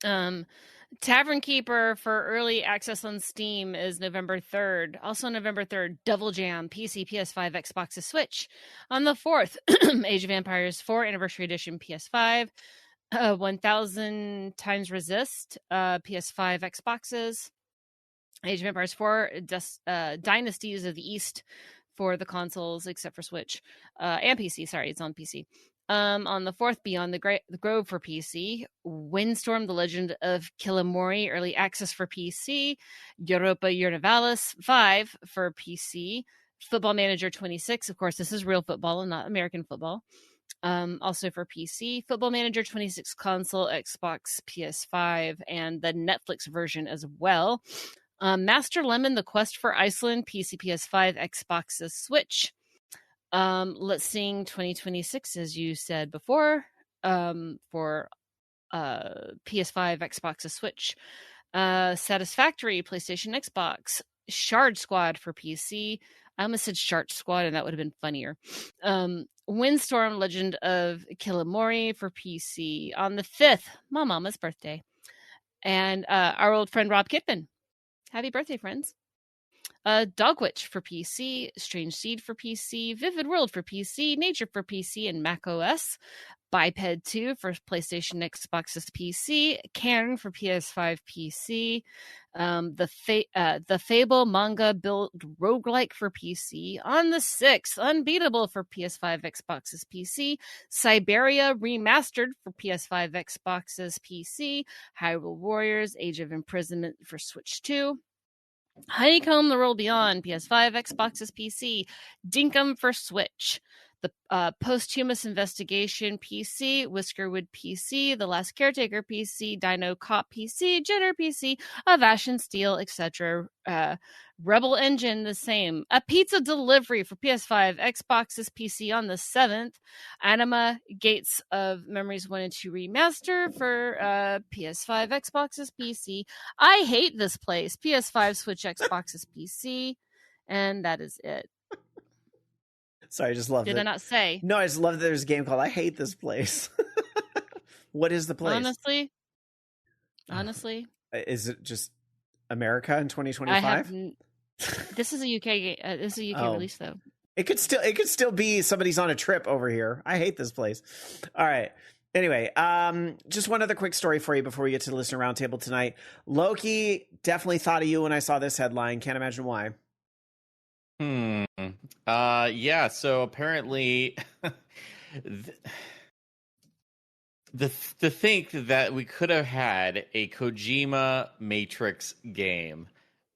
S3: Tavern Keeper for early access on Steam is November 3rd. Also November 3rd, Double Jam, PC, PS5, Xbox, Switch. On the 4th, Age of Empires 4 Anniversary Edition, PS5. 1000 Times Resist, PS5, Xboxes. Age of Empires 4, Dynasties of the East for the consoles, except for Switch, and PC. Sorry, it's on PC. On the 4th, Beyond the Grove for PC. Windstorm, The Legend of Killamori, early access for PC. Europa Universalis 5 for PC. Football Manager 26. Of course, this is real football and not American football. Also for PC, Football Manager 26 console, Xbox, PS5, and the Netflix version as well. Master Lemon, The Quest for Iceland, PC, PS5, Xbox, Switch. Let's Sing 2026, as you said before, for PS5, Xbox, Switch. Satisfactory, PlayStation, Xbox. Shard Squad for PC. I almost said Shark Squad, and that would have been funnier. Windstorm Legend of Killamori for PC. On the 5th, my mama's birthday. And our old friend Rob Kippen. Happy birthday, friends. Dogwitch for PC, Strange Seed for PC, Vivid World for PC, Nature for PC, and Mac OS. Biped 2 for PlayStation, Xbox's PC, Cairn for PS5 PC, the Fable manga build roguelike for PC. On the 6th, Unbeatable for PS5, Xbox's PC, Siberia Remastered for PS5, Xbox's PC, Hyrule Warriors Age of Imprisonment for Switch 2, Honeycomb: The World Beyond, PS5, Xbox's PC, Dinkum for Switch, the Posthumous Investigation PC, Whiskerwood PC, The Last Caretaker PC, Dino Cop PC, Jenner PC, of Ash and Steel, etc. Rebel Engine, the same. A Pizza Delivery for PS5, Xbox's PC on the 7th. Anima Gates of Memories 1 and 2 Remaster for PS5, Xbox's PC. I Hate This Place, PS5, Switch, Xbox's PC. And that is it.
S2: Sorry, I just love it.
S3: Did I not say?
S2: No, I just love that there's a game called I Hate This Place. What is the place?
S3: Honestly.
S2: Is it just America in 2025?
S3: This is a UK this is a UK release though.
S2: It could still be somebody's on a trip over here. I hate this place. All right. Anyway, just one other quick story for you before we get to the listener roundtable tonight. Loki, definitely thought of you when I saw this headline. Can't imagine why.
S4: Yeah, so apparently to think that we could have had a Kojima Matrix game.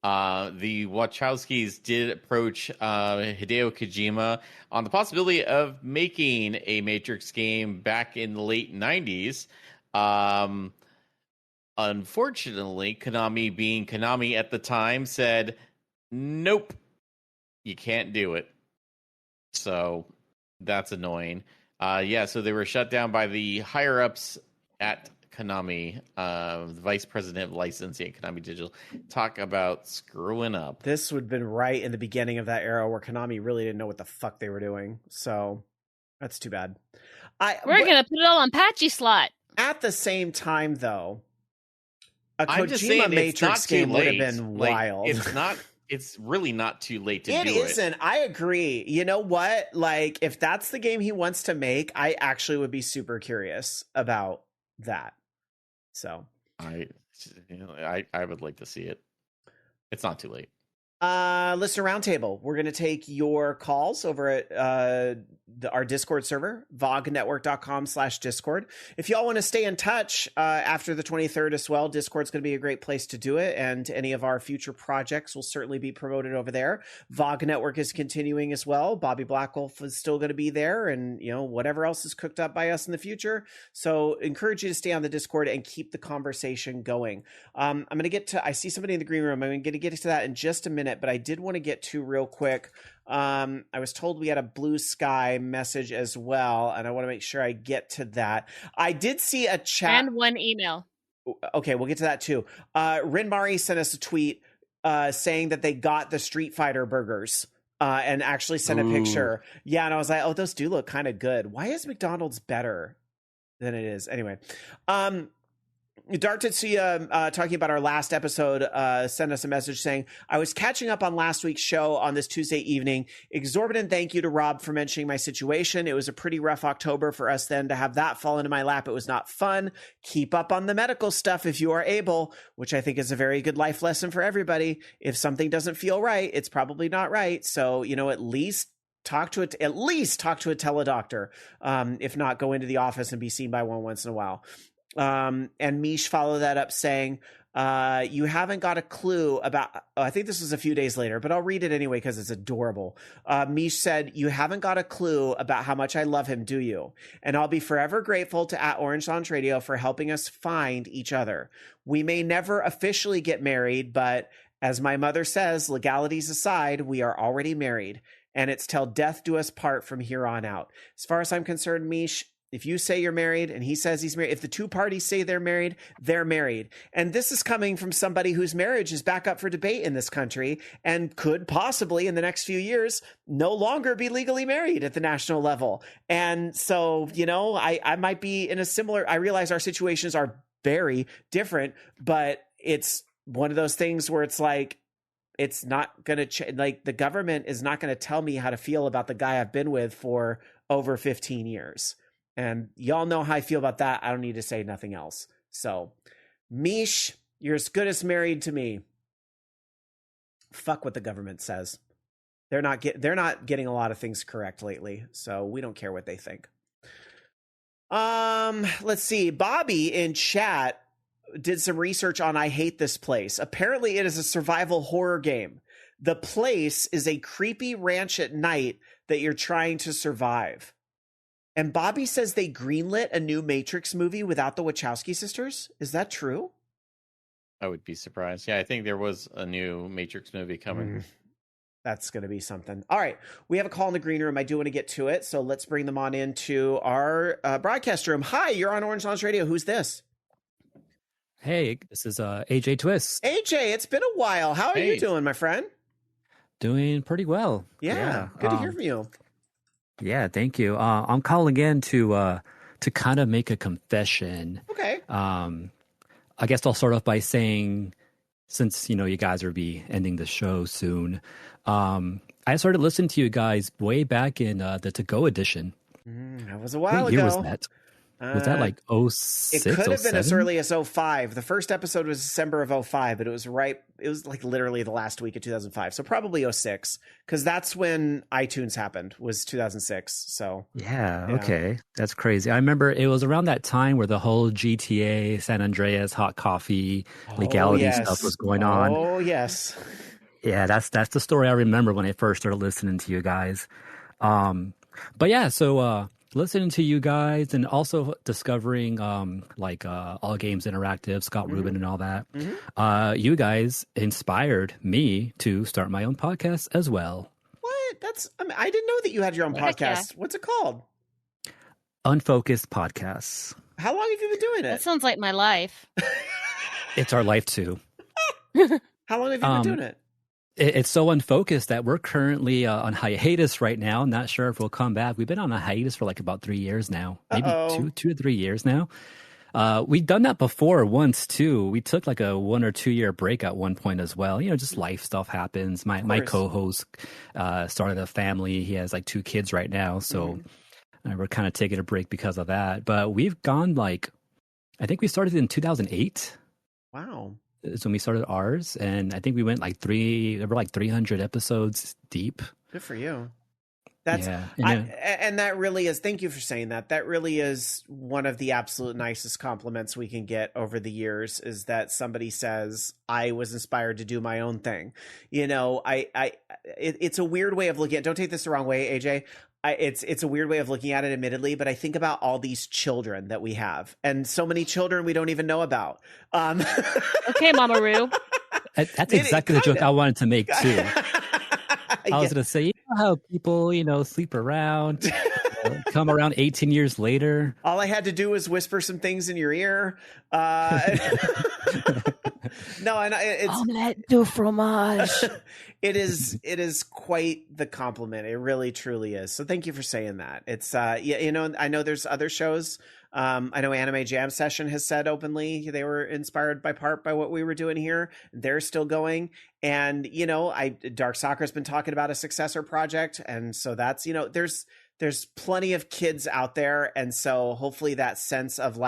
S4: The Wachowskis did approach Hideo Kojima on the possibility of making a Matrix game back in the late 90s. Unfortunately, Konami, being Konami at the time, said, nope, you can't do it. So that's annoying. So they were shut down by the higher-ups at Konami, the vice president of licensing at Konami Digital. Talk about screwing up.
S2: This would have been right in the beginning of that era where Konami really didn't know what the fuck they were doing. So that's too bad.
S3: We're going to put it all on Patchy Slot.
S2: At the same time, though, a Kojima Matrix game would have been wild.
S4: It's really not too late to do it.
S2: It isn't. I agree. You know what? Like, if that's the game he wants to make, I actually would be super curious about that. So
S4: I would like to see it. It's not too late.
S2: Listener Roundtable. We're going to take your calls over at our Discord server, vognetwork.com/Discord. If y'all want to stay in touch after the 23rd as well, Discord's going to be a great place to do it. And any of our future projects will certainly be promoted over there. VOG Network is continuing as well. Bobby Blackwolf is still going to be there, and whatever else is cooked up by us in the future. So encourage you to stay on the Discord and keep the conversation going. I'm going to get to, I see somebody in the green room. I'm going to get to that in just a minute, but I did want to get to real quick. I was told we had a Blue Sky message as well, and I want to make sure I get to that. I did see a chat
S3: and one email.
S2: Okay, we'll get to that too. Rin Mari sent us a tweet saying that they got the Street Fighter burgers and actually sent a picture. Yeah, and I was like, oh, those do look kind of good. Why is McDonald's better than it is? Anyway, Dark Tatsuya, talking about our last episode, sent us a message saying, I was catching up on last week's show on this Tuesday evening. Exorbitant thank you to Rob for mentioning my situation. It was a pretty rough October for us then to have that fall into my lap. It was not fun. Keep up on the medical stuff if you are able, which I think is a very good life lesson for everybody. If something doesn't feel right, it's probably not right. So, at least talk to a teledoctor. If not, go into the office and be seen by one once in a while. And Mish followed that up saying, you haven't got a clue about, I think this was a few days later, but I'll read it anyway because it's adorable. Mish said, you haven't got a clue about how much I love him, do you? And I'll be forever grateful to @orangeloungeradio for helping us find each other. We may never officially get married, but as my mother says, legalities aside, we are already married. And it's till death do us part from here on out. As far as I'm concerned, Mish, If you say you're married and he says he's married, if the two parties say they're married, they're married. And this is coming from somebody whose marriage is back up for debate in this country and could possibly in the next few years no longer be legally married at the national level. And so, you know, I might be in a similar, I realize our situations are very different, but it's one of those things where it's like, it's not going to like the government is not going to tell me how to feel about the guy I've been with for over 15 years. And y'all know how I feel about that. I don't need to say nothing else. So, Mish, you're as good as married to me. Fuck what the government says. They're not getting a lot of things correct lately, so we don't care what they think. Let's see. Bobby in chat did some research on I Hate This Place. Apparently, it is a survival horror game. The place is a creepy ranch at night that you're trying to survive. And Bobby says they greenlit a new Matrix movie without the Wachowski sisters. Is that true?
S4: I would be surprised. Yeah, I think there was a new Matrix movie coming.
S2: That's going to be something. All right. We have a call in the green room. I do want to get to it. So let's bring them on into our broadcast room. Hi, you're on Orange Lounge Radio. Who's this?
S5: Hey, this is AJ Twist.
S2: AJ, it's been a while. How are you doing, my friend?
S5: Doing pretty well.
S2: Yeah. Good to hear from you.
S5: Yeah, thank you. I'm calling in to kind of make a confession.
S2: Okay.
S5: I guess I'll start off by saying, since you guys will be ending the show soon, I started listening to you guys way back in the To Go edition.
S2: That was a while
S5: what
S2: ago.
S5: Year was that? Was that like 06,
S2: It could have been
S5: 07?
S2: as early as 05. The first episode was December of 05, but it was like literally the last week of 2005. So probably 06, because that's when iTunes happened, was 2006. So
S5: yeah, okay. That's crazy. I remember it was around that time where the whole GTA, San Andreas, hot coffee, legality stuff was going on.
S2: Oh, yes.
S5: Yeah, that's the story I remember when I first started listening to you guys. But yeah, so listening to you guys and also discovering All Games Interactive, Scott Rubin and all that, you guys inspired me to start my own podcast as well.
S2: What? I didn't know that you had your own podcast. Yeah. What's it called?
S5: Unfocused Podcasts.
S2: How long have you been doing it?
S3: That sounds like my life.
S5: It's our life too.
S2: How long have you been doing it?
S5: It's so unfocused that we're currently on hiatus right now. Not sure if we'll come back. We've been on a hiatus for like about 3 years now, maybe two or 3 years now. We've done that before once too. We took like a 1 or 2 year break at one point as well. Just life stuff happens. My co-host started a family. He has like 2 kids right now, so we're kind of taking a break because of that. But we've gone I think we started in 2008.
S2: Wow.
S5: Is when we started ours, and I think we went there were like 300 episodes deep.
S2: Good for you. And that really is, thank you for saying that. That really is one of the absolute nicest compliments we can get over the years, is that somebody says, I was inspired to do my own thing. It's a weird way of looking at it. Don't take this the wrong way, AJ. It's a weird way of looking at it, admittedly, but I think about all these children that we have, and so many children we don't even know about.
S3: Okay, Mama Roo.
S5: That's exactly the joke I wanted to make too. I was going to say, you know how people, sleep around, come around 18 years later.
S2: All I had to do was whisper some things in your ear. No, and it's
S3: omelette du fromage.
S2: It is quite the compliment. It really, truly is. So thank you for saying that. It's I know there's other shows. I know Anime Jam Session has said openly they were inspired by what we were doing here. They're still going. And, DarkSakura has been talking about a successor project. And so that's, there's plenty of kids out there. And so hopefully that sense of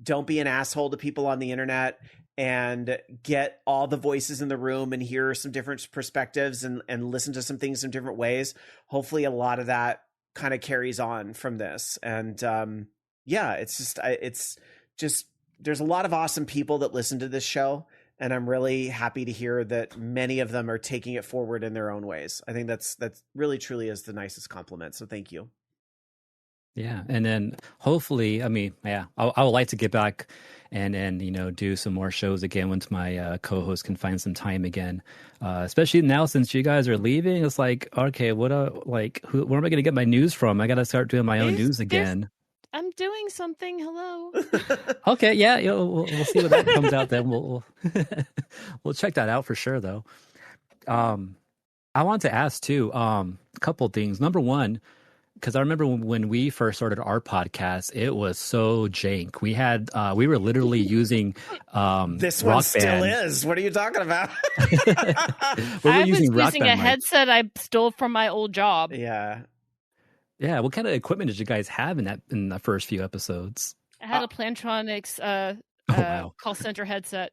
S2: don't be an asshole to people on the internet, and get all the voices in the room and hear some different perspectives and listen to some things in different ways. Hopefully a lot of that kind of carries on from this. And, it's just there's a lot of awesome people that listen to this show, and I'm really happy to hear that many of them are taking it forward in their own ways. I think that's really truly is the nicest compliment. So thank you.
S5: Yeah. And then hopefully, I would like to get back and do some more shows again once my co-host can find some time again. Especially now since you guys are leaving, it's like, okay, where am I going to get my news from? I got to start doing my own news again.
S3: I'm doing something. Hello.
S5: Okay, yeah, we'll see what that comes out. Then we'll we'll check that out for sure, though. I wanted to ask too, a couple things. Number one, because I remember when we first started our podcast, it was so jank. We were literally using
S2: this
S5: Rock
S2: one still
S5: Band.
S2: is. What are you talking about?
S3: I was using a headset I stole from my old job.
S2: Yeah.
S5: Yeah. What kind of equipment did you guys have in the first few episodes?
S3: I had a Plantronics call center headset.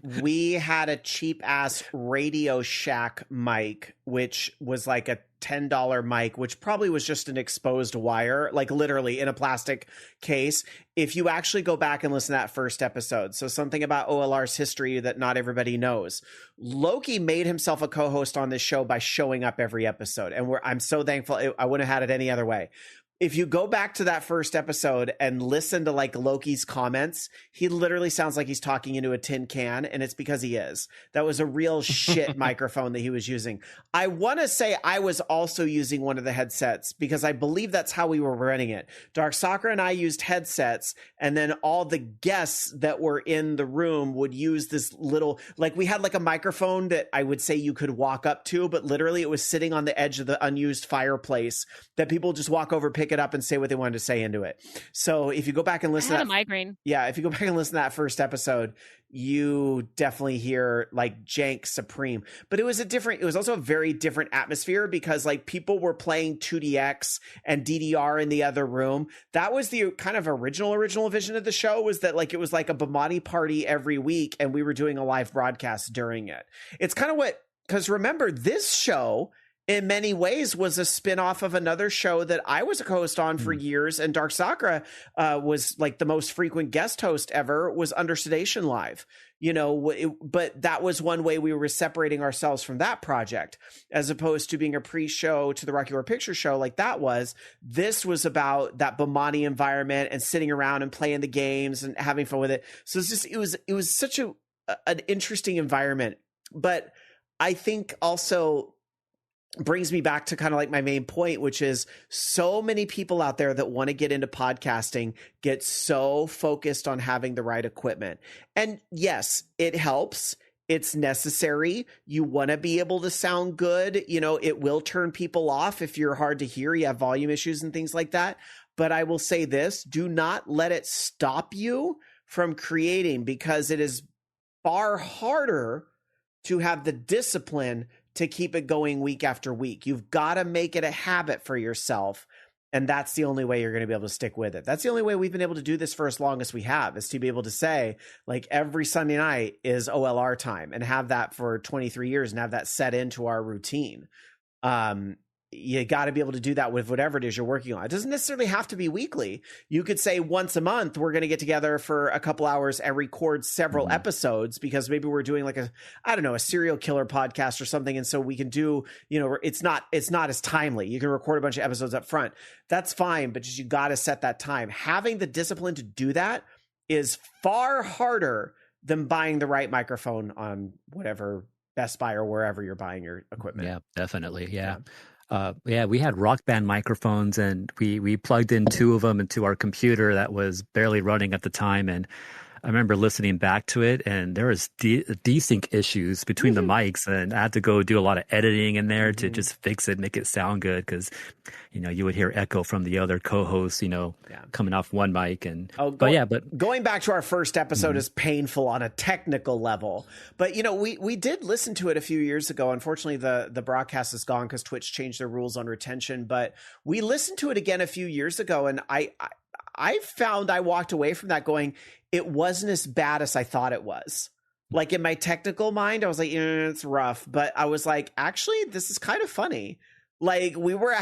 S2: We had a cheap ass Radio Shack mic, which was like a $10 mic, which probably was just an exposed wire, like literally in a plastic case. If you actually go back and listen to that first episode, so something about OLR's history that not everybody knows. Loki made himself a co-host on this show by showing up every episode, and I'm so thankful. I wouldn't have had it any other way. If you go back to that first episode and listen to like Loki's comments, he literally sounds like he's talking into a tin can, and it's because he is. That was a real shit microphone that he was using. I want to say I was also using one of the headsets because I believe that's how we were running it. DarkSakura and I used headsets, and then all the guests that were in the room would use this little, like we had like a microphone that I would say you could walk up to, but literally it was sitting on the edge of the unused fireplace that people just walk over, pick it up, and say what they wanted to say into it. So if you go back and listen,
S3: I had a migraine.
S2: Yeah, if you go back and listen to that first episode, you definitely hear like jank supreme. But it was also a very different atmosphere because like people were playing 2DX and DDR in the other room. That was the kind of original vision of the show, was that like it was like a Bamati party every week, and we were doing a live broadcast during it. It's kind of because remember, this show in many ways was a spin-off of another show that I was a co-host on for years, and DarkSakura was like the most frequent guest host ever, was Under Sedation Live. But that was one way we were separating ourselves from that project, as opposed to being a pre-show to the Rocky Horror Picture Show like that was. This was about that Bomani environment and sitting around and playing the games and having fun with it. So it's just, it was such an interesting environment. But I think also brings me back to kind of like my main point, which is so many people out there that want to get into podcasting get so focused on having the right equipment. And yes, it helps. It's necessary. You want to be able to sound good. It will turn people off if you're hard to hear, you have volume issues and things like that. But I will say this, do not let it stop you from creating, because it is far harder to have the discipline to keep it going week after week. You've got to make it a habit for yourself. And that's the only way you're going to be able to stick with it. That's the only way we've been able to do this for as long as we have, is to be able to say like every Sunday night is OLR time, and have that for 23 years and have that set into our routine. You got to be able to do that with whatever it is you're working on. It doesn't necessarily have to be weekly. You could say once a month, we're going to get together for a couple hours and record several episodes, because maybe we're doing like a serial killer podcast or something. And so we can do, it's not as timely. You can record a bunch of episodes up front. That's fine. But just, you got to set that time. Having the discipline to do that is far harder than buying the right microphone on whatever Best Buy or wherever you're buying your equipment.
S5: Yeah, definitely. Yeah. We had Rock Band microphones, and we plugged in 2 of them into our computer that was barely running at the time. And I remember listening back to it, and there was desync issues between the mics, and I had to go do a lot of editing in there to just fix it, make it sound good, because you would hear echo from the other co-hosts, coming off one mic. And but
S2: going back to our first episode is painful on a technical level. But we did listen to it a few years ago. Unfortunately, the broadcast is gone because Twitch changed their rules on retention. But we listened to it again a few years ago, and I found I walked away from that going, it wasn't as bad as I thought it was. Like in my technical mind, I was like, it's rough. But I was like, actually, this is kind of funny. Like we were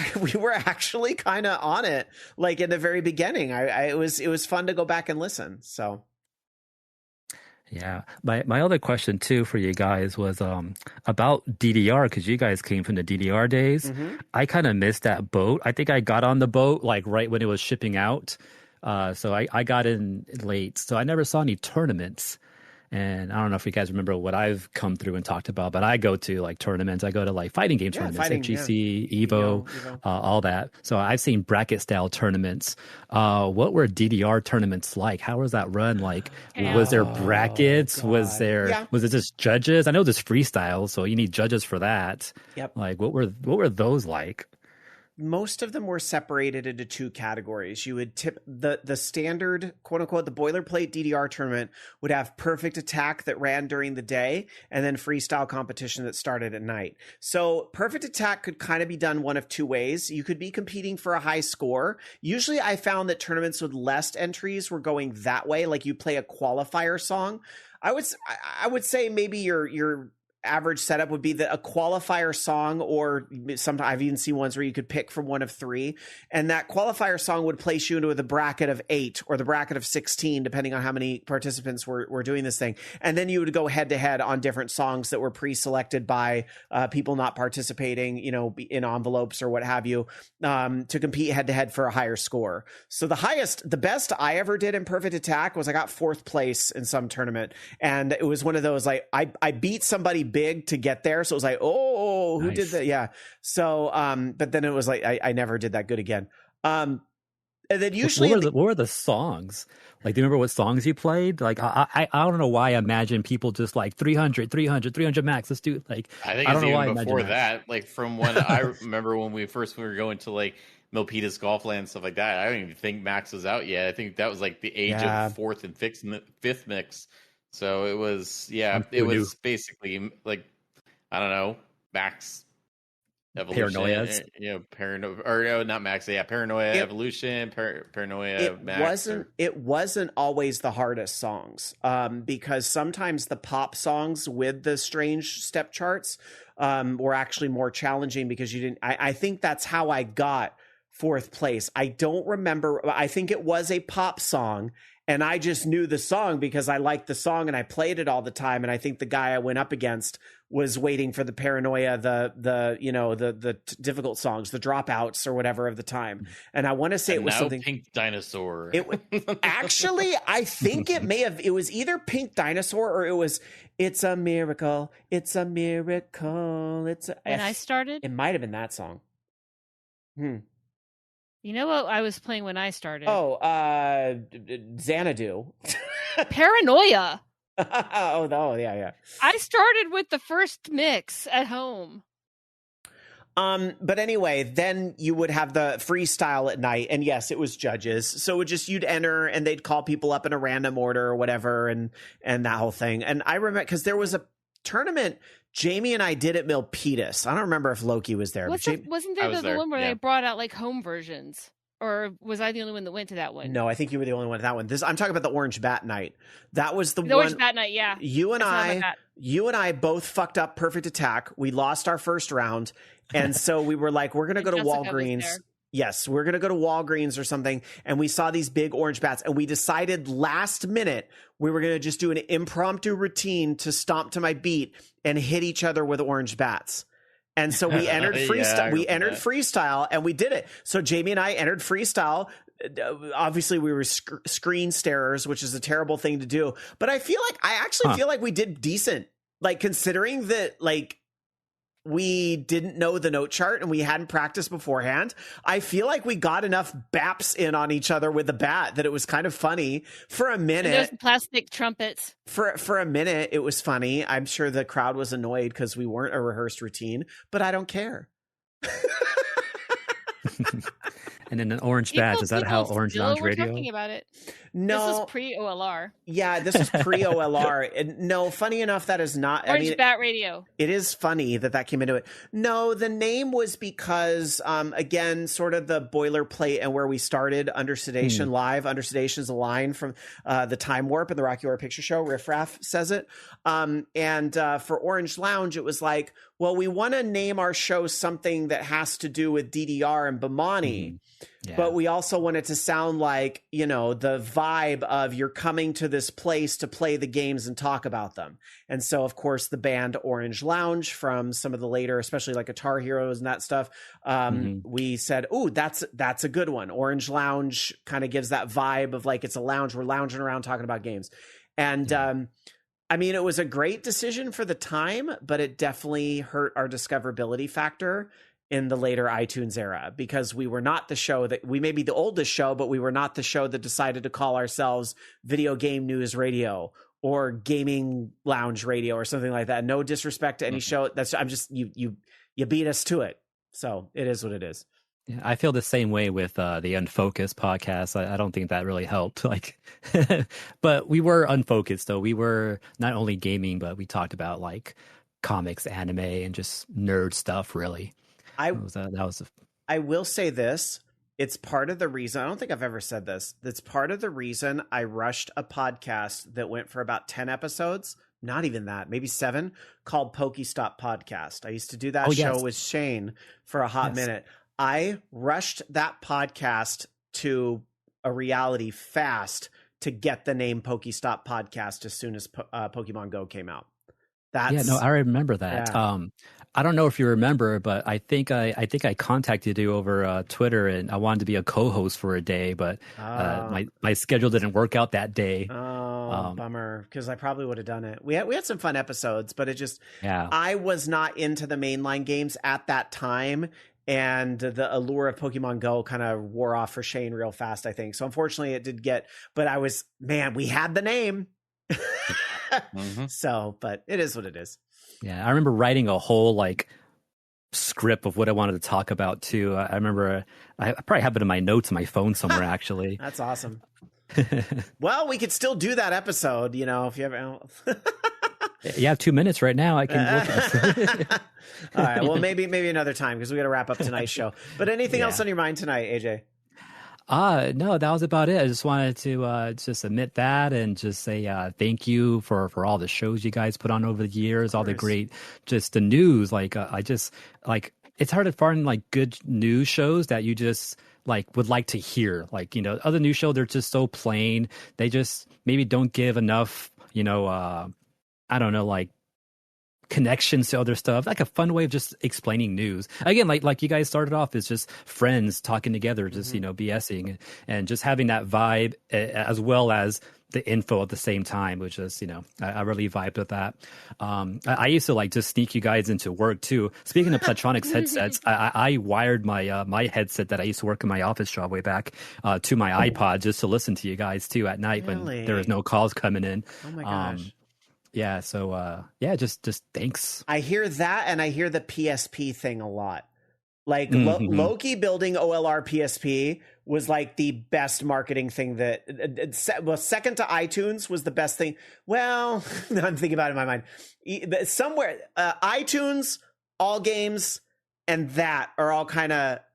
S2: actually kind of on it, like in the very beginning. It was fun to go back and listen. So.
S5: Yeah. My other question too for you guys was about DDR, because you guys came from the DDR days. I kind of missed that boat. I think I got on the boat like right when it was shipping out. So I got in late. So I never saw any tournaments. And I don't know if you guys remember what I've come through and talked about, but I go to like tournaments. I go to like fighting game tournaments, FGC, Evo, all that. So I've seen bracket style tournaments. What were DDR tournaments like? How was that run? Like, was there brackets?
S2: God.
S5: Was it just judges? I know there's freestyle, so you need judges for that.
S2: Yep.
S5: Like, what were those like?
S2: Most of them were separated into two categories. You would tip the standard, quote unquote, the boilerplate DDR tournament would have perfect attack that ran during the day and then freestyle competition that started at night. So perfect attack could kind of be done one of two ways. You could be competing for a high score. Usually I found that tournaments with less entries were going that way. Like you play a qualifier song. I would say maybe your average setup would be a qualifier song, or sometimes I've even seen ones where you could pick from one of three, and that qualifier song would place you into the bracket of 8 or the bracket of 16, depending on how many participants were doing this thing. And then you would go head to head on different songs that were pre-selected by people not participating, in envelopes or what have you, to compete head to head for a higher score. So the best I ever did in perfect attack was I got 4th place in some tournament, and it was one of those like I beat somebody big to get there, so it was like, oh, who did that? Yeah. So but then it was like I never did that good again. And then usually
S5: what were the songs? Like, do you remember what songs you played? Like, I don't know why I imagine people just like 300 max. Let's do like.
S4: I think it's even before that. Like from when I remember when we were going to like Milpitas Golfland and stuff like that. I don't even think Max was out yet. I think that was like the age of 4th and 5th mix. So it was, it was basically like, I don't know, Max Evolution.
S5: Paranoia.
S4: Or no, not Max. Yeah, Paranoia Evolution, Paranoia Max.
S2: It wasn't always the hardest songs, because sometimes the pop songs with the strange step charts were actually more challenging because you didn't. I think that's how I got 4th place. I don't remember. I think it was a pop song. And I just knew the song because I liked the song and I played it all the time. And I think the guy I went up against was waiting for the Paranoia, the difficult songs, the dropouts or whatever of the time. And I want to say it was something
S4: Pink Dinosaur.
S2: Actually, I think it was either Pink Dinosaur or it was It's a Miracle. It's a Miracle.
S3: When I started?
S2: It might have been that song.
S3: You know what I was playing when I started?
S2: Oh, Xanadu.
S3: Paranoia.
S2: Yeah.
S3: I started with the first mix at home.
S2: But anyway, then you would have the freestyle at night, and yes, it was judges. So you'd enter, and they'd call people up in a random order or whatever, and that whole thing. And I remember because there was a tournament Jamie and I did at Milpitas. I don't remember if Loki was there.
S3: Wasn't there the one where they brought out like home versions? Or was I the only one that went to that one?
S2: No, I think you were the only one to that one. I'm talking about the Orange Bat Night. That was the one.
S3: Orange Bat Night, yeah.
S2: You and I both fucked up perfect attack. We lost our first round. And so we were like, we're going to go to Walgreens. Yes, we're going to go to Walgreens or something. And we saw these big orange bats. And we decided last minute we were going to just do an impromptu routine to stomp to my beat and hit each other with orange bats. And so we entered freestyle. Freestyle, and we did it. So Jamie and I entered freestyle. Obviously, we were screen starers, which is a terrible thing to do. But I feel like we did decent. Like, considering that, like, we didn't know the note chart and we hadn't practiced beforehand, I feel like we got enough baps in on each other with the bat that it was kind of funny for a minute.
S3: And those plastic trumpets.
S2: For a minute, it was funny. I'm sure the crowd was annoyed because we weren't a rehearsed routine, but I don't care.
S5: And then an orange badge. Is that how Orange Lounge Radio?
S3: Talking about it.
S2: No,
S3: this is pre-OLR.
S2: Yeah, this is pre-OLR. And no, funny enough, that is not
S3: Orange Bat Radio.
S2: It is funny that came into it. No, the name was because, again, sort of the boilerplate and where we started. Under Sedation Live. Under Sedation is a line from the Time Warp and the Rocky Horror Picture Show. Riff Raff says it. And for Orange Lounge, it was like, well, we want to name our show something that has to do with DDR and Bomani. Yeah. But we also want it to sound like, you know, the vibe of you're coming to this place to play the games and talk about them. And so, of course, the band Orange Lounge from some of the later, especially like Guitar Heroes and that stuff, we said, ooh, that's a good one. Orange Lounge kind of gives that vibe of like it's a lounge. We're lounging around talking about games. And I mean, it was a great decision for the time, but it definitely hurt our discoverability factor in the later iTunes era, because we were not the show that we may be the oldest show, but we were not the show that decided to call ourselves Video Game News Radio or Gaming Lounge Radio or something like that. No disrespect to any show. You beat us to it. So it is what it is.
S5: Yeah, I feel the same way with the Unfocused podcast. I don't think that really helped. Like, but we were unfocused, though. We were not only gaming, but we talked about like comics, anime, and just nerd stuff. Really, I
S2: will say this. It's part of the reason. I don't think I've ever said this. That's part of the reason I rushed a podcast that went for about 10 episodes. Not even that, maybe 7, called Pokestop Podcast. I used to do that show with Shane for a hot minute. I rushed that podcast to a reality fast to get the name Pokestop Podcast as soon as Pokemon Go came out.
S5: I remember that. Yeah. I don't know if you remember, but I think I contacted you over Twitter, and I wanted to be a co-host for a day, but my schedule didn't work out that day.
S2: Bummer, because I probably would have done it. We had some fun episodes, but it just I was not into the mainline games at that time. And the allure of Pokemon Go kind of wore off for Shane real fast, I think. So unfortunately it did but we had the name. So, but it is what it is.
S5: Yeah. I remember writing a whole like script of what I wanted to talk about too. I remember I probably have it in my notes on my phone somewhere actually.
S2: That's awesome. Well, we could still do that episode, if you ever.
S5: You have 2 minutes right now. I can look at
S2: All right. Well, maybe another time, because we got to wrap up tonight's show. But anything else on your mind tonight, AJ?
S5: No, that was about it. I just wanted to just admit that and just say thank you for all the shows you guys put on over the years, all the great, just the news. Like I just like, it's hard to find like good news shows that you just like would like to hear. Like, other news shows, they're just so plain. They just maybe don't give enough, I don't know, like connections to other stuff, like a fun way of just explaining news. Again, like you guys started off as just friends talking together, just, BSing and just having that vibe as well as the info at the same time, which is, I really vibed with that. I used to like just sneak you guys into work too. Speaking of Plantronics headsets, I wired my my headset that I used to work in my office job way back to my iPod just to listen to you guys too at night when there was no calls coming in.
S2: Oh my gosh.
S5: Yeah, so just thanks.
S2: I hear that, and I hear the PSP thing a lot. Like Loki building OLR PSP was like the best marketing thing second to iTunes was the best thing. Well, I'm thinking about it in my mind. Somewhere, iTunes, All Games, and that are all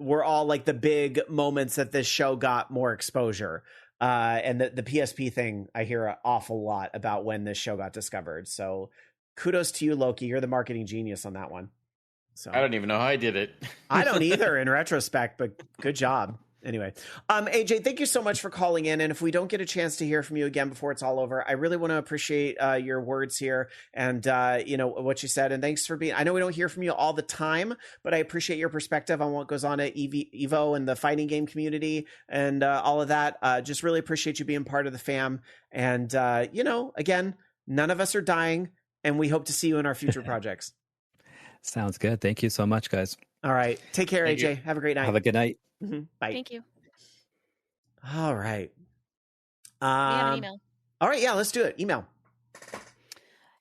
S2: were all like the big moments that this show got more exposure. And the PSP thing, I hear an awful lot about when this show got discovered. So kudos to you, Loki. You're the marketing genius on that one. So
S4: I don't even know how I did it.
S2: I don't either in retrospect, but good job. Anyway, AJ, thank you so much for calling in. And if we don't get a chance to hear from you again before it's all over, I really want to appreciate your words here and, what you said. And thanks for being, I know we don't hear from you all the time, but I appreciate your perspective on what goes on at Evo and the fighting game community and all of that. Just really appreciate you being part of the fam. And, again, none of us are dying, and we hope to see you in our future projects.
S5: Sounds good. Thank you so much, guys.
S2: All right. Take care,
S4: Thank
S2: AJ.
S4: you.
S2: Have a great night.
S5: Have a good night.
S2: Mm-hmm. Bye.
S3: Thank you.
S2: All right.
S3: We have an email.
S2: All right. Yeah, let's do it. Email.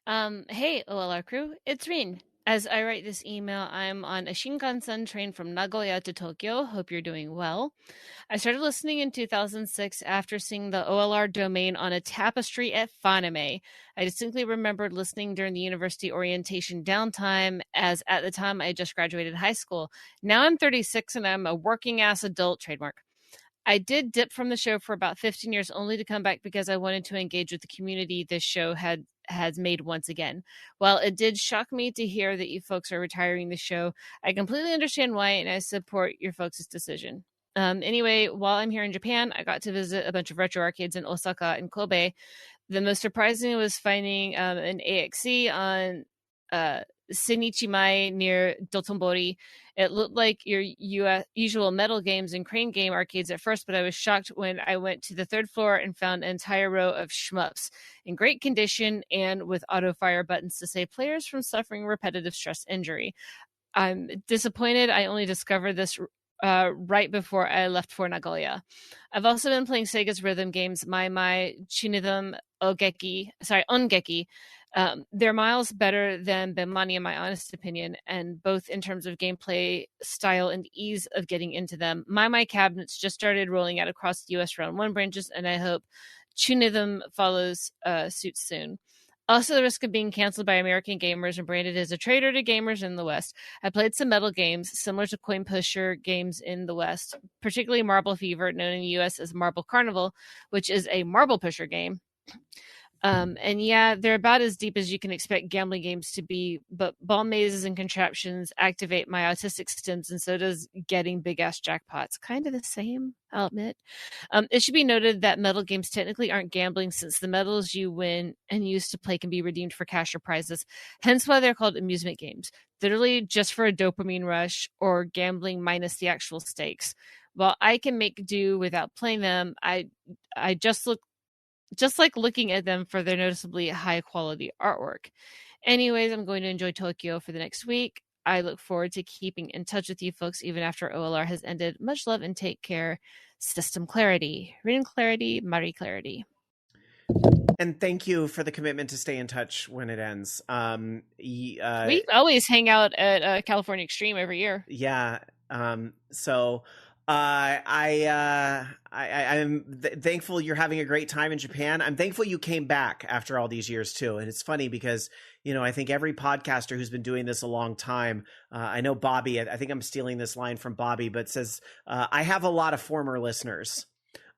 S3: Hey, OLR crew. It's Rin. As I write this email, I'm on a Shinkansen train from Nagoya to Tokyo. Hope you're doing well. I started listening in 2006 after seeing the OLR domain on a tapestry at Fanime. I distinctly remembered listening during the university orientation downtime, as at the time I just graduated high school. Now I'm 36 and I'm a working-ass adult, trademark. I did dip from the show for about 15 years only to come back because I wanted to engage with the community this show has made once again. While it did shock me to hear that you folks are retiring the show, I completely understand why, and I support your folks' decision. Anyway, while I'm here in Japan, I got to visit a bunch of retro arcades in Osaka and Kobe. The most surprising was finding an AXE on Senichimai near Dotonbori. It looked like your usual metal games and crane game arcades at first, but I was shocked when I went to the third floor and found an entire row of shmups in great condition and with auto fire buttons to save players from suffering repetitive stress injury. I'm disappointed I only discovered this right before I left for Nagoya. I've also been playing Sega's rhythm games Mai Chinidum Ongeki. They're miles better than Bemani in my honest opinion, and both in terms of gameplay style and ease of getting into them. My cabinets just started rolling out across the US round 1 branches, and I hope Chinidum follows suit soon. Also, the risk of being canceled by American gamers and branded as a traitor to gamers in the West. I played some metal games similar to Coin Pusher games in the West, particularly Marble Fever, known in the US as Marble Carnival, which is a marble pusher game. And yeah, they're about as deep as you can expect gambling games to be, but ball mazes and contraptions activate my autistic stims, and so does getting big-ass jackpots. Kind of the same, I'll admit. It should be noted that medal games technically aren't gambling, since the medals you win and use to play can be redeemed for cash or prizes, hence why they're called amusement games. Literally just for a dopamine rush, or gambling minus the actual stakes. While I can make do without playing them, I just like looking at them for their noticeably high quality artwork. Anyways, I'm going to enjoy Tokyo for the next week. I look forward to keeping in touch with you folks even after OLR has ended. Much love and take care. System Clarity. Reading Clarity, Marie Clarity.
S2: And thank you for the commitment to stay in touch when it ends.
S3: We always hang out at California Extreme every year.
S2: Yeah. I'm thankful you're having a great time in Japan. I'm thankful you came back after all these years too. And it's funny because, I think every podcaster who's been doing this a long time, I know Bobby, I think I'm stealing this line from Bobby, but says, I have a lot of former listeners.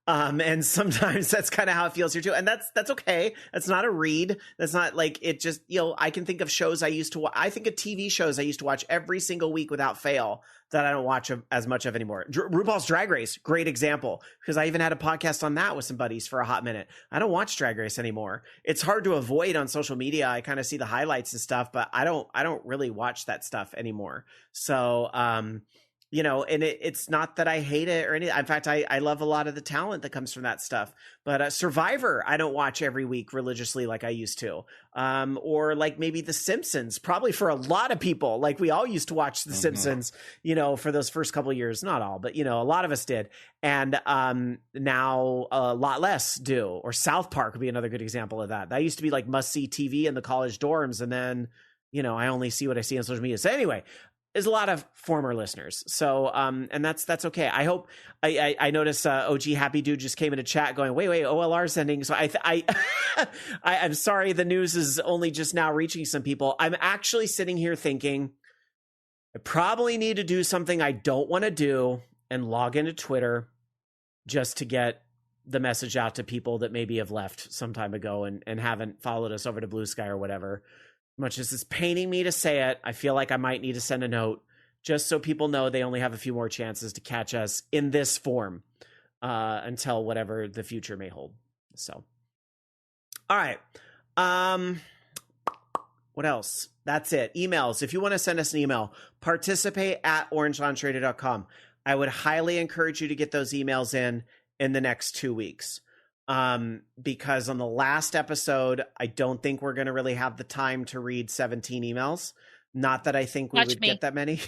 S2: And sometimes that's kind of how it feels here too. And that's okay. That's not a read. That's not like it just, I can think of shows I used to watch. I think of TV shows I used to watch every single week without fail that I don't watch as much of anymore. RuPaul's Drag Race, great example, because I even had a podcast on that with some buddies for a hot minute. I don't watch Drag Race anymore. It's hard to avoid on social media. I kind of see the highlights and stuff, but I don't really watch that stuff anymore. So, and it's not that I hate it or anything. In fact, I love a lot of the talent that comes from that stuff. But Survivor, I don't watch every week religiously like I used to. Or like maybe The Simpsons, probably for a lot of people. Like we all used to watch The Simpsons, for those first couple of years. Not all, but, a lot of us did. And now a lot less do. Or South Park would be another good example of that. That used to be like must-see TV in the college dorms. And then, I only see what I see on social media. So anyway, there's a lot of former listeners. So, and that's okay. I hope I noticed OG Happy Dude just came into chat going, wait, OLR's ending. So I'm sorry. The news is only just now reaching some people. I'm actually sitting here thinking I probably need to do something I don't want to do and log into Twitter just to get the message out to people that maybe have left some time ago and haven't followed us over to Blue Sky or whatever. Much as it's paining me to say it, I feel like I might need to send a note just so people know they only have a few more chances to catch us in this form until whatever the future may hold. So, all right. What else? That's it. Emails. If you want to send us an email, participate@orangeloungeradio.com. I would highly encourage you to get those emails in the next 2 weeks. Because on the last episode, I don't think we're going to really have the time to read 17 emails. Not that I think we would get that many.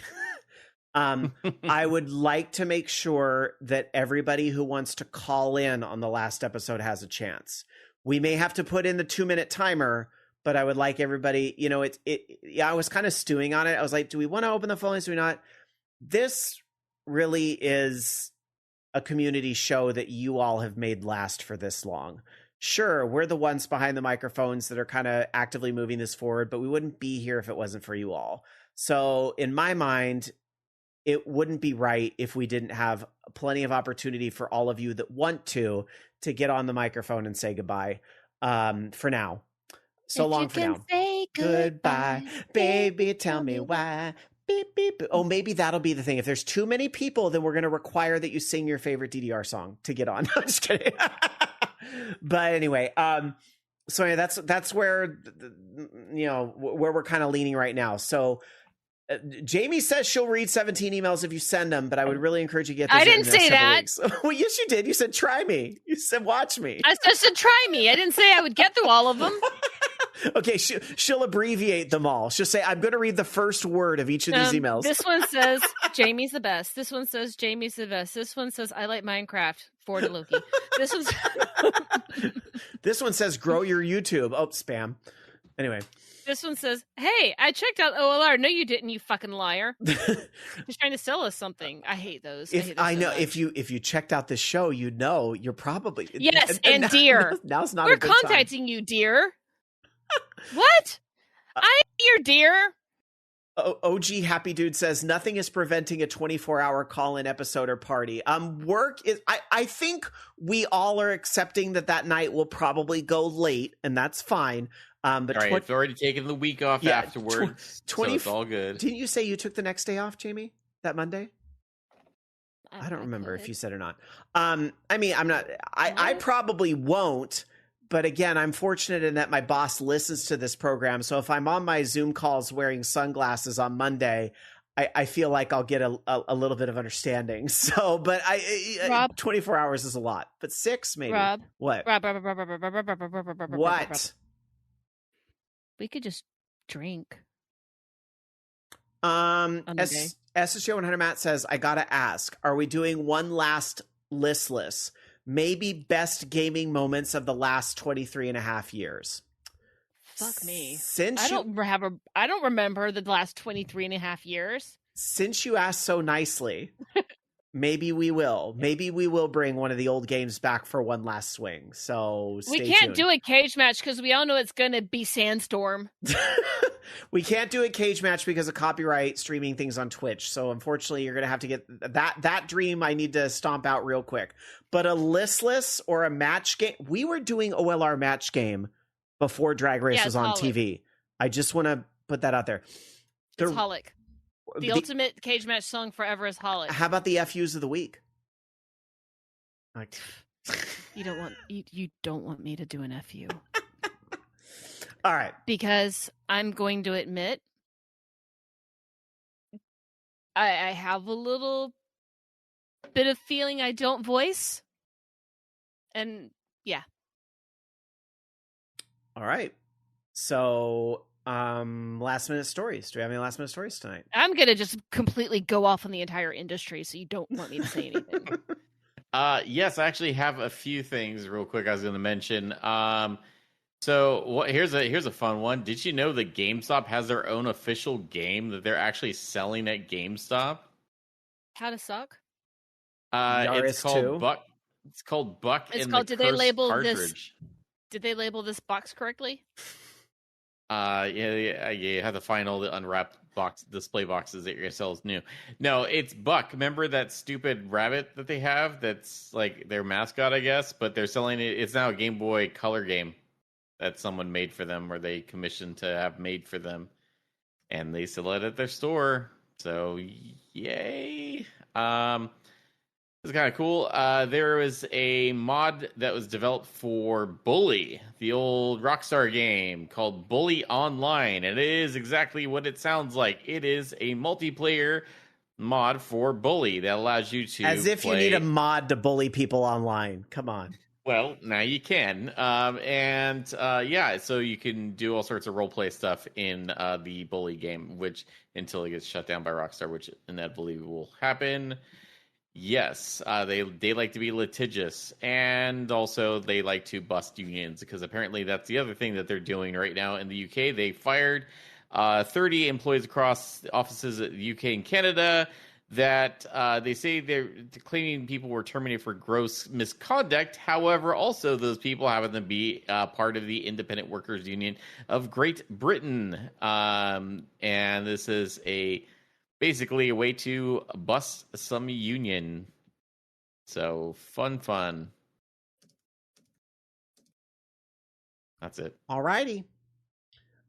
S2: I would like to make sure that everybody who wants to call in on the last episode has a chance. We may have to put in the 2-minute timer, but I would like everybody, I was kind of stewing on it. I was like, do we want to open the phone lines? Do we not? This really is a community show that you all have made last for this long. Sure, we're the ones behind the microphones that are kind of actively moving this forward, but we wouldn't be here if it wasn't for you all. So in my mind, it wouldn't be right if we didn't have plenty of opportunity for all of you that want to get on the microphone and say goodbye for now. So long for now.
S3: Say goodbye,
S2: baby, tell me why. Beep, beep. Oh, maybe that'll be the thing. If there's too many people, then we're going to require that you sing your favorite DDR song to get on. I'm just kidding. But anyway, So yeah, that's where where we're kind of leaning right now. So Jamie says she'll read 17 emails if you send them, but I would really encourage you to get those.
S3: I didn't say that.
S2: Well, yes, you did. You said try me. You said watch me.
S3: I said try me. I didn't say I would get through all of them.
S2: Okay, she'll abbreviate them all. She'll say, I'm going to read the first word of each of these emails.
S3: This one says, Jamie's the best. This one says, Jamie's the best. This one says, I like Minecraft. Forward to Loki.
S2: This one says, grow your YouTube. Oh, spam. Anyway.
S3: This one says, hey, I checked out OLR. No, you didn't, you fucking liar. He's trying to sell us something. I hate those.
S2: I know. If you checked out this show, you're probably...
S3: Yes, and dear.
S2: Now's not
S3: We're
S2: a good time.
S3: contacting you, dear. What? I'm your dear.
S2: OG Happy Dude says nothing is preventing a 24-hour call-in episode or party. Work is. I think we all are accepting that night will probably go late, and that's fine. But
S4: it's already taken the week off afterwards, so it's all good.
S2: Didn't you say you took the next day off, Jamie? That Monday? I don't remember if you said or not. I mean, I'm not. I probably won't. But again, I'm fortunate in that my boss listens to this program. So if I'm on my Zoom calls wearing sunglasses on Monday, I feel like I'll get a little bit of understanding. So, but
S3: Rob,
S2: 24 hours is a lot. But 6 maybe.
S3: Rob.
S2: What?
S3: Rob.
S2: What?
S3: We could just drink.
S2: SSJ 100 Matt says, I gotta ask, are we doing one last listless? Maybe best gaming moments of the last 23 and a half years.
S3: Fuck me.
S2: I
S3: don't remember the last 23 and a half years.
S2: Since you asked so nicely, maybe we will. Maybe we will bring one of the old games back for one last swing. So
S3: we can't do a cage match because we all know it's going to be Sandstorm.
S2: We can't do a cage match because of copyright streaming things on Twitch. So unfortunately, you're going to have to get that dream. I need to stomp out real quick. But a listless or a match game. We were doing OLR match game before Drag Race was on TV. I just want to put that out there.
S3: It's Holic. The ultimate cage match song forever is Holic.
S2: How about the FUs of the week?
S3: You don't want me to do an FU.
S2: All right.
S3: Because I'm going to admit I have a little bit of feeling I don't voice. And yeah.
S2: All right. So, last minute stories. Do we have any last minute stories tonight?
S3: I'm going to just completely go off on the entire industry, so you don't want me to say anything.
S4: Yes, I actually have a few things real quick I was going to mention. Here's a fun one. Did you know that GameStop has their own official game that they're actually selling at GameStop?
S3: How to suck?
S2: It's called
S4: Buck. It's called Buck.
S3: Did they label this box correctly?
S4: Yeah. You have to find all the unwrapped display boxes that you're gonna sell as new. No, it's Buck. Remember that stupid rabbit that they have? That's like their mascot, I guess. But they're selling it. It's now a Game Boy Color game that someone made for them, or they commissioned to have made for them, and they sell it at their store. So yay! It's kind of cool. There was a mod that was developed for Bully, the old Rockstar game called Bully Online. And it is exactly what it sounds like. It is a multiplayer mod for Bully that allows you to
S2: As if you need a mod to bully people online. Come on.
S4: Well, now you can. So you can do all sorts of roleplay stuff in the Bully game, which until it gets shut down by Rockstar, which inevitably will happen. Yes, they like to be litigious, and also they like to bust unions, because apparently that's the other thing that they're doing right now in the UK. They fired 30 employees across the offices at the UK and Canada that they say they're claiming people were terminated for gross misconduct. However, also those people happen to be part of the Independent Workers Union of Great Britain. And this is basically a way to bust some union. So fun. That's it.
S2: All righty.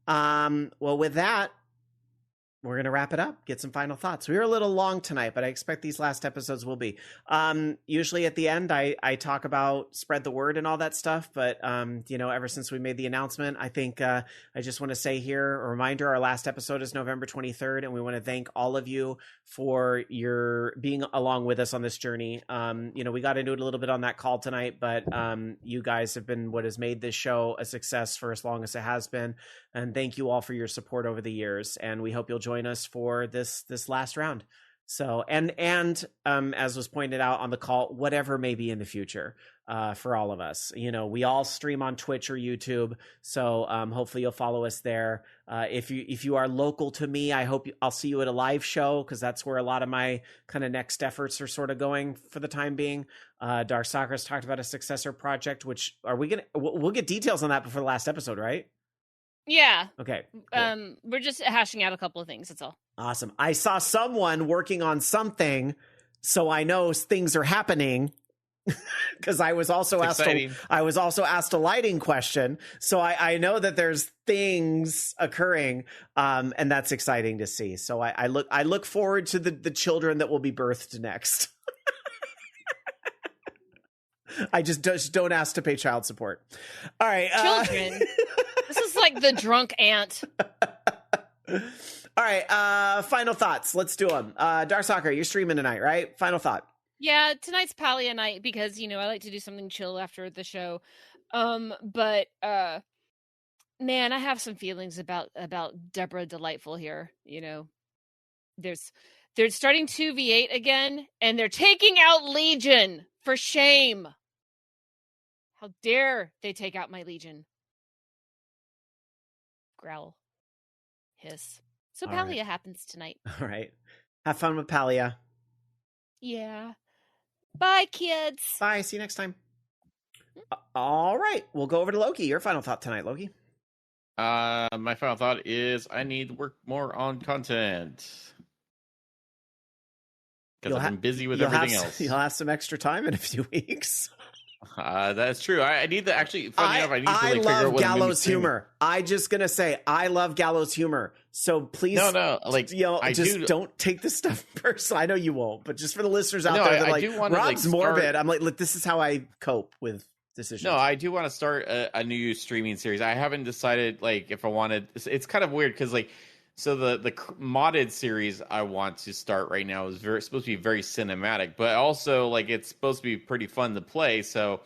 S2: Well, with that, we're going to wrap it up, get some final thoughts. We were a little long tonight, but I expect these last episodes will be. Usually at the end, I talk about spread the word and all that stuff. But, ever since we made the announcement, I think I just want to say here, a reminder, our last episode is November 23rd. And we want to thank all of you for your being along with us on this journey. We got into it a little bit on that call tonight, but you guys have been what has made this show a success for as long as it has been. And thank you all for your support over the years. And we hope you'll join us for this last round. So, and as was pointed out on the call, whatever may be in the future for all of us. We all stream on Twitch or YouTube. So hopefully you'll follow us there. If you are local to me, I hope I'll see you at a live show, because that's where a lot of my kind of next efforts are sort of going for the time being. DarkSakura's talked about a successor project, which we'll get details on that before the last episode, right?
S3: Yeah.
S2: Okay. Cool.
S3: We're just hashing out a couple of things. That's all.
S2: Awesome. I saw someone working on something, so I know things are happening. Because I was also asked a lighting question, so I know that there's things occurring, and that's exciting to see. So I look forward to the children that will be birthed next. I just don't ask to pay child support. All right,
S3: children. This is like the drunk aunt.
S2: All right, final thoughts. Let's do them. DarkSakura, you're streaming tonight, right? Final thought.
S3: Yeah, tonight's Palia night because, I like to do something chill after the show. But man, I have some feelings about Deborah Delightful here. They're starting 2v8 again, and they're taking out Legion. For shame. How dare they take out my Legion? Growl. Hiss. So Palia happens tonight.
S2: All right. Have fun with Palia.
S3: Yeah. Bye, kids.
S2: Bye. See you next time. All right. We'll go over to Loki. Your final thought tonight, Loki.
S4: My final thought is I need to work more on content. Because I've been busy with everything else.
S2: You'll have some extra time in a few weeks.
S4: That's true. I need to actually. Funny enough, I need to
S2: I
S4: figure out what
S2: Gallows humor. I just gonna say I love Gallows humor. So please, don't take this stuff personal. I know you won't, but just for the listeners out there, that Rob's morbid. I'm like, this is how I cope with decisions.
S4: No, I do want to start a new streaming series. I haven't decided if I wanted. It's kind of weird because So the modded series I want to start right now is supposed to be very cinematic, but also it's supposed to be pretty fun to play. So,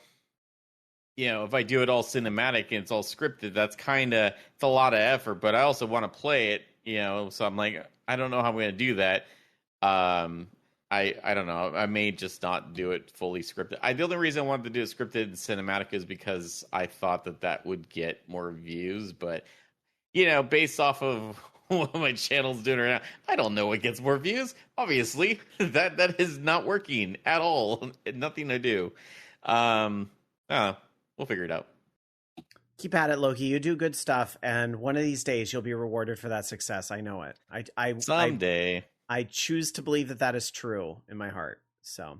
S4: if I do it all cinematic and it's all scripted, it's a lot of effort. But I also want to play it, So I'm like, I don't know how I'm going to do that. I don't know. I may just not do it fully scripted. The only reason I wanted to do it scripted and cinematic is because I thought that would get more views. But based off of what my channel's doing right now, I don't know what gets more views. Obviously, that is not working at all. Nothing to do. We'll figure it out.
S2: Keep at it, Loki. You do good stuff, and one of these days you'll be rewarded for that success. I know it.
S4: Someday.
S2: I choose to believe that is true in my heart. So,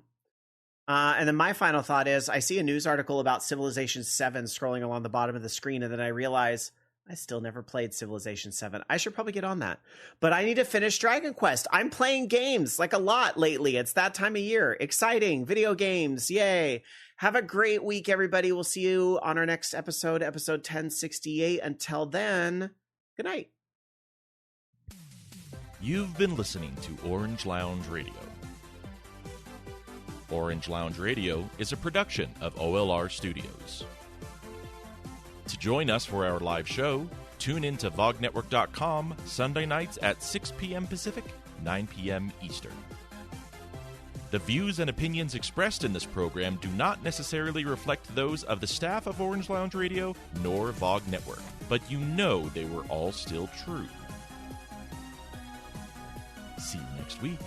S2: and then my final thought is, I see a news article about Civilization 7 scrolling along the bottom of the screen, and then I realize I still never played Civilization 7. I should probably get on that. But I need to finish Dragon Quest. I'm playing games a lot lately. It's that time of year. Exciting. Video games. Yay. Have a great week, everybody. We'll see you on our next episode 1068. Until then, good night.
S1: You've been listening to Orange Lounge Radio. Orange Lounge Radio is a production of OLR Studios. To join us for our live show, tune in to vognetwork.com Sunday nights at 6 p.m. Pacific, 9 p.m. Eastern. The views and opinions expressed in this program do not necessarily reflect those of the staff of Orange Lounge Radio nor VOG Network, but they were all still true. See you next week.